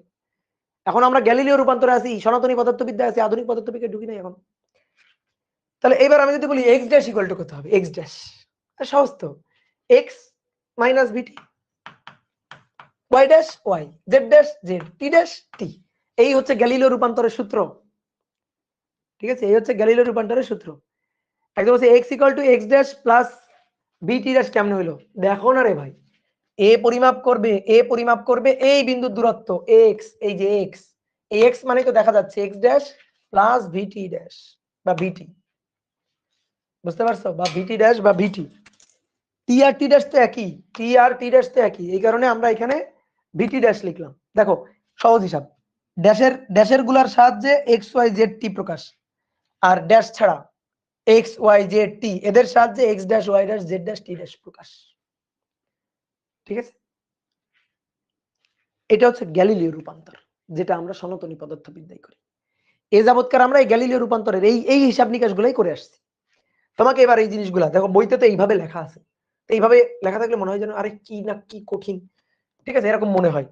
এখন আমরা গ্যালিলিও রূপান্তরে আছি, সনাতনী পদার্থবিদ্যা আছে, আধুনিক পদার্থবিজ্ঞানে ঢুকি নাই এখন। তাহলে এবার আমি যদি বলি এক্স ড্যাশ ইকুয়াল টু কত হবে, এক্স ড্যাশ সহজ তো, x minus v t, y dash y, z dash z, t dash t. এই হচ্ছে গ্যালিলিও রূপান্তরের সূত্র। ঠিক আছে, এই হচ্ছে গ্যালিলিও রূপান্তরের সূত্র। একদম হচ্ছে X equal to X dash plus VT dash কেমনে হইলো, দেখো না রে ভাই, এ পরিমাপ করবে এই বিন্দুর দূরত্ব এক্স, এই যে এক্স, এই এক্স মানে তো দেখা যাচ্ছে x dash plus VT dash বা ভিটি, বুঝতে পারছো, বা ভিটি ড্যাশ বা ভিটি। টি আর টি ড্যাশ তো একই, টি আর টি ড্যাশ তো একই, এই কারণে আমরা এখানে ভিটি ড্যাশ লিখলাম। দেখো সহজ হিসাব, ড্যাশের গুলার সাহায্যে এক্স ওয়াই জেড টি প্রকাশ, আর ড্যাশ ছাড়া এক্স ওয়াই জেড টি এদের সাহায্যে x dash Y dash Z dash টি ড্যাশ প্রকাশ। ঠিক আছে, এটা হচ্ছে গ্যালিলিও রূপান্তর, যেটা আমরা সনাতনী পদার্থবিদ্যায় করি। এ যাবৎকার আমরা এই গ্যালিলিও রূপান্তরের এই হিসাব নিকাশ গুলাই করে আসছি। তোমাকে এবার এই জিনিসগুলা দেখো, বইতে তো এইভাবে লেখা আছে, এইভাবে লেখা থাকলে মনে হয় যেন আরে কি না কি কঠিন, ঠিক আছে, এরকম মনে হয়।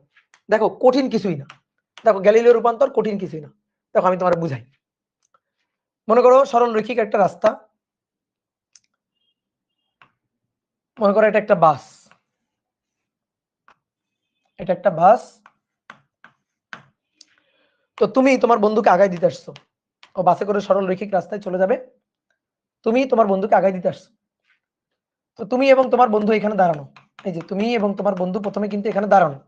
দেখো কঠিন কিছুই না, দেখো গ্যালিলিও রূপান্তর কঠিন কিছুই না। দেখো আমি তোমার বুঝাই, মনে করো সরল রৈখিক একটা রাস্তা, মনে করো এটা একটা বাস, এটা একটা বাস। তো তুমি তোমার বন্ধুকে আগায় দিতে আসছো, ও বাসে করে সরল রৈখিক রাস্তায় চলে যাবে, তুমি তোমার বন্ধুকে আগায় দিতে আসছো। তো তুমি এবং তোমার বন্ধু এখানে দাঁড়ানো, এই যে তুমি এবং তোমার বন্ধু প্রথমে কিন্তু এখানে দাঁড়ানো,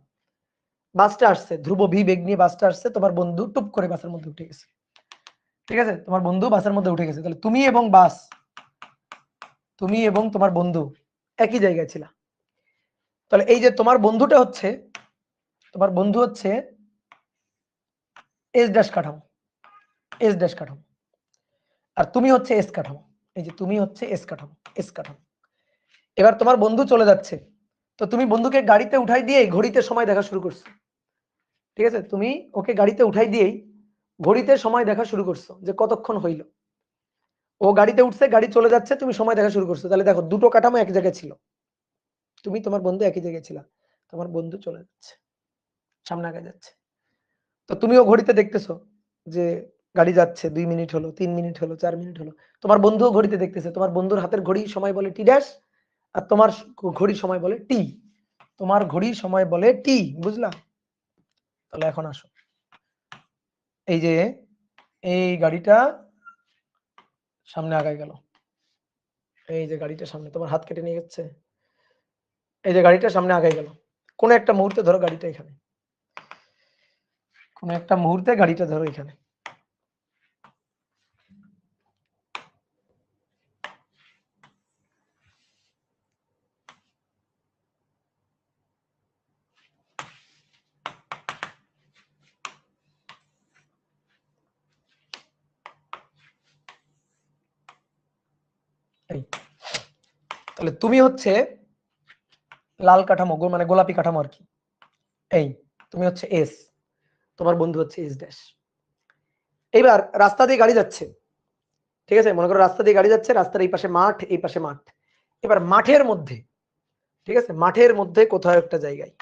বাসটা আসছে ধ্রুব ভি বেগ নিয়ে, বাসটা আসছে, তোমার বন্ধু টুপ করে বাসের মধ্যে উঠে গেছে। ঠিক আছে, তোমার বন্ধু বাসের মধ্যে উঠে গেছে, তাহলে তুমি এবং বাস, তুমি এবং তোমার বন্ধু একই জায়গায় ছিল। তাহলে এই যে তোমার বন্ধুটা হচ্ছে, তোমার বন্ধু হচ্ছে এস ড্যাশ কাঠামো, এস ড্যাশ কাঠামো, আর তুমি হচ্ছে এস কাঠামো। এই যে তুমি হচ্ছে এস কাঠামো, এস কাঠামো। এবার তোমার বন্ধু চলে যাচ্ছে, তো তুমি বন্ধুকে গাড়িতে উঠাই দিয়ে ঘড়িতে সময় দেখা শুরু করছো। ঠিক আছে, তুমি ওকে গাড়িতে উঠাই দিয়েই ঘড়িতে সময় দেখা শুরু করছো যে কতক্ষণ হইল। ও গাড়িতে উঠছে, গাড়ি চলে যাচ্ছে, তুমি সময় দেখা শুরু করছো। তাহলে দেখো দুটো কাঠামো এক জায়গায় ছিল, তুমি তোমার বন্ধু একই জায়গায় ছিল। তোমার বন্ধু চলে যাচ্ছে, সামনে আগে যাচ্ছে, তো তুমিও ঘড়িতে দেখতেছো যে গাড়ি যাচ্ছে, 2 মিনিট হলো, 3 মিনিট হলো, 4 মিনিট হলো। তোমার বন্ধুও ঘড়িতে দেখতেছে, তোমার বন্ধুর হাতের ঘড়ি সময় বলে টি ড্যাশ, আর তোমার ঘড়ির সময় বলে টি। তোমার ঘড়ির সময় বলে টি, বুঝলা? তাহলে এখন আসো, এই যে এই গাড়িটা সামনে আগায় গেল, এই যে গাড়িটা সামনে, তোমার হাত কেটে নিয়ে যাচ্ছে, এই যে গাড়িটা সামনে আগায় গেল। কোন একটা মুহূর্তে ধরো গাড়িটা এখানে, কোন একটা মুহূর্তে গাড়িটা ধরো এখানে। এই তাহলে তুমি হচ্ছে লাল কাঠামো, মানে গোলাপি কাঠামো আর কি। এই তুমি হচ্ছে এস, তোমার বন্ধু হচ্ছে এস ড্যাশ। এইবার রাস্তা দিয়ে গাড়ি যাচ্ছে, ঠিক আছে, মনে করো রাস্তা দিয়ে গাড়ি যাচ্ছে, রাস্তার এই পাশে মাঠ, এই পাশে মাঠ। এবার মাঠের মধ্যে, ঠিক আছে, মাঠের মধ্যে কোথাও একটা জায়গায়,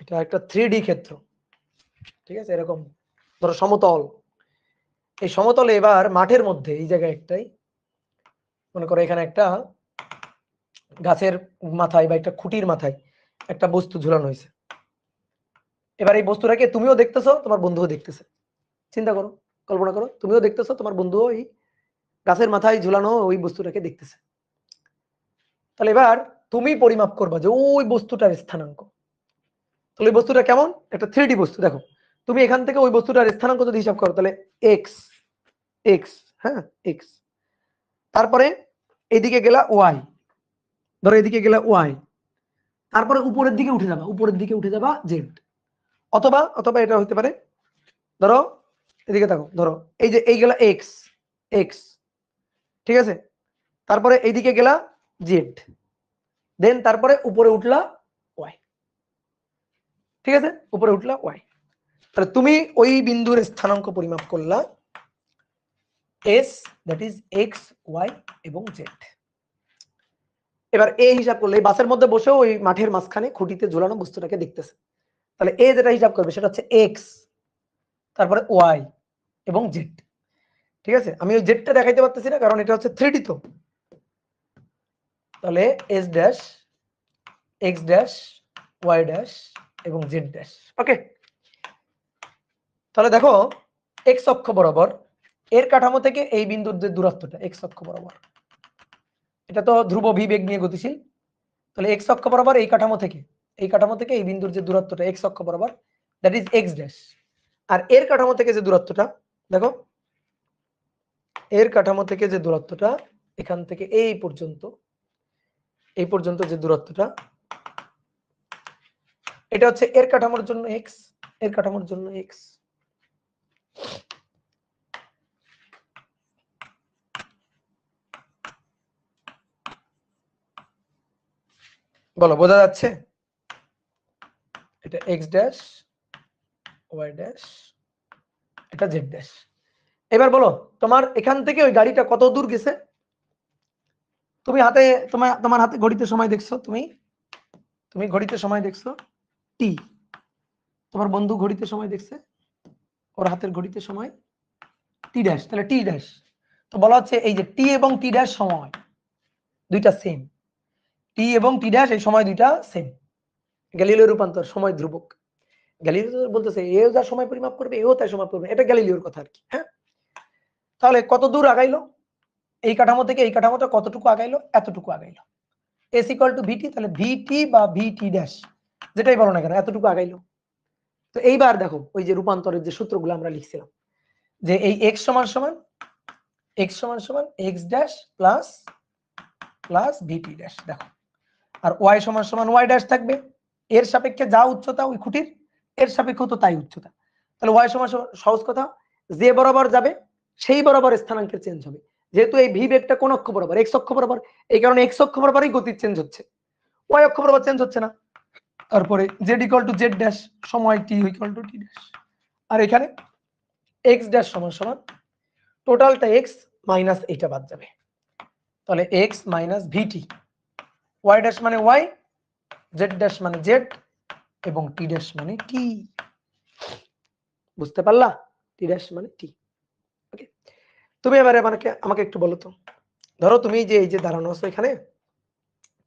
এটা একটা 3D ক্ষেত্র, ঠিক আছে, এরকম ধরো সমতল। এই সমতলে এবার মাঠের মধ্যে এই জায়গায় একটাই, মনে করো এখানে একটা গাছের মাথায় বা একটা খুঁটির মাথায় একটা বস্তু ঝুলানো হয়েছে। এবার এই বস্তুটাকে তুমিও দেখতেছো, তোমার বন্ধুও দেখতেছে। চিন্তা করো, কল্পনা করো, তুমিও দেখতেছো, তোমার বন্ধুও এই গাছের মাথায় ঝুলানো ওই বস্তুটাকে দেখতেছে। তাহলে এবার তুমি পরিমাপ করবা যে ওই বস্তুটার স্থানাঙ্ক। তাহলে ওই বস্তুটা কেমন, একটা 3D বস্তু। দেখো তুমি এখান থেকে ওই বস্তুটার স্থানাঙ্ক যদি হিসাব করো, তাহলে এক্স, এক্স, হ্যাঁ এক্স, তারপরে এদিকে গেলা ওয়াই, ধরো এদিকে গেলা ওয়াই, তারপরে উপরের দিকে উঠে যাবা, উপরের দিকে উঠে যাবা জেড। অথবা অথবা এটা হতে পারে, ধরো এদিকে থাকো, ধরো এই যে এই গেলা এক্স, এক্স, ঠিক আছে, তারপরে এইদিকে গেলা জেড, দেন তারপরে উপরে উঠলা ওয়াই। ঠিক আছে, উপরে উঠলা ওয়াই। তাহলে তুমি ওই বিন্দুর স্থানাঙ্ক পরিমাপ করলা S, that is X, Y এবং জেড। এবার এ হিসাব করলে এই বাসের মধ্যে বসেও ওই মাঠের মাঝখানে খুঁটিতে ঝুলানো বস্তুটাকে দেখতেছে। তাহলে এ যেটা হিসাব করবে সেটা হচ্ছে এক্স, তারপরে ওয়াই এবং জেড। ঠিক আছে, আমি ওই জেডটা দেখাইতে পারতেছি না কারণ এটা হচ্ছে 3D তো। তাহলে S dash, X dash, Y dash এবং জেড ড্যাশ। ওকে, তাহলে দেখো এক্স অক্ষ বরাবর এর কাঠামো থেকে এই বিন্দুর যে দূরত্বটা এক্স অক্ষ বরাবর, এটা তো ধ্রুব ভি বেগ নিয়ে গতিশীল। তাহলে এক্স অক্ষ বরাবর এই কাঠামো থেকে, এই কাঠামো থেকে এই বিন্দুর যে দূরত্বটা এক্স অক্ষ বরাবর, দ্যাট ইজ এক্স ড্যাশ। আর এর কাঠামো থেকে যে দূরত্বটা, দেখো এর কাঠামো থেকে যে দূরত্বটা এখান থেকে এই পর্যন্ত, এই পর্যন্ত যে দূরত্বটা, এটা হচ্ছে এর কাঠামোর জন্য এক্স, এর কাঠামোর জন্য এক্স। বলো বোঝা যাচ্ছে? এটা এক্স ড্যাশ, ওয়াই ড্যাশ, এটা জেড ড্যাশ। এবার বলো তোমার এখান থেকে ওই গাড়িটা কত দূর গেছে? তুমি হাতে, তোমার তোমার হাতে ঘড়িতে সময় দেখছো, তুমি তুমি ঘড়িতে সময় দেখছো টি, তোমার বন্ধু ঘড়িতে সময় দেখছে, ওর হাতের ঘড়িতে সময় টি ড্যাশ, তাহলে টি ড্যাশ। তো বলা হচ্ছে এই যে টি এবং টি ড্যাশ সময়, দুইটা সেম, টি এবং টি ড্যাশ এই সময় দুইটা সেম। গ্যালিলিও রূপান্তর সময় ধ্রুবক। গ্যালিলিও বলতেছে এও যা সময় পরিমাপ করবে এও তাই সময় পরিমাপ, এটা গ্যালিলিওর কথা আর কি। হ্যাঁ, তাহলে কত দূর আগাইলো, এই কাঠামো থেকে এই কাঠামোটা কতটুকু আগাইলো, এতটুকু আগাইলো। এস ইকুয়াল টু ভিটি, তাহলে ভিটি বা ভিটি ড্যাশ যেটাই বলো না কেন এতটুকু আগাইলো। তো এইবার দেখো ওই যে রূপান্তরের যে সূত্রগুলো আমরা লিখছিলাম, যে এই এক্স সমান সমান x dash plus VT dash, দেখো আর ওয়াই সমান সমান ওয়াই ড্যাশ থাকবে, এর সাপেক্ষে যা উচ্চতা ওই খুঁটির এর সাপেক্ষে তো তাই উচ্চতা। তাহলে ওয়াই সমান সহজ কথা, যে বরাবর যাবে সেই বরাবর স্থানাঙ্কের চেঞ্জ হবে। যেহেতু এই ভি বেগটা কোন অক্ষ বরাবর, এক্স অক্ষ বরাবর, এই কারণে এক্স অক্ষ বরাবরই গতি চেঞ্জ হচ্ছে, ওয়াই অক্ষ বরাবর চেঞ্জ হচ্ছে না। তারপরে Z equal to Z dash সময় T equal to T dash, আর এখানে এক্স ড্যাশ সমান সমান টোটালটা এক্স মাইনাস এইটা বাদ যাবে, তাহলে x minus v t, y dash মানে ওয়াই, জেড ড্যাশ মানে জেড এবং টি ড্যাশ মানে টি। বুঝতে পারলা? টি ড্যাশ মানে টি। ওকে, তুমি এবারে আমাকে একটু বলো তো, ধরো তুমি যে এই যে দাঁড়ানো আছো এখানে,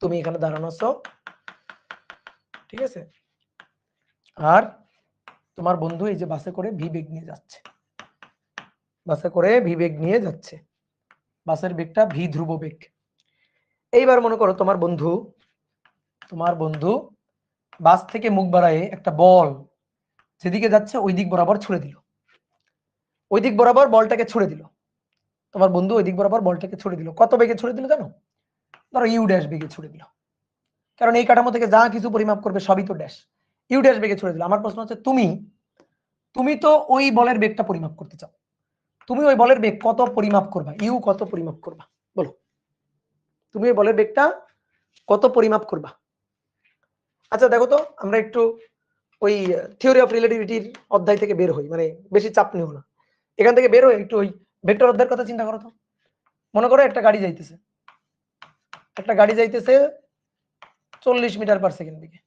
তুমি এখানে দাঁড়ানো আছো, ঠিক আছে, আর তোমার বন্ধু এই যে বাসে করে ভি বেগ নিয়ে যাচ্ছে, বাসে করে ভি বেগ নিয়ে যাচ্ছে, বাসের বেগটা ভি ধ্রুব বেগ। এইবার মনে করো তোমার বন্ধু বাস থেকে মুখ বাড়ায় একটা বল যেদিকে যাচ্ছে ওই দিক বরাবর ছুড়ে দিল, ওই দিক বরাবর বলটাকে ছুড়ে দিল, তোমার বন্ধু ওই দিক বরাবর বলটাকে ছুড়ে দিল, কত বেগে ছুড়ে দিল জানো? ধরো ইউ ড্যাশ বেগে ছুড়ে দিল, কারণ এই কাঠামো থেকে যা কিছু পরিমাপ করবে সবই তো ড্যাশ, ইউ ড্যাশ বেগে ছুড়ে দিল। আমার প্রশ্ন হচ্ছে তুমি তো ওই বলের বেগটা পরিমাপ করতে চাও, তুমি ওই বলের বেগ কত পরিমাপ করবা, ইউ কত পরিমাপ করবা বলো, তুমি ওই বলের বেগটা কত পরিমাপ করবা? আচ্ছা দেখো তো, আমরা একটু ওই থিওরি অফ রিলেটিভিটির অধ্যায় থেকে বের হই, মানে বেশি চাপ নিও না, এখান থেকে বের হই একটু ওই ভেক্টর অধ্যায়ের কথা চিন্তা করো তো। মনে করো একটা গাড়ি যাইতেছে 40 মিটার পার সেকেন্ড দিকে।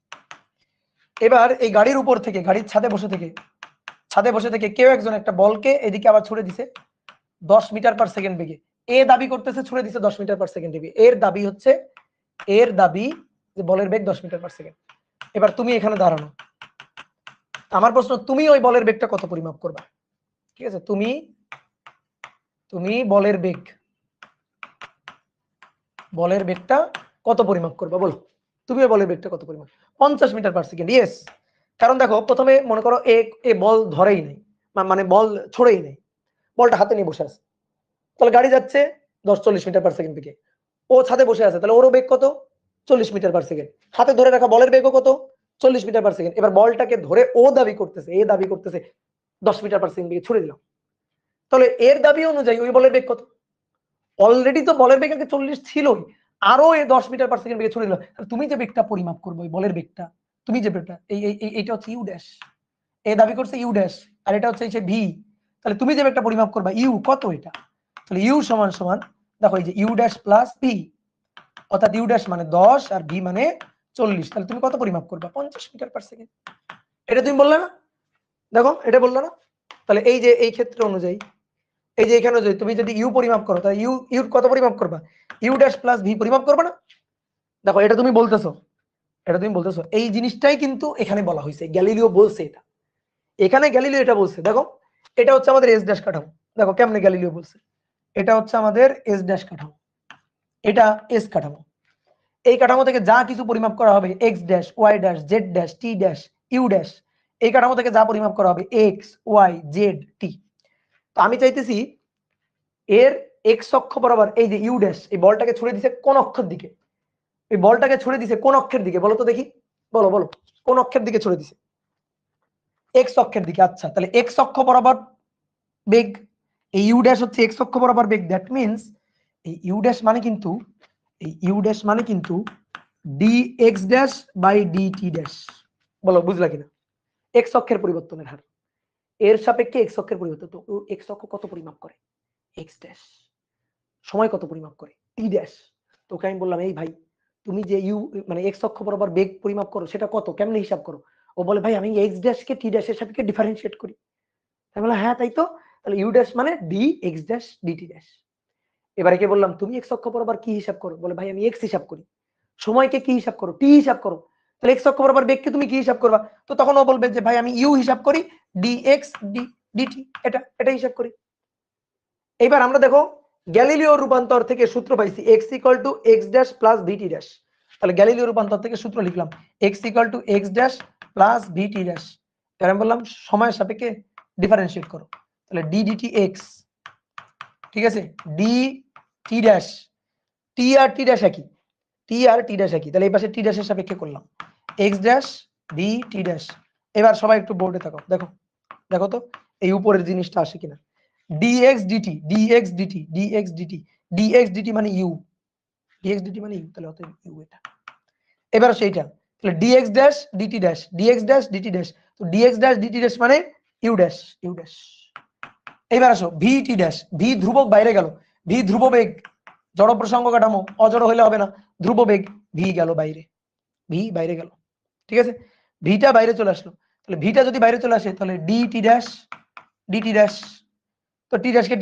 এবার এই গাড়ির উপর থেকে, গাড়ির ছাদে বসে থেকে কেউ একজন একটা বলকে এদিকে আবার ছুড়ে দিছে 10 মিটার পার সেকেন্ড বেগে। এ দাবি করতেছে ছুড়ে দিছে 10 মিটার পার সেকেন্ড বেগে, এর দাবি যে বলের বেগ 10 মিটার পার সেকেন্ড। এবার তুমি এখানে দাঁড়ানো, আমার প্রশ্ন, তুমি ওই বলের বেগটা কত পরিমাপ করবা? ঠিক আছে, তুমি বলের বেগটা কত পরিমাপ করবা বলো, তুমি ওই বলের বেগটা কত পরিমাপ? 50 মিটার পার সেকেন্ড। ইয়েস, কারণ দেখো প্রথমে মনে করো এ বল ধরেই নেই, মানে বল ছড়েই নেই, বলটা হাতে নিয়ে বসে আছে, তাহলে গাড়ি যাচ্ছে 40 মিটার পার সেকেন্ড থেকে, ও ছাদে বসে আছে, তাহলে ওরও বেগ কত? 40 মিটার পার সেকেন্ড। হাতে ধরে রাখা বলের বেগও কত? 40 মিটার পার সেকেন্ড। এবার বলটাকে ধরে এ দাবি করতেছে 10 মিটার পার সেকেন্ড ছুড়ে দিলাম, তাহলে এর দাবি অনুযায়ী ওই বলের বেগ কত? অলরেডি তো বলের বেগ আগে 40 ছিলই, আরো 10 মিটার পার সেকেন্ড বেগে ছুড়ে দিল। তুমি যে বেগটা পরিমাপ করবে ওই বলের বেগটা, তুমি যে বেগটা এইটা হচ্ছে ইউ ড্যাশ, এ দাবি করছে ইউ ড্যাশ, আর এটা হচ্ছে ভি, তাহলে তুমি যে বেগটা পরিমাপ করবা ইউ কত, এটা তাহলে ইউ সমান সমান দেখো এই যে ইউ ড্যাশ প্লাস ভি, অর্থাৎ ইউ ড্যাশ মানে 10 আর ভি মানে 40, তাহলে তুমি কত পরিমাপ করবা? 50 মিটার পার সেকেন্ড। এটা তুমি বললে না, দেখো এটা বললে না, তাহলে এই যে এই ক্ষেত্র অনুযায়ী, এই যে এখানে যদি তুমি যদি ইউ পরিমাপ করো তাহলে ইউ কত পরিমাপ করবা? ইউ ড্যাশ প্লাস ভি পরিমাপ করবে না? দেখো এটা তুমি বলতেছো, এই জিনিসটাই কিন্তু এখানে বলা হয়েছে, গ্যালিলিও বলছে এটা, এখানে গ্যালিলিও এটা বলছে। দেখো এটা হচ্ছে আমাদের এস ড্যাশ কাঠামো, দেখো কেমনে গ্যালিলিও বলছে, এটা হচ্ছে আমাদের এস ড্যাশ কাঠামো, এটা এস কাঠামো, এই কাঠামো থেকে যা কিছু পরিমাপ করা হবে X dash Y dash Z dash টি ড্যাশ ইউ ড্যাশ, এই কাঠামো থেকে যা পরিমাপ করা হবে এক্স ওয়াই জেড টি। তো আমি চাইতেছি এর এক্স অক্ষ বরাবর এই যে ইউ ড্যাশ, এই বলটাকে ছুড়ে দিছে কোন অক্ষের দিকে? এই বলটাকে ছুড়ে দিছে কোন অক্ষের দিকে বলো তো দেখি, বলো কোন অক্ষের দিকে ছুড়ে দিছে? এক্স অক্ষের দিকে। আচ্ছা তাহলে এক্স অক্ষ বরাবর বেগ, এই ইউ ড্যাশ হচ্ছে এক্স অক্ষ বরাবর বেগ, দ্যাট মিন্স এই ইউ ড্যাশ মানে কিন্তু D X dash by D T dash. বলো বুঝলা কিনা? এক্স অক্ষের পরিবর্তনের হার, এর সাপেক্ষে এক্স অক্ষের পরিবর্তন, তো এক্স অক্ষ কত পরিমাপ করে? X dash. সময় কত পরিমাপ করে? টি ড্যাশ। তোকে আমি বললাম এই ভাই তুমি যে ইউ মানে এক্স অক্ষ বরাবর বেগ পরিমাপ করো সেটা কত, কেমনে হিসাব করো? ও বলে ভাই আমি এক্স ড্যাশ কে টি ড্যাশের সাপেক্ষে ডিফারেন্সিয়েট করি। আমি বললাম হ্যাঁ তাই তো, তাহলে ইউ ড্যাশ মানে D X dash DT dash. এবারে কে বললাম তুমি এক্স অক্ষ বরাবর কি হিসাব করো, বলে ভাই আমি এক্স হিসাব করি। সময়কে কি হিসাব করো, টি হিসাব করো। তাহলে এক্স অক্ষ বরাবর বেগকে তুমি কি হিসাব করবা? তো তখন ও বলবে যে ভাই আমি ইউ হিসাব করি, ডিএক্স ডিটি, এটা হিসাব করি। এবার আমরা দেখো গ্যালিলিও রূপান্তর থেকে সূত্র পাইছি x equal to X dash plus VT dash. তাহলে গ্যালিলিও রূপান্তর থেকে সূত্র লিখলাম x equal to X dash plus VT dash. এবার আমি বললাম সময়ের সাপেক্ষে ডিফারেন্সিয়েট করো, তাহলে ডি ডিটি এক্স, ঠিক আছে, ডি টি ড্যাশ, টি আর টি ড্যাশ একই, টি আর টি ড্যাশ একই, তাহলে এই পাশে টি ড্যাশের সাপেক্ষে করলাম x dash V T dash. এবার সবাই একটু বোর্ডে তাকাও, দেখো দেখো তো এই উপরের জিনিসটা আসে কিনা। dx dt dx dt dx dt dx dt মানে u, dx dt মানে u, তাহলে অতএব u এটা। এবার সেইটা তাহলে dx dash dt dash dx dash dt dash, তো dx ড্যাশ dt ড্যাশ মানে u ড্যাশ u ড্যাশ। এবার আসো vt ড্যাশ, v ধ্রুবক বাইরে গেল, v ধ্রুব বেগ, জড় প্রসঙ্গ কাঠামো, অজড় হলে হবে না, ধ্রুব বেগ, v গেল বাইরে, v বাইরে গেল, ঠিক আছে, ভিটা বাইরে চলে আসলো। তাহলে ভিটা যদি বাইরে চলে আসে তাহলে dt ড্যাশ dt ড্যাশ, তো টি ড্যাশকে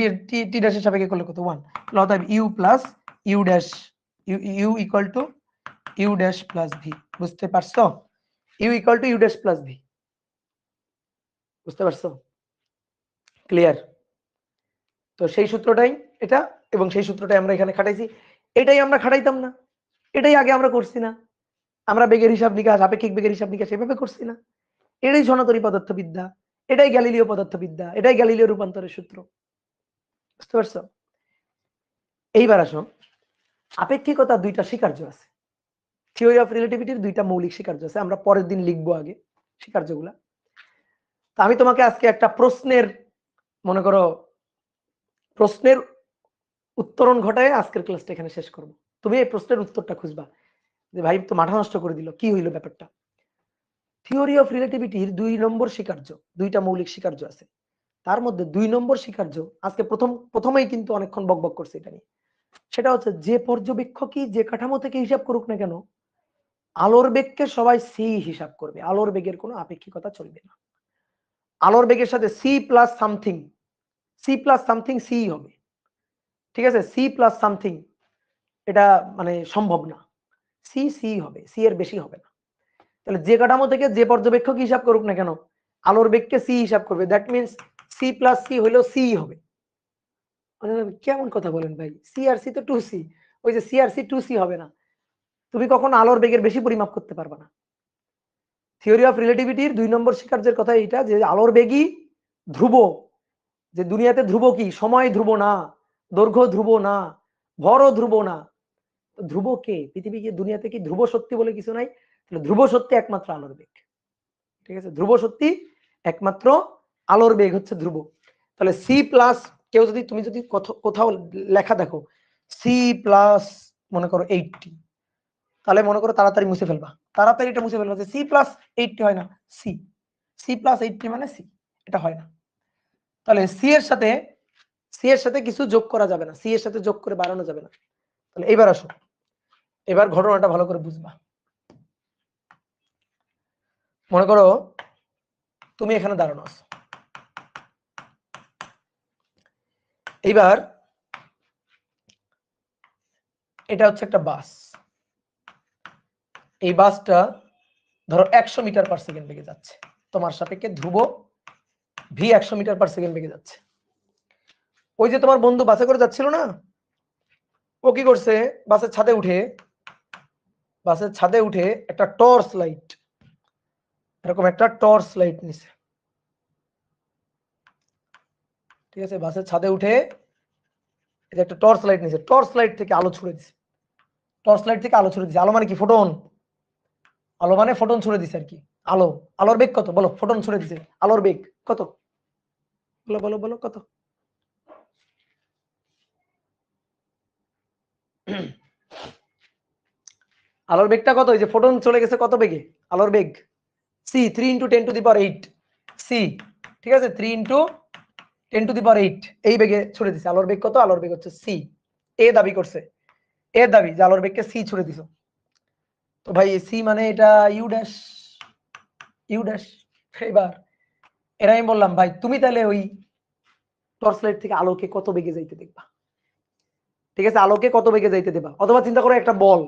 টি ড্যাশের সাপেক্ষে করলে কত 1, তাহলে অতএব u plus u dash, u equal to u dash plus v. বুঝতে পারছো? U equal to u dash plus v, বুঝতে পারছো? ক্লিয়ার? তো সেই সূত্রটাই এটা, এবং সেই সূত্রটাই আমরা এখানে খাটাইছি। এটাই আমরা খাটাইতাম না, এটাই আগে আমরা করছি না, আমরা বেগের হিসাব নিকাশ, আপেক্ষিক বেগের হিসাব নিকাশ এভাবে করছি না। এটাই সনাতনী পদার্থবিদ্যা, এটাই গ্যালিলিও পদার্থবিদ্যা, এটাই গ্যালিলিও রূপান্তরের সূত্র। বুঝতে পারছো? এইবার আসো আপেক্ষিকতার দুইটা স্বীকার্য আছে, থিওরি অফ রিলেটিভিটির দুইটা মৌলিক স্বীকার্য আছে, আমরা পরের দিন লিখবো আগে স্বীকার্যগুলা। তো আমি তোমাকে আজকে একটা প্রশ্নের, মনে করো প্রশ্নের উত্তরণ ঘটায় আজকের ক্লাসটা এখানে শেষ করব। তুমি এই প্রশ্নের উত্তরটা খুঁজবা যে ভাই তো মাথা নষ্ট করে দিল, কি হইলো ব্যাপারটা। থিওরি অফ রিলেটিভিটির 2 নম্বর স্বীকার্য, দুইটা মৌলিক স্বীকার্য আছে, তার মধ্যে 2 নম্বর স্বীকার্য আজকে প্রথমেই কিন্তু অনেকক্ষণ বকবক করছে এটা নিয়ে। সেটা হচ্ছে যে পর্যবেক্ষকই যে কাঠামো থেকে হিসাব করুক না কেন, আলোর বেগকে সবাই সি হিসাব করবে, আলোর বেগের কোনো আপেক্ষিকতা চলবে না। আলোর বেগের সাথে c plus something, c plus something c হবে, ঠিক আছে, সি প্লাস সামথিং এটা মানে সম্ভব না, সি সি হবে, সি এর বেশি হবে না। তাহলে যে কাঠামো থেকে যে পর্যবেক্ষক হিসাব করুক না কেন আলোর বেগকে সি হিসাব করবে, that means c plus c হইলেও সি হবে। কেমন কথা বলেন ভাই, সি আর সি তো টু সি, ওই যে সি আর সি টু সি হবে না, তুমি কখনো আলোর বেগের বেশি পরিমাপ করতে পারবে না। থিওরি অফ রিলেটিভিটির 2 নম্বর স্বীকার্যের কথা এইটা যে আলোর বেগই ধ্রুব, যে দুনিয়াতে ধ্রুব কি, সময় ধ্রুব না, দৈর্ঘ্য ধ্রুব না, ভরও ধ্রুব না। ধ্রুব কে? পৃথিবী কি, দুনিয়াতে কি ধ্রুব সত্যি বলে কিছু নাই? তাহলে ধ্রুব সত্যি একমাত্র আলোর বেগ, ঠিক আছে, ধ্রুব সত্যি একমাত্র আলোর বেগ হচ্ছে ধ্রুব। তাহলে সি প্লাস, কেউ যদি, তুমি যদি কোথাও লেখা দেখো সি প্লাস মনে করো 80, তাহলে মনে করো তাড়াতাড়ি মুছে ফেলবা, তাড়াতাড়ি এটা মুছে ফেলবা যে সি প্লাস 80 হয় না, সি, সি প্লাস 80 মানে সি, এটা হয় না। তাহলে সি এর সাথে কিছু যোগ করা যাবে না, সি এর সাথে যোগ করে বাড়ানো যাবে না। তাহলে এবার আসো, এবার ঘটনাটা ভালো করে বুঝবা। মনে করো তুমি এখানে দাঁড়ানো আছো, এইবার এটা হচ্ছে একটা বাস, এই বাসটা ধরো 100 মিটার পার সেকেন্ড বেগে যাচ্ছে, তোমার সাপেক্ষে ধ্রুব ভি 100 মিটার পার সেকেন্ড বেগে যাচ্ছে। ওই যে তোমার বন্ধু বাসে করে যাচ্ছিল না, ও কি করছে, বাসের ছাদে উঠে একটা টর্চ লাইট, এরকম একটা টর্চ লাইট নিছে, ঠিক আছে, বাসের ছাদে উঠে একটা টর্চ লাইট নিছে, টর্চ লাইট থেকে আলো ছুড়ে দিছে, টর্চ লাইট থেকে আলো ছুড়ে দিছে, আলো মানে কি, ফোটন, আলো মানে ফোটন ছুড়ে দিছে আর কি। আলো, আলোর বেগ কত বলো, ফোটন ছুড়ে দিছে, আলোর বেগ কত, বলো বলো বলো কত? আলোর বেগটা কত, এই যে ফোটন চলে গেছে কত বেগে, আলোর বেগ সি, 3 × 10⁸ সি, ঠিক আছে, 3 × 10⁸ এই বেগে ছুড়ে দিছে, আলোর বেগ কত, আলোর বেগ হচ্ছে সি। এ দাবি করছে, এর দাবি যে আলোর বেগকে সি ছুড়ে দিছো, তো ভাই সি মানে এটা ইউ ড্যাশ, ইউ ড্যাশ। এবার এরা আমি বললাম ভাই তুমি তাহলে ওই টর্চ লাইট থেকে আলোকে কত বেগে যাইতে দেখবা, ঠিক আছে, আলোকে কত বেগে যাইতে দেবা। অথবা চিন্তা করো একটা বল,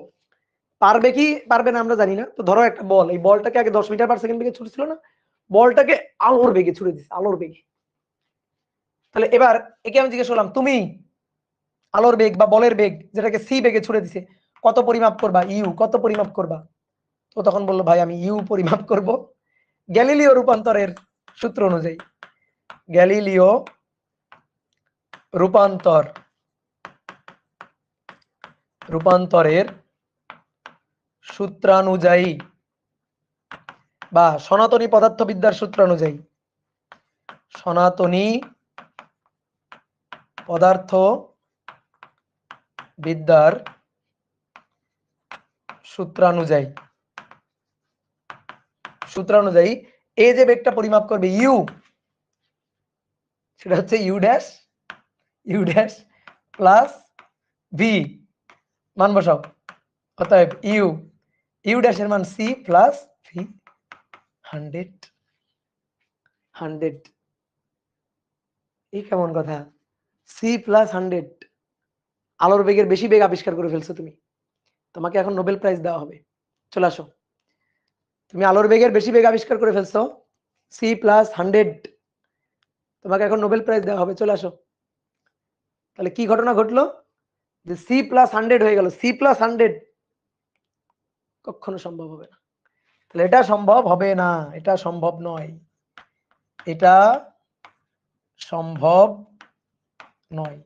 পারবে কি পারবে না আমরা জানি না, তো ধরো একটা বল, এই বলটাকে আগে 10 মিটার পার সেকেন্ড বেগে ছুটছিল না, বলটাকে আলোর বেগে ছুড়ে দিচ্ছে, আলোর বেগে। তাহলে এবার একে আমি জিজ্ঞেস করলাম, তুমি আলোর বেগ বা বলের বেগ যেটাকে সি বেগে ছুড়ে দিছে কত পরিমাপ করবা, ইউ কত পরিমাপ করবা? তো তখন বললো, ভাই আমি ইউ পরিমাপ করব গ্যালিলিও রূপান্তরের সূত্র অনুযায়ী। গ্যালিলিও রূপান্তরের সূত্রানুযায়ী বা সনাতনী পদার্থবিদ্যার সূত্রানুযায়ী, সনাতনী পদার্থবিদ্যার সূত্রানুযায়ী এই যে বেগটা পরিমাপ করবে ইউ, সেটা হচ্ছে ইউ ড্যাশ প্লাস ভি, মান বসাও। অতএব ইউ ড্যাশের মান সি প্লাস ভি 100। এই কেমন কথা? সি প্লাস 100, আলোর বেগের বেশি বেগ আবিষ্কার করে ফেলছো তুমি, তোমাকে এখন নোবেল প্রাইজ দেওয়া হবে। চলে আসো, তুমি আলোর বেগের বেশি বেগ আবিষ্কার করে ফেলছো, সি প্লাস 100, তোমাকে এখন নোবেল প্রাইজ দেওয়া হবে। চলে আসো। তাহলে কি ঘটনা ঘটলো, যে সি প্লাস 100 হয়ে গেল। সি প্লাস 100 কখনো সম্ভব হবে না। তাহলে এটা সম্ভব হবে না, এটা সম্ভব নয়, এটা সম্ভব নয়।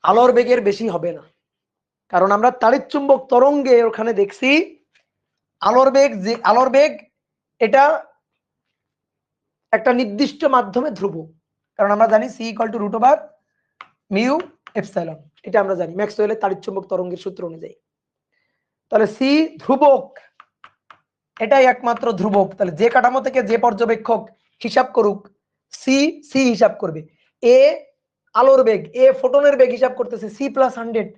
আলোর বেগের বেশি হবে না, কারণ আমরা তাড়িৎচুম্বক তরঙ্গে ওখানে দেখছি আলোর বেগ এটা একটা নির্দিষ্ট মাধ্যমে ধ্রুব, কারণ আমরা জানি c equal to root over mu epsilon, এটা আমরা জানি ম্যাক্সওয়েলের তাড়িৎচুম্বক তরঙ্গের সূত্র অনুযায়ী। তাহলে সি ধ্রুবক, এটাই একমাত্র ধ্রুবক। তাহলে যে কাঠামো থেকে যে পর্যবেক্ষক হিসাব করুক, সি হিসাব করবে। এ আলোর বেগ, এ ফোটনের বেগ হিসাব করতেছে সি প্লাস 100,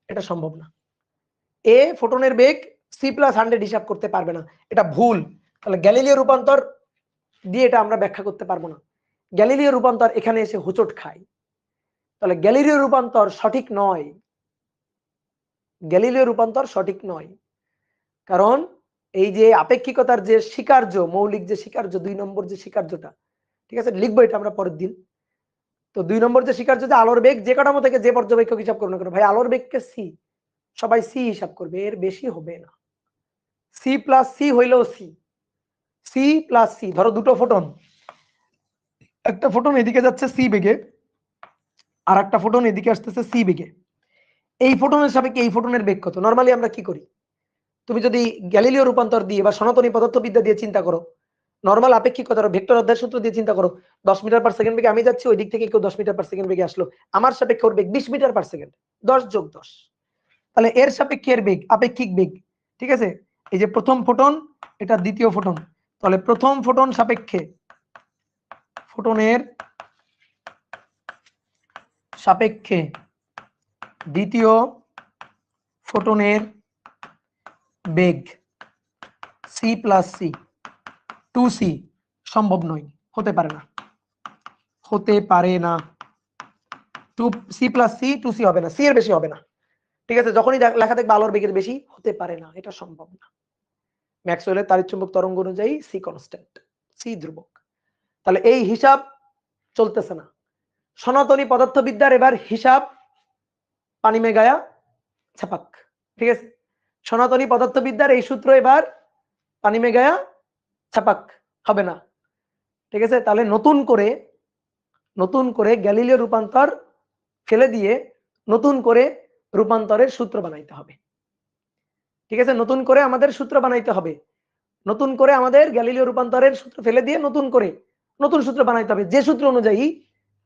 এটা সম্ভব না। এ ফোটনের বেগ সি প্লাস 100 হিসাব করতে পারবে না, এটা ভুল। তাহলে গ্যালিলিও রূপান্তর দিয়ে এটা আমরা ব্যাখ্যা করতে পারবো না। গ্যালিলিও রূপান্তর এখানে এসে হোঁচট খায়। তাহলে গ্যালিলিও রূপান্তর সঠিক নয়, গ্যালিলিও রূপান্তর সঠিক নয়। কারণ এই যে আপেক্ষিকতার যে স্বীকার্য, মৌলিক যে স্বীকার্য, 2 নম্বর যে স্বীকার্যটা, ঠিক আছে, লিখবো এটা আমরা পরের দিন। তো 2 নম্বর যে স্বীকার্য, যে আলোর বেগ যে কাঠামো থেকে যে পর্যবেক্ষক হিসাব করবে না কেন, ভাই আলোর বেগকে সি, সবাই সি হিসাব করবে, এর বেশি হবে না। সি প্লাস সি হইলেও সি প্লাস সি, ধরো দুটো ফোটন, একটা ফোটন এদিকে যাচ্ছে সি বেগে, আর একটা ফোটন এদিকে আসতেছে সি বেগে। এই ফোটনের সাপেক্ষে এই ফোটনের বেগ কত? নরমালি আমরা কি করি, তুমি যদি গ্যালিলিও রূপান্তর দিয়ে বা সনাতনী পদার্থবিদ্যা দিয়ে চিন্তা করো, নরমাল আপেক্ষিকতার ভেক্টর অধ্যায় সূত্র দিয়ে চিন্তা করো, 10 মিটার পার সেকেন্ড বেগে আমি যাচ্ছি, ওই দিক থেকে কেউ 10 মিটার পার সেকেন্ড বেগে আসলো, আমার সাপেক্ষে ওর বেগ 20 মিটার পার সেকেন্ড, 10 যোগ 10, তাহলে এর সাপেক্ষে এর বেগ, আপেক্ষিক বেগ, ঠিক আছে। এই যে প্রথম ফোটন, এটা দ্বিতীয় ফোটন, তাহলে প্রথম ফোটন সাপেক্ষে ফোটনের সাপেক্ষে দ্বিতীয় ফোটনের বেগ সি প্লাস সি, 2c সম্ভব নয়, হতে পারে না, হতে পারে না। 2c প্লাস সি 2c হবে না, সি এর বেশি হবে না, ঠিক আছে। যখনই লেখা থাকবে আলোর বেগের বেশি, হতে পারে না, এটা সম্ভব না। ম্যাক্সওয়েলের তাড়িৎচুম্বক তরঙ্গ অনুযায়ী সি কনস্ট্যান্ট, সি ধ্রুবক। তাহলে এই হিসাব চলতেছে না। সনাতনী পদার্থবিদ্যার এবার হিসাব পানি মে গায়া ছাপাক, ঠিক আছে। সনাতনী পদার্থবিদ্যার এই সূত্র এবার পানি মে গায়া ছাপাক হবে না, ঠিক আছে। তাহলে নতুন করে গ্যালিলিও রূপান্তর ফেলে দিয়ে নতুন করে রূপান্তরের সূত্র বানাইতে হবে, ঠিক আছে। নতুন করে আমাদের সূত্র বানাইতে হবে, নতুন করে আমাদের গ্যালিলিও রূপান্তরের সূত্র ফেলে দিয়ে নতুন করে নতুন সূত্র বানাইতে হবে, যে সূত্র অনুযায়ী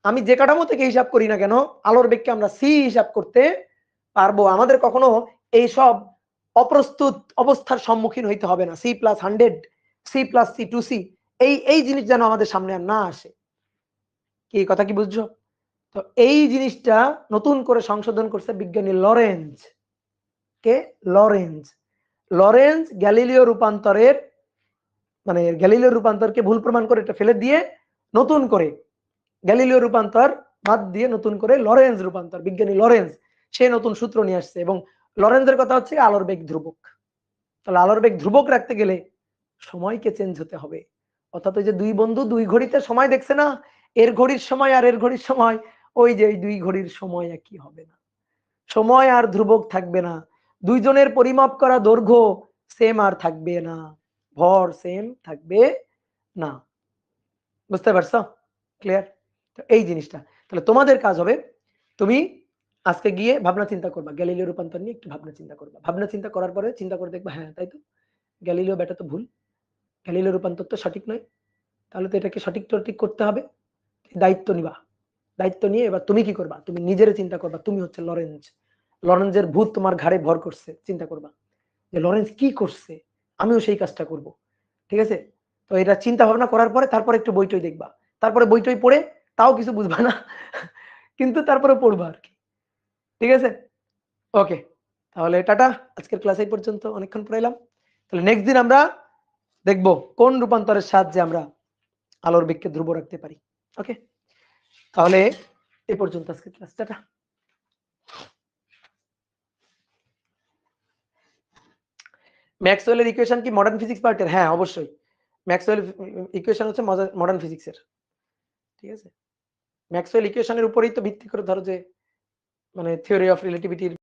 আমি যে কাঠামো থেকে হিসাব করি না কেন, আলোর বেগকে আমরা সি হিসাব করতে পারবো। আমাদের কখনো এই সব অপ্রস্তুত অবস্থার সম্মুখীন হইতে হবে না। C plus 100, c plus c 2c, এই জিনিস যেন আমাদের সামনে আর না আসে। কি কথা কি বুঝছো? তো এই জিনিসটা নতুন করে সংশোধন করছে বিজ্ঞানী লরেঞ্জ। কে? লরেঞ্জ গ্যালিলিও রূপান্তরের মানে গ্যালিলিও রূপান্তরকে ভুল প্রমাণ করে এটা ফেলে দিয়ে নতুন করে গ্যালিলিও রূপান্তর বাদ দিয়ে নতুন করে লরেঞ্জ রূপান্তর, বিজ্ঞানী লরেঞ্জ সে নতুন সূত্র নিয়ে আসছে এবং লরেন্জের কথা হচ্ছে আলোর বেগ ধ্রুবক। তাহলে আলোর বেগ ধ্রুবক রাখতে গেলে সময়কে চেঞ্জ হতে হবে। অর্থাৎ ওই যে দুই বন্ধু দুই ঘড়িতে সময় দেখছে না, এর ঘড়ির সময় আর এর ঘড়ির সময়, ওই যে এই দুই ঘড়ির সময় একই হবে না, সময় আর ধ্রুবক থাকবে না, দুইজনের পরিমাপ করা দৈর্ঘ্য সেম আর থাকবে না, ভর সেম থাকবে না। বুঝতে পারছো? ক্লিয়ার? তো এই জিনিসটা তাহলে তোমাদের কাজ হবে, তুমি আজকে গিয়ে ভাবনা চিন্তা করবা, গ্যালিলিও রূপান্তর নিয়ে একটু ভাবনা চিন্তা করবা। ভাবনা চিন্তা করার পরে চিন্তা করে দেখবা, হ্যাঁ তাই তো, গ্যালিলিও ব্যাটা তো ভুল, গ্যালিলিও রূপান্তর তো সঠিক নয়, তাহলে তো এটাকে সঠিক টঠিক করতে হবে। দায়িত্ব নিবা, দায়িত্ব নিয়ে এবার তুমি কি করবা, তুমি নিজের চিন্তা করবা, তুমি হচ্ছে লরেঞ্জ, লরেঞ্জের ভূত তোমার ঘাড়ে ভর করছে, চিন্তা করবা যে লরেঞ্জ কি করছে, আমিও সেই কাজটা করব। ঠিক আছে? তো এটা চিন্তা ভাবনা করার পরে তারপরে একটু বইটই দেখবা, তারপরে বইটই পড়ে তাও কিছু বুঝবা না কিন্তু তারপরে পড়বা আর কি। ঠিক আছে? ওকে, তাহলে টাটা, আজকের ক্লাস এই পর্যন্ত, অনেকক্ষণ পড়াইলাম। তাহলে নেক্সট দিন আমরা দেখব কোন রূপান্তরের সাহায্যে আমরা আলোর বেগকে ধ্রুব রাখতে পারি। ওকে, তাহলে এই পর্যন্ত আজকের ক্লাস, টাটা। ম্যাক্সওয়েলের ইকুয়েশন কি মডার্ন ফিজিক্স পার্টের? হ্যাঁ অবশ্যই, ম্যাক্সওয়েল ইকুয়েশন হচ্ছে মডার্ন ফিজিক্সের। ঠিক আছে, ম্যাক্সওয়েল ইকুয়েশনের উপরেই তো ভিত্তি করে ধরো যে মানে থিওরি অফ রিলেটিভিটির